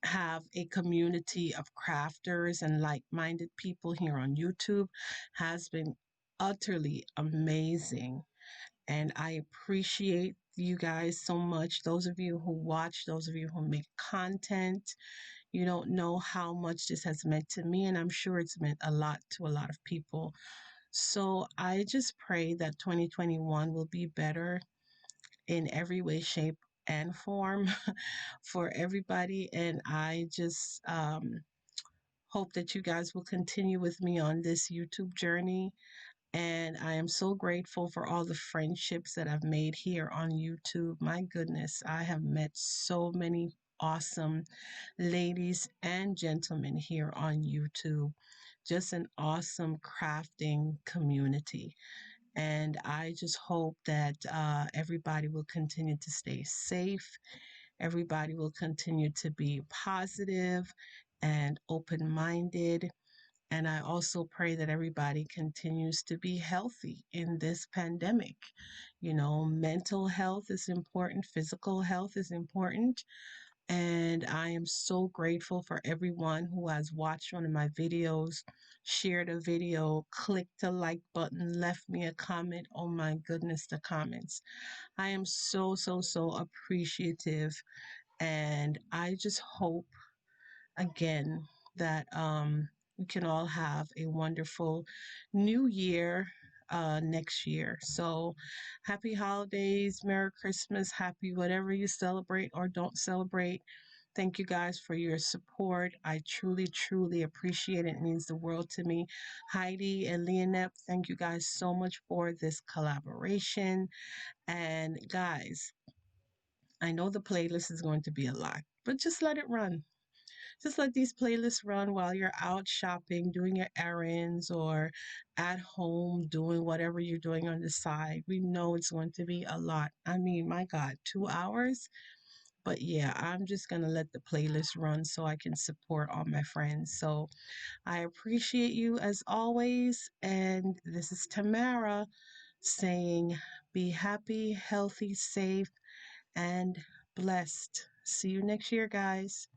S1: have a community of crafters and like-minded people here on YouTube has been utterly amazing. And I appreciate you guys so much. Those of you who watch, those of you who make content, you don't know how much this has meant to me, and I'm sure it's meant a lot to a lot of people. So I just pray that 2021 will be better in every way, shape, and form for everybody. And I just hope that you guys will continue with me on this YouTube journey. And I am so grateful for all the friendships that I've made here on YouTube. My goodness, I have met so many awesome ladies and gentlemen here on YouTube. Just an awesome crafting community. And I just hope that everybody will continue to stay safe. Everybody will continue to be positive and open minded. And I also pray that everybody continues to be healthy in this pandemic. Mental health is important, physical health is important. And I am so grateful for everyone who has watched one of my videos, shared a video, clicked the like button, left me a comment. Oh my goodness, the comments. I am so, so, so appreciative. And I just hope again that we can all have a wonderful new year next year. So happy holidays, Merry Christmas, happy whatever you celebrate or don't celebrate. Thank you guys for your support. I truly, truly appreciate it. It means the world to me. Heidi and LIANEP, thank you guys so much for this collaboration. And guys, I know the playlist is going to be a lot, but just let it run. just let these playlists run while you're out shopping, doing your errands, or at home doing whatever you're doing on the side. We know it's going to be a lot. I mean, my God, 2 hours. But yeah, I'm just going to let the playlist run so I can support all my friends. So I appreciate you as always. And this is Tamara saying, be happy, healthy, safe, and blessed. See you next year, guys.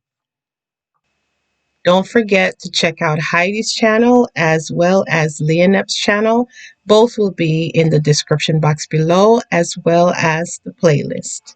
S1: Don't forget to check out Heidi's channel as well as LIANEP'S channel. Both will be in the description box below as well as the playlist.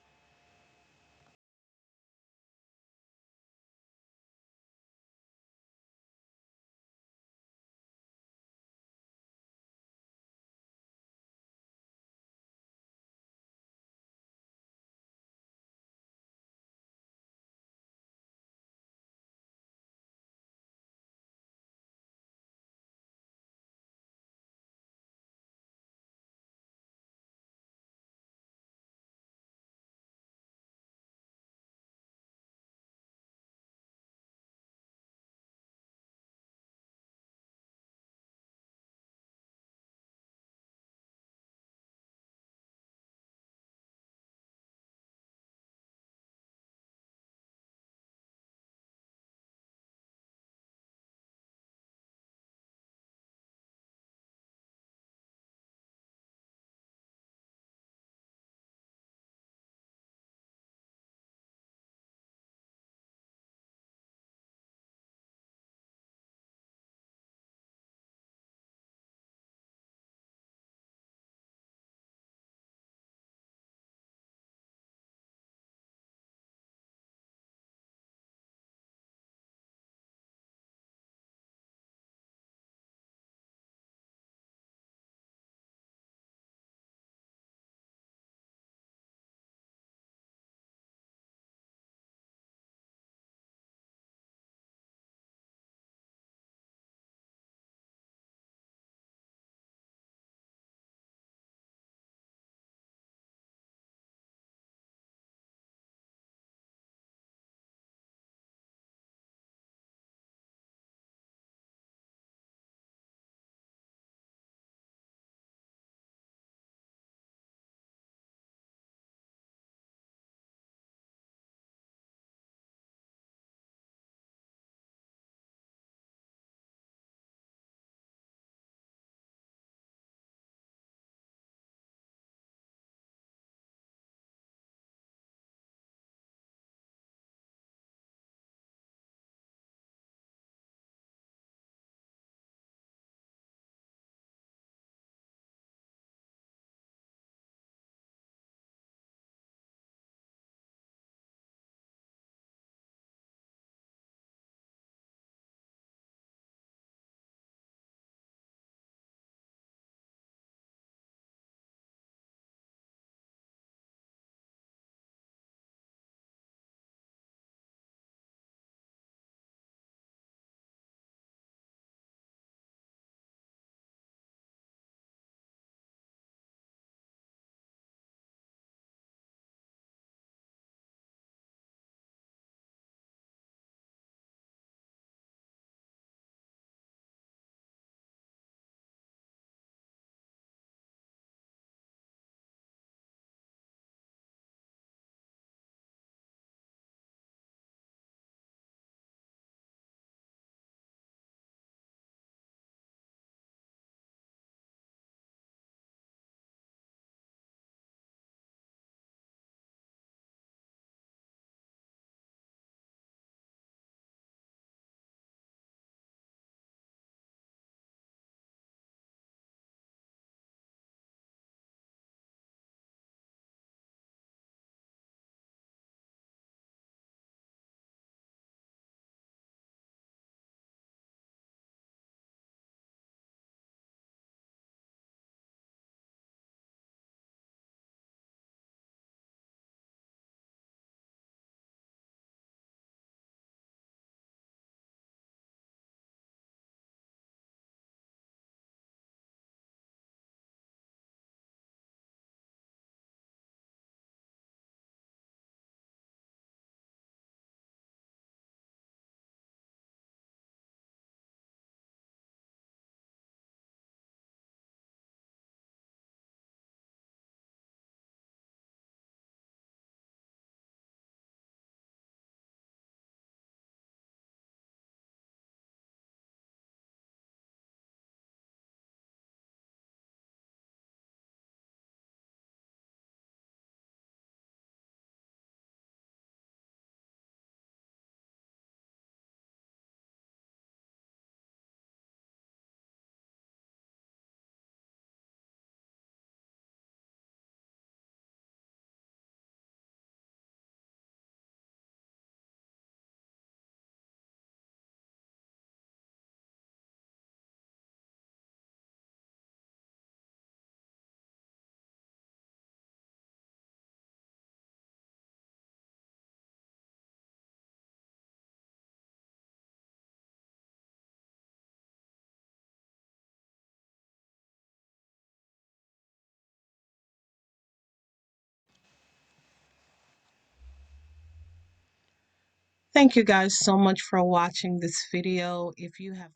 S1: Thank you guys so much for watching this video. If you have